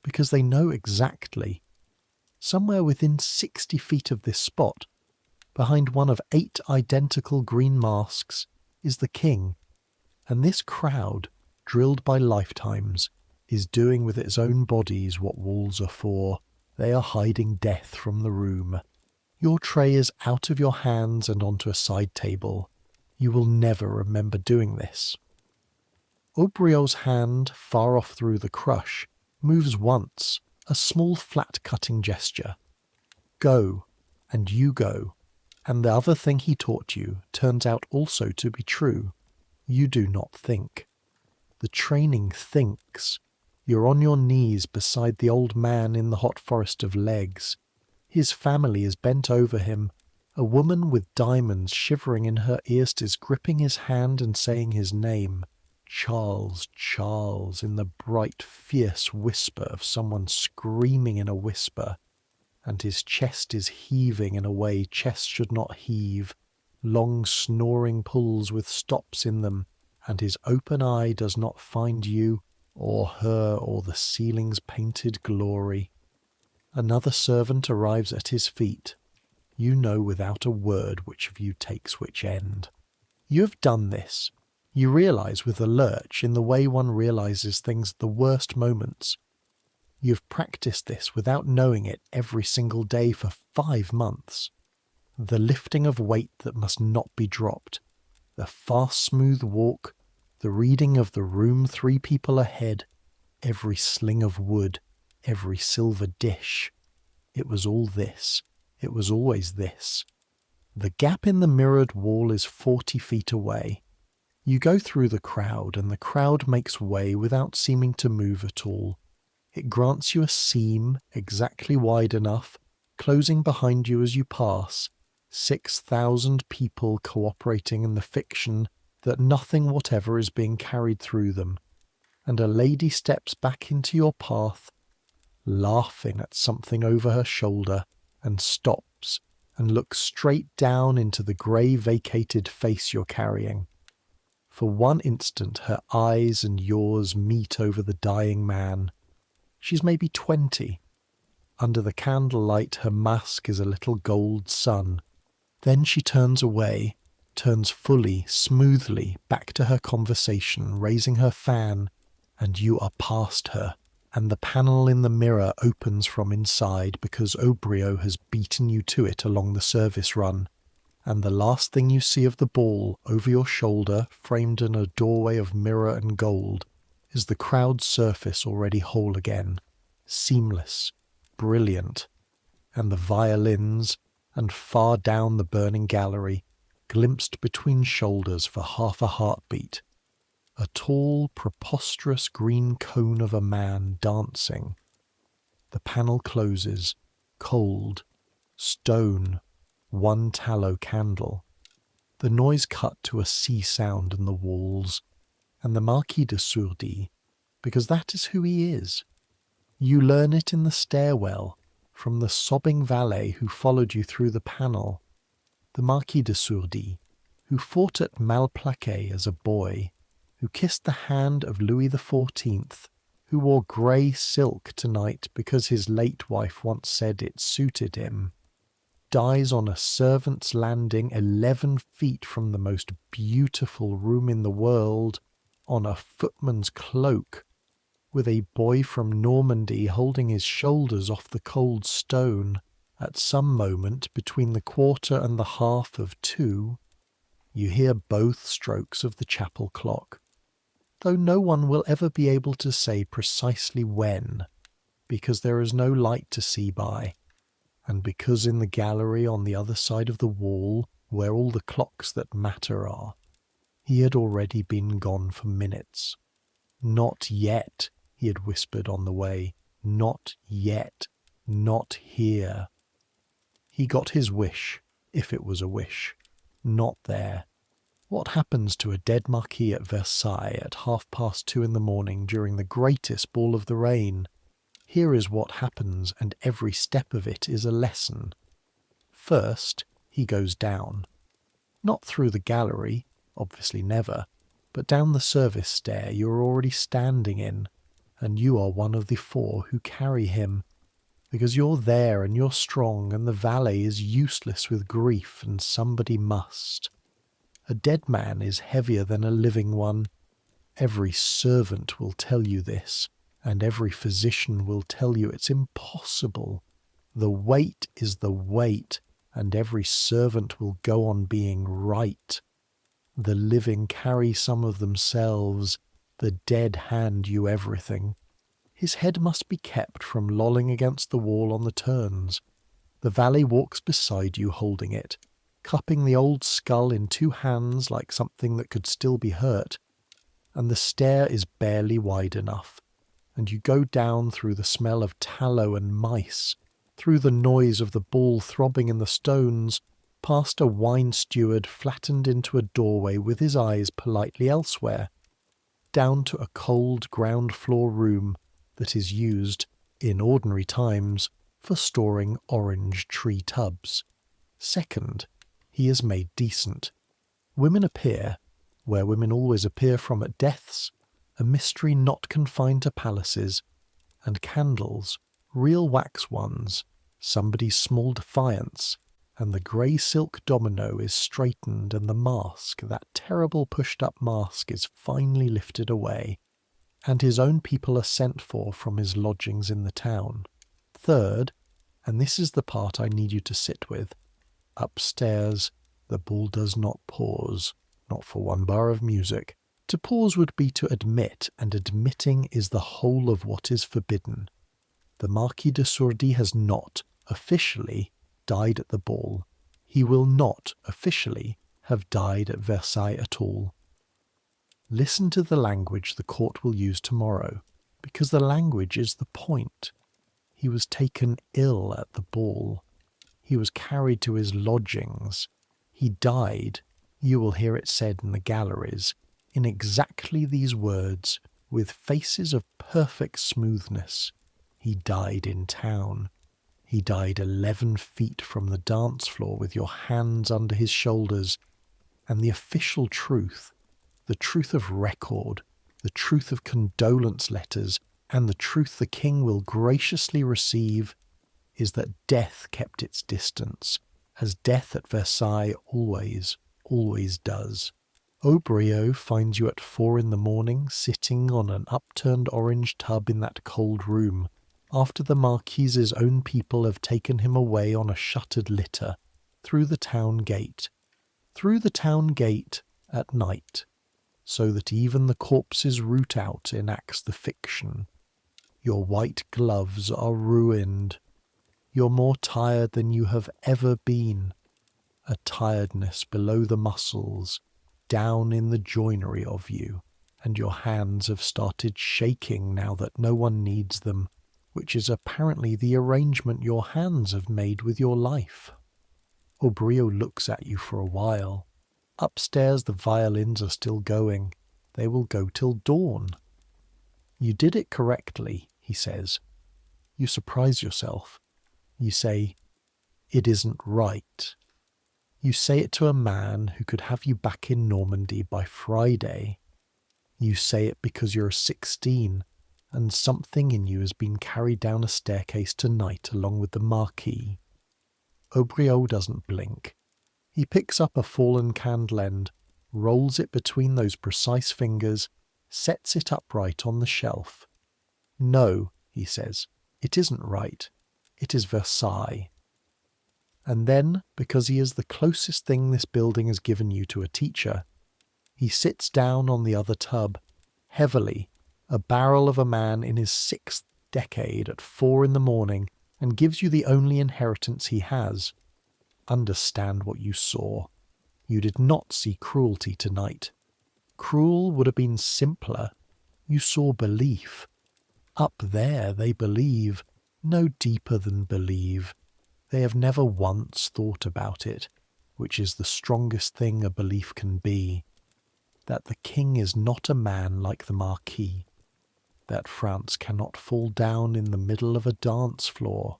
because they know exactly. Somewhere within 60 feet of this spot, behind one of 8 identical green masks, is the king. And this crowd, drilled by lifetimes, is doing with its own bodies what walls are for. They are hiding death from the room. Your tray is out of your hands and onto a side table. You will never remember doing this. Aubriot's hand, far off through the crush, moves once, a small flat cutting gesture. Go, and you go, and the other thing he taught you turns out also to be true. You do not think. The training thinks. You're on your knees beside the old man in the hot forest of legs. His family is bent over him. A woman with diamonds shivering in her ears is gripping his hand and saying his name. Charles, Charles, in the bright, fierce whisper of someone screaming in a whisper. And his chest is heaving in a way chest should not heave. Long snoring pulls with stops in them, and his open eye does not find you, or her, or the ceiling's painted glory. Another servant arrives at his feet. You know without a word which of you takes which end. You have done this. You realize with a lurch in the way one realizes things at the worst moments. You've practiced this without knowing it every single day for 5 months. The lifting of weight that must not be dropped. The fast, smooth walk. The reading of the room 3 people ahead. Every sling of wood. Every silver dish. It was all this. It was always this. The gap in the mirrored wall is 40 feet away. You go through the crowd, and the crowd makes way without seeming to move at all. It grants you a seam exactly wide enough, closing behind you as you pass, 6,000 people cooperating in the fiction that nothing whatever is being carried through them, and a lady steps back into your path, laughing at something over her shoulder, and stops and looks straight down into the grey vacated face you're carrying. For one instant her eyes and yours meet over the dying man. She's maybe 20. Under the candlelight her mask is a little gold sun. Then she turns away, turns fully, smoothly back to her conversation, raising her fan, and you are past her, and the panel in the mirror opens from inside because Aubriot has beaten you to it along the service run. And the last thing you see of the ball over your shoulder, framed in a doorway of mirror and gold, is the crowd's surface already whole again, seamless, brilliant, and the violins, and far down the burning gallery, glimpsed between shoulders for half a heartbeat, a tall, preposterous green cone of a man dancing. The panel closes, cold, stone, 1 tallow candle. The noise cut to a sea sound in the walls, and the Marquis de Sourdis, because that is who he is. You learn it in the stairwell, from the sobbing valet who followed you through the panel. The Marquis de Sourdis, who fought at Malplaquet as a boy, who kissed the hand of Louis XIV, who wore grey silk tonight because his late wife once said it suited him, dies on a servant's landing 11 feet from the most beautiful room in the world, on a footman's cloak, with a boy from Normandy holding his shoulders off the cold stone, at some moment between the quarter and the half of 2, you hear both strokes of the chapel clock, though no one will ever be able to say precisely when, because there is no light to see by, and because in the gallery on the other side of the wall, where all the clocks that matter are, he had already been gone for minutes. Not yet, he had whispered on the way. Not yet. Not here. He got his wish, if it was a wish. Not there. What happens to a dead marquis at Versailles at 2:30 in the morning during the greatest ball of the reign? Here is what happens, and every step of it is a lesson. First, he goes down. Not through the gallery, obviously never, but down the service stair you are already standing in, and you are one of the 4 who carry him, because you're there and you're strong, and the valet is useless with grief, and somebody must. A dead man is heavier than a living one. Every servant will tell you this, and every physician will tell you it's impossible. The weight is the weight, and every servant will go on being right. The living carry some of themselves, the dead hand you everything. His head must be kept from lolling against the wall on the turns. The valet walks beside you holding it, cupping the old skull in 2 hands like something that could still be hurt, and the stair is barely wide enough, and you go down through the smell of tallow and mice, through the noise of the ball throbbing in the stones, past a wine steward flattened into a doorway with his eyes politely elsewhere, down to a cold ground-floor room that is used, in ordinary times, for storing orange tree tubs. Second, he is made decent. Women appear, where women always appear from at deaths, a mystery not confined to palaces, and candles, real wax ones, somebody's small defiance, and the grey silk domino is straightened, and the mask, that terrible pushed-up mask, is finally lifted away, and his own people are sent for from his lodgings in the town. Third, and this is the part I need you to sit with, upstairs the ball does not pause, not for 1 bar of music. To pause would be to admit, and admitting is the whole of what is forbidden. The Marquis de Sourdis has not, officially, died at the ball. He will not, officially, have died at Versailles at all. Listen to the language the court will use tomorrow, because the language is the point. He was taken ill at the ball. He was carried to his lodgings. He died, you will hear it said in the galleries, in exactly these words, with faces of perfect smoothness. He died in town. He died 11 feet from the dance floor with your hands under his shoulders, and the official truth, the truth of record, the truth of condolence letters, and the truth the king will graciously receive, is that death kept its distance, as death at Versailles always, always does. Aubriot finds you at 4 in the morning, sitting on an upturned orange tub in that cold room, after the Marquise's own people have taken him away on a shuttered litter, through the town gate. Through the town gate at night, so that even the corpse's root out enacts the fiction. Your white gloves are ruined. You're more tired than you have ever been. A tiredness below the muscles, down in the joinery of you, and your hands have started shaking now that no one needs them, which is apparently the arrangement your hands have made with your life. Aubriot looks at you for a while. Upstairs the violins are still going. They will go till dawn. You did it correctly, he says. You surprise yourself. You say, it isn't right. You say it to a man who could have you back in Normandy by Friday. You say it because you're 16, and something in you has been carried down a staircase tonight along with the Marquis. Aubriot doesn't blink. He picks up a fallen candle end, rolls it between those precise fingers, sets it upright on the shelf. No, he says, it isn't right. It is Versailles. And then, because he is the closest thing this building has given you to a teacher, he sits down on the other tub, heavily, a barrel of a man in his 6th decade at 4 in the morning, and gives you the only inheritance he has. Understand what you saw. You did not see cruelty tonight. Cruel would have been simpler. You saw belief. Up there they believe, no deeper than believe. They have never once thought about it, which is the strongest thing a belief can be, that the king is not a man like the marquis, that France cannot fall down in the middle of a dance floor.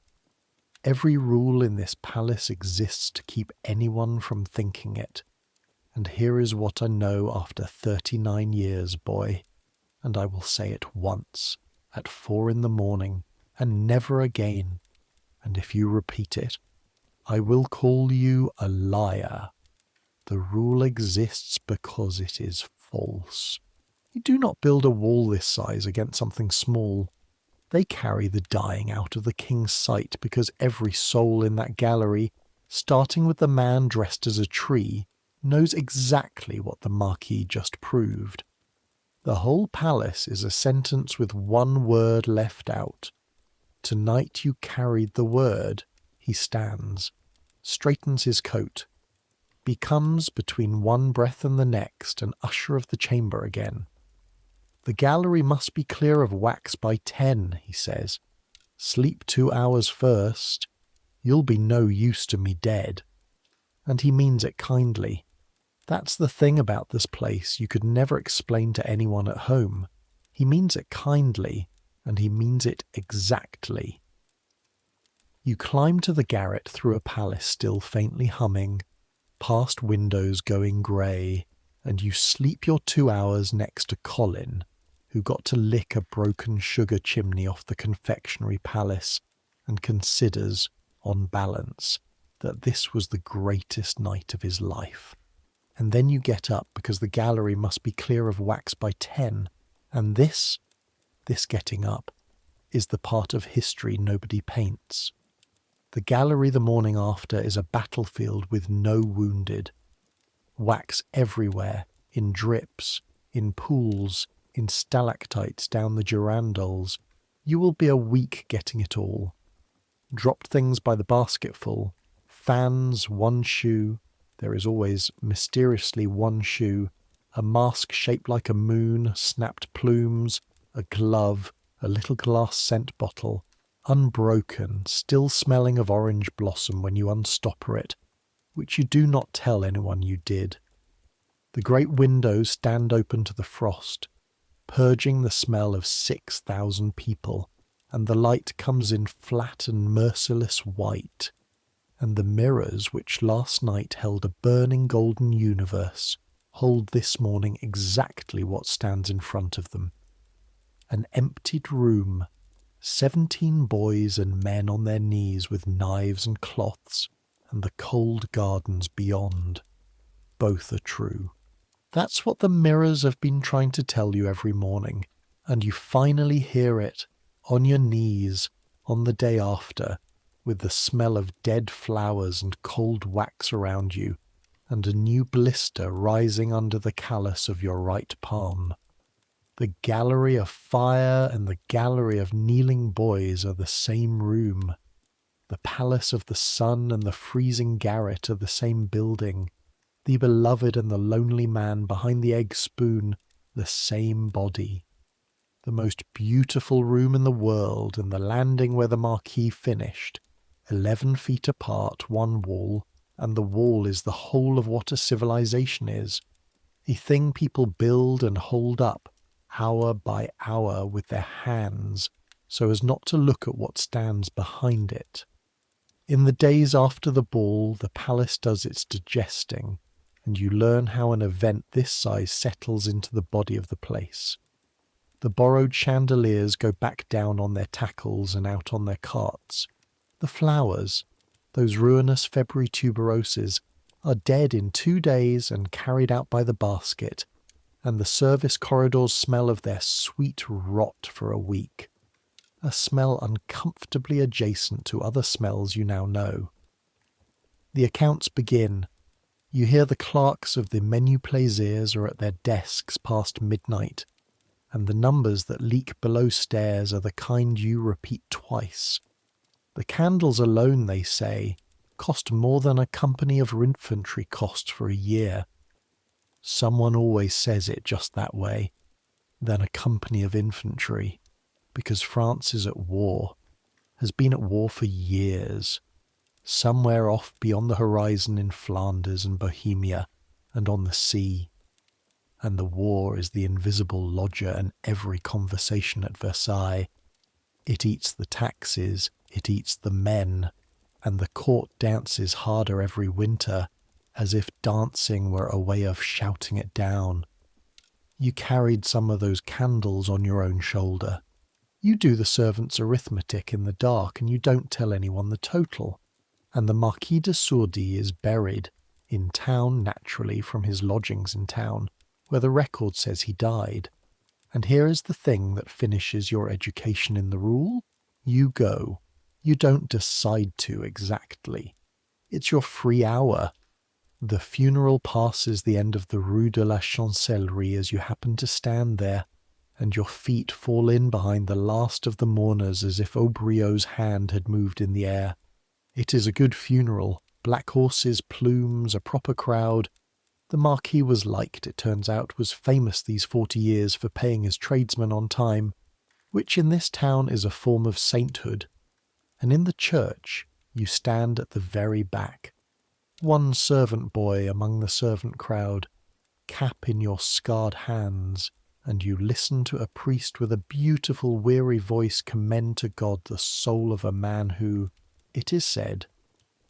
Every rule in this palace exists to keep anyone from thinking it. And here is what I know after 39 years, boy, and I will say it once, at 4 in the morning, and never again. And if you repeat it, I will call you a liar. The rule exists because it is false. You do not build a wall this size against something small. They carry the dying out of the king's sight because every soul in that gallery, starting with the man dressed as a tree, knows exactly what the marquis just proved. The whole palace is a sentence with one word left out. Tonight you carried the word. He stands, straightens his coat, becomes between one breath and the next an usher of the chamber again. The gallery must be clear of wax by 10, he says. Sleep 2 hours first. You'll be no use to me dead. And he means it kindly. That's the thing about this place you could never explain to anyone at home. He means it kindly, and he means it exactly. You climb to the garret through a palace still faintly humming, past windows going grey, and you sleep your 2 hours next to Colin, who got to lick a broken sugar chimney off the confectionery palace and considers, on balance, that this was the greatest night of his life. And then you get up because the gallery must be clear of wax by 10, and this getting up, is the part of history nobody paints. The gallery the morning after is a battlefield with no wounded. Wax everywhere, in drips, in pools, in stalactites down the girandoles. You will be a week getting it all. Dropped things by the basketful, fans, one shoe, there is always mysteriously one shoe, a mask shaped like a moon, snapped plumes, a glove, a little glass scent bottle, unbroken, still smelling of orange blossom when you unstopper it, which you do not tell anyone you did. The great windows stand open to the frost, purging the smell of 6,000 people, and the light comes in flat and merciless white, and the mirrors which last night held a burning golden universe hold this morning exactly what stands in front of them. An emptied room, 17 boys and men on their knees with knives and cloths, and the cold gardens beyond. Both are true. That's what the mirrors have been trying to tell you every morning, and you finally hear it, on your knees, on the day after, with the smell of dead flowers and cold wax around you, and a new blister rising under the callus of your right palm. The gallery of fire and the gallery of kneeling boys are the same room. The palace of the sun and the freezing garret are the same building. The beloved and the lonely man behind the egg spoon, the same body. The most beautiful room in the world and the landing where the marquis finished, 11 feet apart, one wall, and the wall is the whole of what a civilization is, a thing people build and hold up, hour by hour with their hands, so as not to look at what stands behind it. In the days after the ball, the palace does its digesting, and you learn how an event this size settles into the body of the place. The borrowed chandeliers go back down on their tackles and out on their carts. The flowers, those ruinous February tuberoses, are dead in 2 days and carried out by the basket, and the service corridors smell of their sweet rot for a week, a smell uncomfortably adjacent to other smells you now know. The accounts begin. You hear the clerks of the menu plaisirs are at their desks past midnight, and the numbers that leak below stairs are the kind you repeat twice. The candles alone, they say, cost more than a company of infantry costs for a year. Someone always says it just that way. then a company of infantry, because France is at war, has been at war for years, somewhere off beyond the horizon in Flanders and Bohemia and on the sea. And the war is the invisible lodger in every conversation at Versailles. It eats the taxes, it eats the men, and the court dances harder every winter, as if dancing were a way of shouting it down. You carried some of those candles on your own shoulder. You do the servants' arithmetic in the dark, and you don't tell anyone the total. And the Marquis de Sourdis is buried, in town naturally from his lodgings in town, where the record says he died. And here is the thing that finishes your education in the rule. You go. You don't decide to exactly. It's your free hour. The funeral passes the end of the Rue de la Chancellerie as you happen to stand there, and your feet fall in behind the last of the mourners as if Aubriot's hand had moved in the air. It is a good funeral. Black horses, plumes, a proper crowd. The Marquis was liked, it turns out, was famous these 40 years for paying his tradesmen on time, which in this town is a form of sainthood. And in the church you stand at the very back, one servant boy among the servant crowd, cap in your scarred hands, and you listen to a priest with a beautiful weary voice commend to God the soul of a man who, it is said,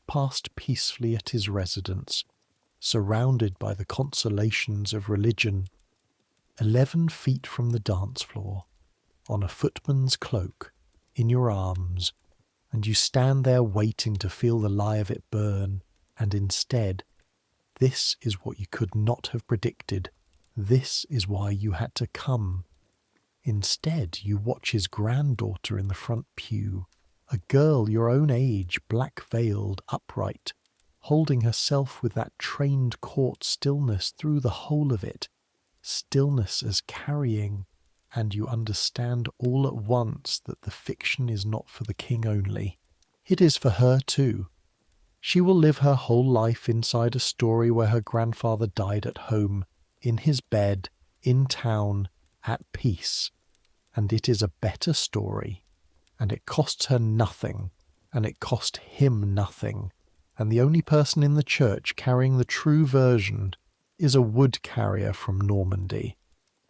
passed peacefully at his residence, surrounded by the consolations of religion, 11 feet from the dance floor, on a footman's cloak, in your arms, and you stand there waiting to feel the lie of it burn, and instead, this is what you could not have predicted, this is why you had to come. Instead, you watch his granddaughter in the front pew, a girl your own age, black-veiled, upright, holding herself with that trained court stillness through the whole of it, stillness as carrying, and you understand all at once that the fiction is not for the king only. It is for her too. She will live her whole life inside a story where her grandfather died at home, in his bed, in town, at peace. And it is a better story. And it costs her nothing, and it cost him nothing. And the only person in the church carrying the true version is a wood carrier from Normandy.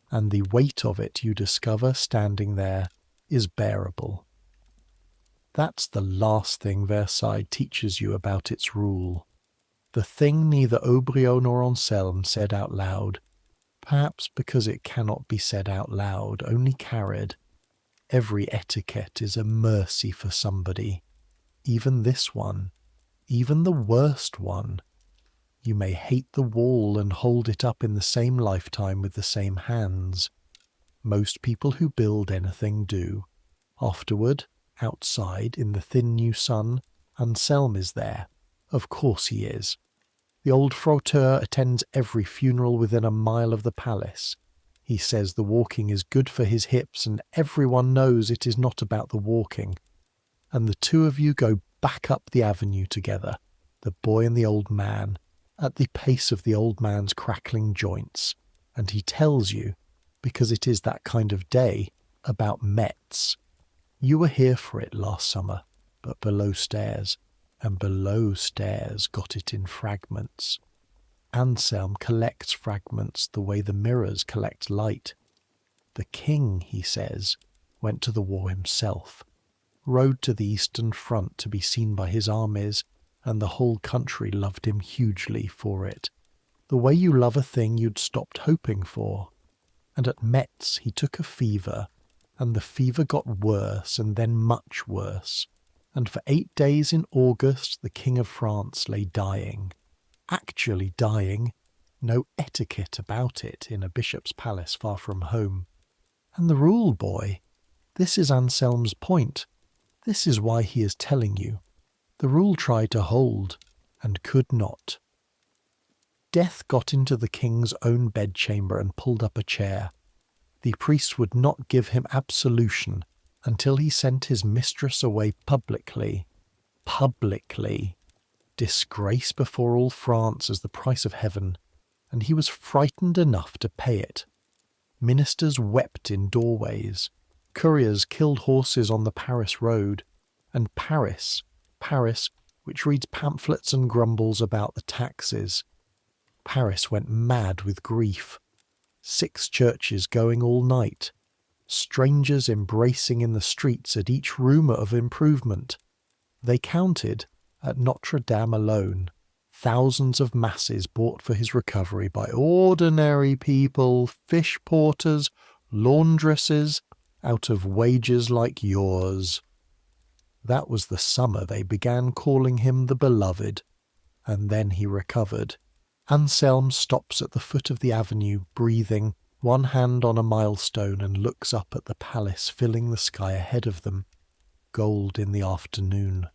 And the weight of it, you discover standing there, is bearable. That's the last thing Versailles teaches you about its rule. The thing neither Aubriot nor Anselme said out loud, perhaps because it cannot be said out loud, only carried. Every etiquette is a mercy for somebody, even this one, even the worst one. You may hate the wall and hold it up in the same lifetime with the same hands. Most people who build anything do. Afterward, outside, in the thin new sun, Anselme is there. Of course he is. The old frotteur attends every funeral within a mile of the palace. He says the walking is good for his hips, and everyone knows it is not about the walking. And the two of you go back up the avenue together, the boy and the old man, at the pace of the old man's crackling joints. And he tells you, because it is that kind of day, about Metz. You were here for it last summer, but below stairs, and below stairs got it in fragments. Anselme collects fragments the way the mirrors collect light. The king, he says, went to the war himself, rode to the Eastern Front to be seen by his armies, and the whole country loved him hugely for it, the way you love a thing you'd stopped hoping for. And at Metz he took a fever, and the fever got worse and then much worse, and for 8 days in August the King of France lay dying. Actually dying, no etiquette about it in a bishop's palace far from home. And the rule, boy, this is Anselme's point. This is why he is telling you. The rule tried to hold, and could not. Death got into the king's own bedchamber and pulled up a chair. The priest would not give him absolution until he sent his mistress away publicly. Publicly. Disgrace before all France as the price of heaven, and he was frightened enough to pay it. Ministers wept in doorways. Couriers killed horses on the Paris road. And Paris, which reads pamphlets and grumbles about the taxes. Paris went mad with grief. 6 churches going all night. Strangers embracing in the streets at each rumour of improvement. They counted, at Notre Dame alone, thousands of masses bought for his recovery by ordinary people, fish porters, laundresses, out of wages like yours. That was the summer they began calling him the Beloved, and then he recovered. Anselm stops at the foot of the avenue, breathing, one hand on a milestone, and looks up at the palace filling the sky ahead of them, gold in the afternoon.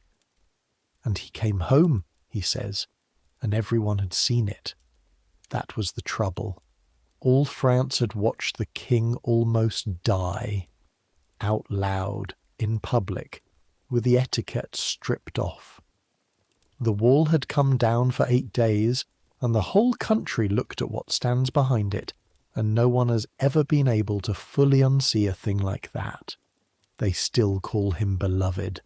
And he came home, he says, and everyone had seen it. That was the trouble. All France had watched the king almost die, out loud, in public, with the etiquette stripped off. The wall had come down for 8 days, and the whole country looked at what stands behind it, and no one has ever been able to fully unsee a thing like that. They still call him Beloved.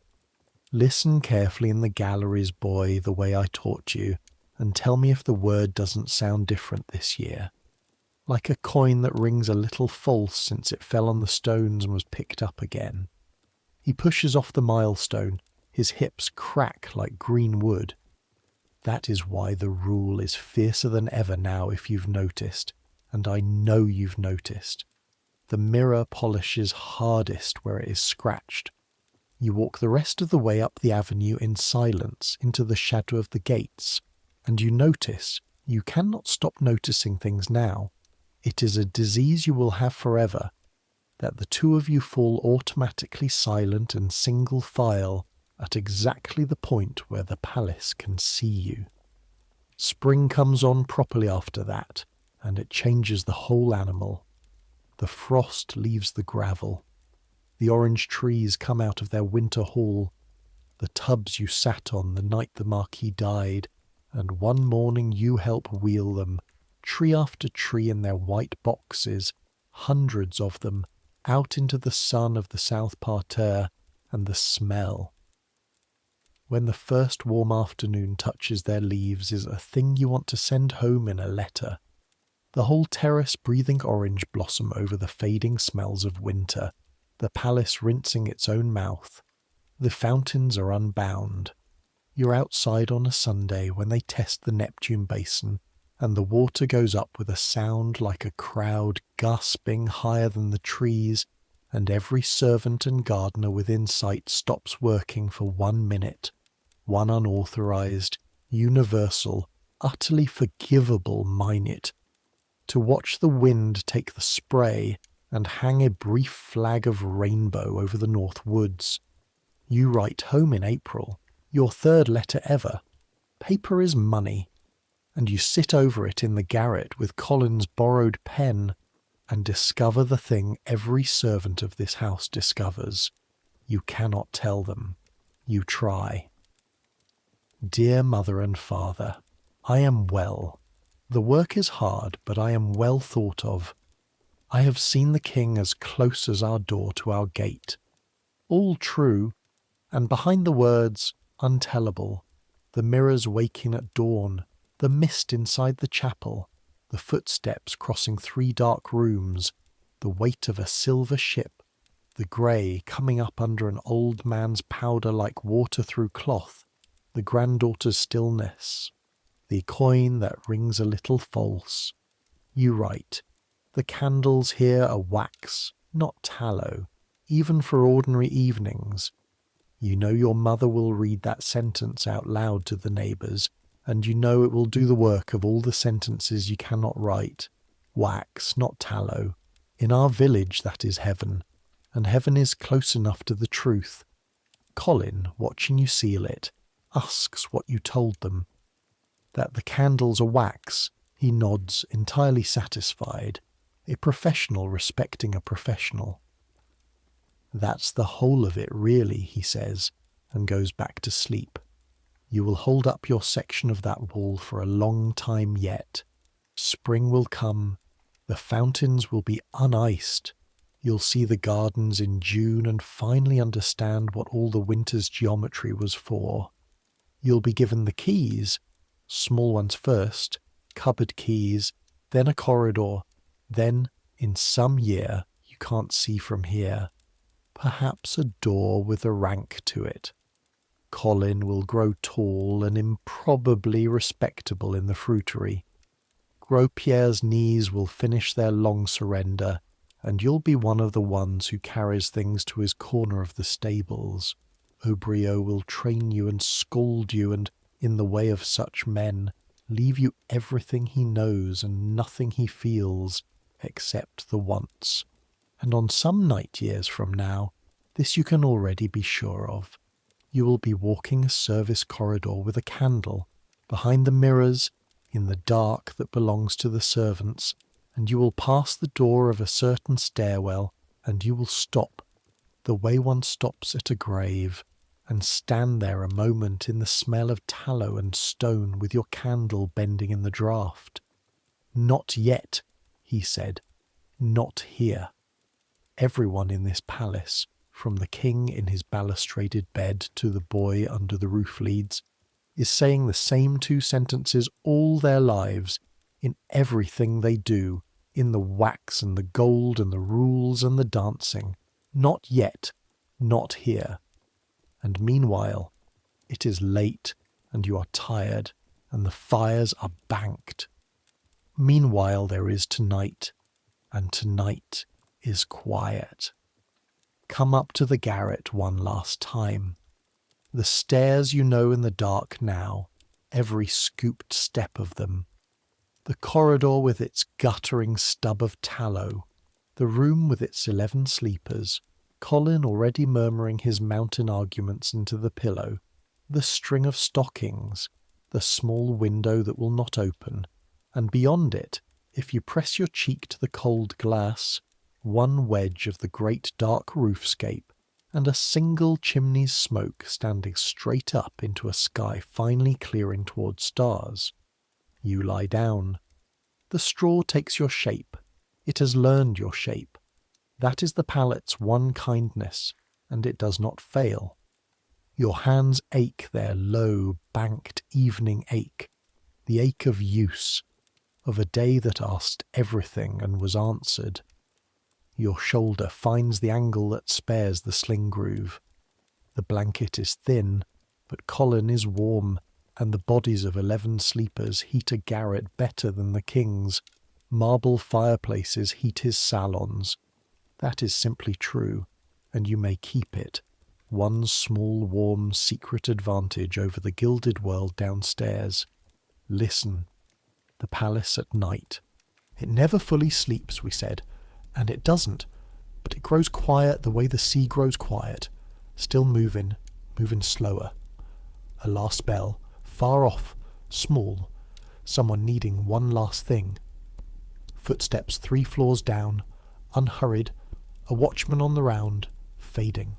Listen carefully in the galleries, boy, the way I taught you, and tell me if the word doesn't sound different this year. Like a coin that rings a little false since it fell on the stones and was picked up again. He pushes off the milestone. His hips crack like green wood. That is why the rule is fiercer than ever now, if you've noticed, and I know you've noticed. The mirror polishes hardest where it is scratched. You walk the rest of the way up the avenue in silence into the shadow of the gates, and you notice, you cannot stop noticing things now. It is a disease you will have forever, that the 2 of you fall automatically silent and single file at exactly the point where the palace can see you. Spring comes on properly after that, and it changes the whole animal. The frost leaves the gravel. The orange trees come out of their winter hall. The tubs you sat on the night the Marquis died, and one morning you help wheel them, tree after tree in their white boxes, hundreds of them, out into the sun of the south parterre, and the smell. When the first warm afternoon touches their leaves is a thing you want to send home in a letter. The whole terrace breathing orange blossom over the fading smells of winter, the palace rinsing its own mouth. The fountains are unbound. You're outside on a Sunday when they test the Neptune basin, and the water goes up with a sound like a crowd gasping higher than the trees, and every servant and gardener within sight stops working for 1 minute, one unauthorized, universal, utterly forgivable minute, to watch the wind take the spray and hang a brief flag of rainbow over the north woods. You write home in April, your 3rd letter ever. Paper is money, and you sit over it in the garret with Colin's borrowed pen and discover the thing every servant of this house discovers. You cannot tell them. You try. Dear mother and father, I am well. The work is hard, but I am well thought of. I have seen the king as close as our door to our gate. All true, and behind the words, untellable, the mirrors waking at dawn, the mist inside the chapel, the footsteps crossing 3 dark rooms, the weight of a silver ship, the grey coming up under an old man's powder like water through cloth, the granddaughter's stillness, the coin that rings a little false. You write, the candles here are wax, not tallow, even for ordinary evenings. You know your mother will read that sentence out loud to the neighbours, and you know it will do the work of all the sentences you cannot write. Wax, not tallow. In our village that is heaven, and heaven is close enough to the truth. Colin, watching you seal it, asks what you told them. That the candles are wax, he nods, entirely satisfied. A professional respecting a professional. That's the whole of it, really, he says, and goes back to sleep. You will hold up your section of that wall for a long time yet. Spring will come, The fountains will be uniced. You'll see the gardens in June and finally understand what all the winter's geometry was for. You'll be given the keys, small ones first, cupboard keys, then a corridor, then, in some year you can't see from here, perhaps a door with a rank to it. Colin will grow tall and improbably respectable in the fruitery. Gros-Pierre's knees will finish their long surrender, and you'll be one of the ones who carries things to his corner of the stables. Aubriot will train you and scold you, and, in the way of such men, leave you everything he knows and nothing he feels, except the wants. And on some night years from now, this you can already be sure of. You will be walking a service corridor with a candle, behind the mirrors, in the dark that belongs to the servants, and you will pass the door of a certain stairwell, and you will stop, the way one stops at a grave, and stand there a moment in the smell of tallow and stone with your candle bending in the draught. Not yet, he said, not here. Everyone in this palace, from the king in his balustraded bed to the boy under the roof leads, is saying the same two sentences all their lives, in everything they do, in the wax and the gold and the rules and the dancing. Not yet, not here. And meanwhile, it is late, and you are tired, and the fires are banked. Meanwhile there is tonight, and tonight is quiet. Come up to the garret one last time. The stairs you know in the dark now, every scooped step of them. The corridor with its guttering stub of tallow. The room with its 11 sleepers. Colin already murmuring his mountain arguments into the pillow. The string of stockings. The small window that will not open. And beyond it, if you press your cheek to the cold glass, one wedge of the great dark roofscape, and a single chimney's smoke standing straight up into a sky finely clearing towards stars. You lie down. The straw takes your shape. It has learned your shape. That is the pallet's one kindness, and it does not fail. Your hands ache their low, banked evening ache, the ache of use, of a day that asked everything and was answered. Your shoulder finds the angle that spares the sling groove. The blanket is thin, but Colin is warm, and the bodies of 11 sleepers heat a garret better than the king's. Marble fireplaces heat his salons. That is simply true, and you may keep it, one small warm secret advantage over the gilded world downstairs. Listen. The palace at night. It never fully sleeps, we said, and it doesn't, but it grows quiet the way the sea grows quiet, still moving slower. A last bell, far off, small, someone needing one last thing. Footsteps 3 floors down, unhurried, a watchman on the round, fading.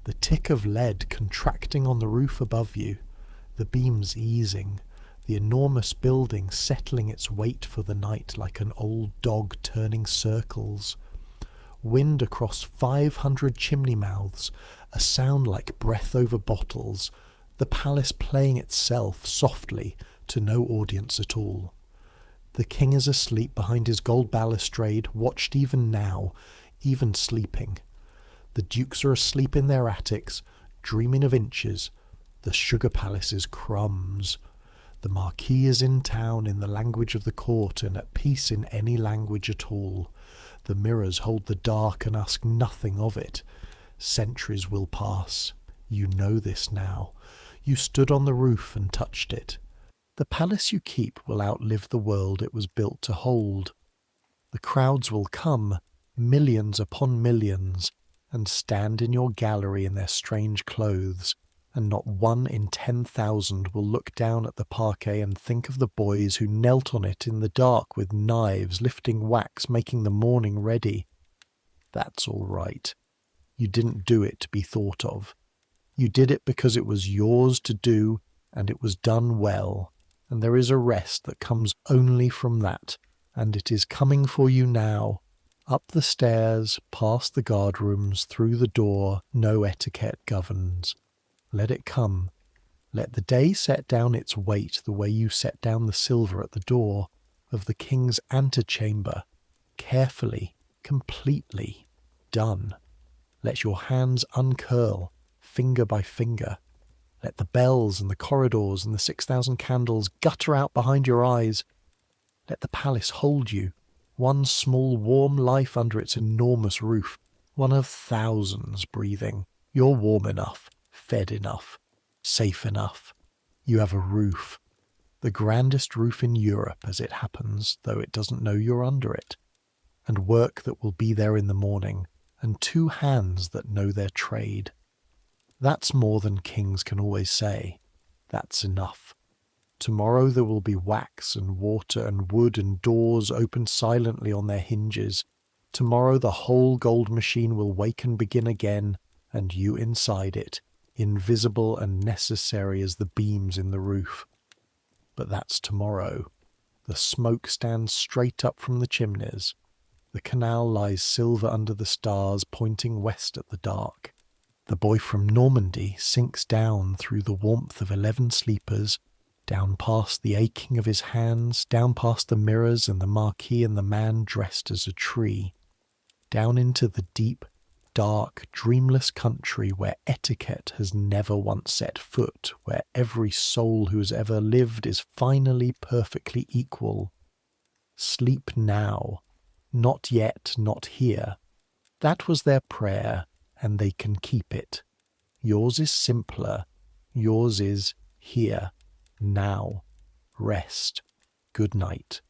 The tick of lead contracting on the roof above you, the beams easing, the enormous building settling its weight for the night like an old dog turning circles. Wind across 500 chimney mouths, a sound like breath over bottles, the palace playing itself softly to no audience at all. The king is asleep behind his gold balustrade, watched even now, even sleeping. The dukes are asleep in their attics, dreaming of inches. The sugar palace is crumbs. The marquis is in town in the language of the court and at peace in any language at all. The mirrors hold the dark and ask nothing of it. Centuries will pass. You know this now. You stood on the roof and touched it. The palace you keep will outlive the world it was built to hold. The crowds will come, millions upon millions, and stand in your gallery in their strange clothes, and not 1 in 10,000 will look down at the parquet and think of the boys who knelt on it in the dark with knives, lifting wax, making the morning ready. That's all right. You didn't do it to be thought of. You did it because it was yours to do, and it was done well, and there is a rest that comes only from that, and it is coming for you now. Up the stairs, past the guardrooms, through the door, no etiquette governs. Let it come. Let the day set down its weight the way you set down the silver at the door of the king's antechamber, carefully, completely, done. Let your hands uncurl, finger by finger. Let the bells and the corridors and the 6,000 candles gutter out behind your eyes. Let the palace hold you, one small warm life under its enormous roof, one of thousands breathing. You're warm enough, fed enough, safe enough. You have a roof, the grandest roof in Europe as it happens, though it doesn't know you're under it, and work that will be there in the morning, and 2 hands that know their trade. That's more than kings can always say. That's enough. Tomorrow there will be wax and water and wood and doors opened silently on their hinges. Tomorrow the whole gold machine will wake and begin again, and you inside it, invisible and necessary as the beams in the roof. But that's tomorrow. The smoke stands straight up from the chimneys. The canal lies silver under the stars, pointing west at the dark. The boy from Normandy sinks down through the warmth of 11 sleepers, down past the aching of his hands, down past the mirrors and the marquis and the man dressed as a tree, down into the deep, dark, dreamless country where etiquette has never once set foot, where every soul who has ever lived is finally perfectly equal. Sleep now, not yet, not here. That was their prayer, and they can keep it. Yours is simpler. Yours is here, now. Rest. Good night.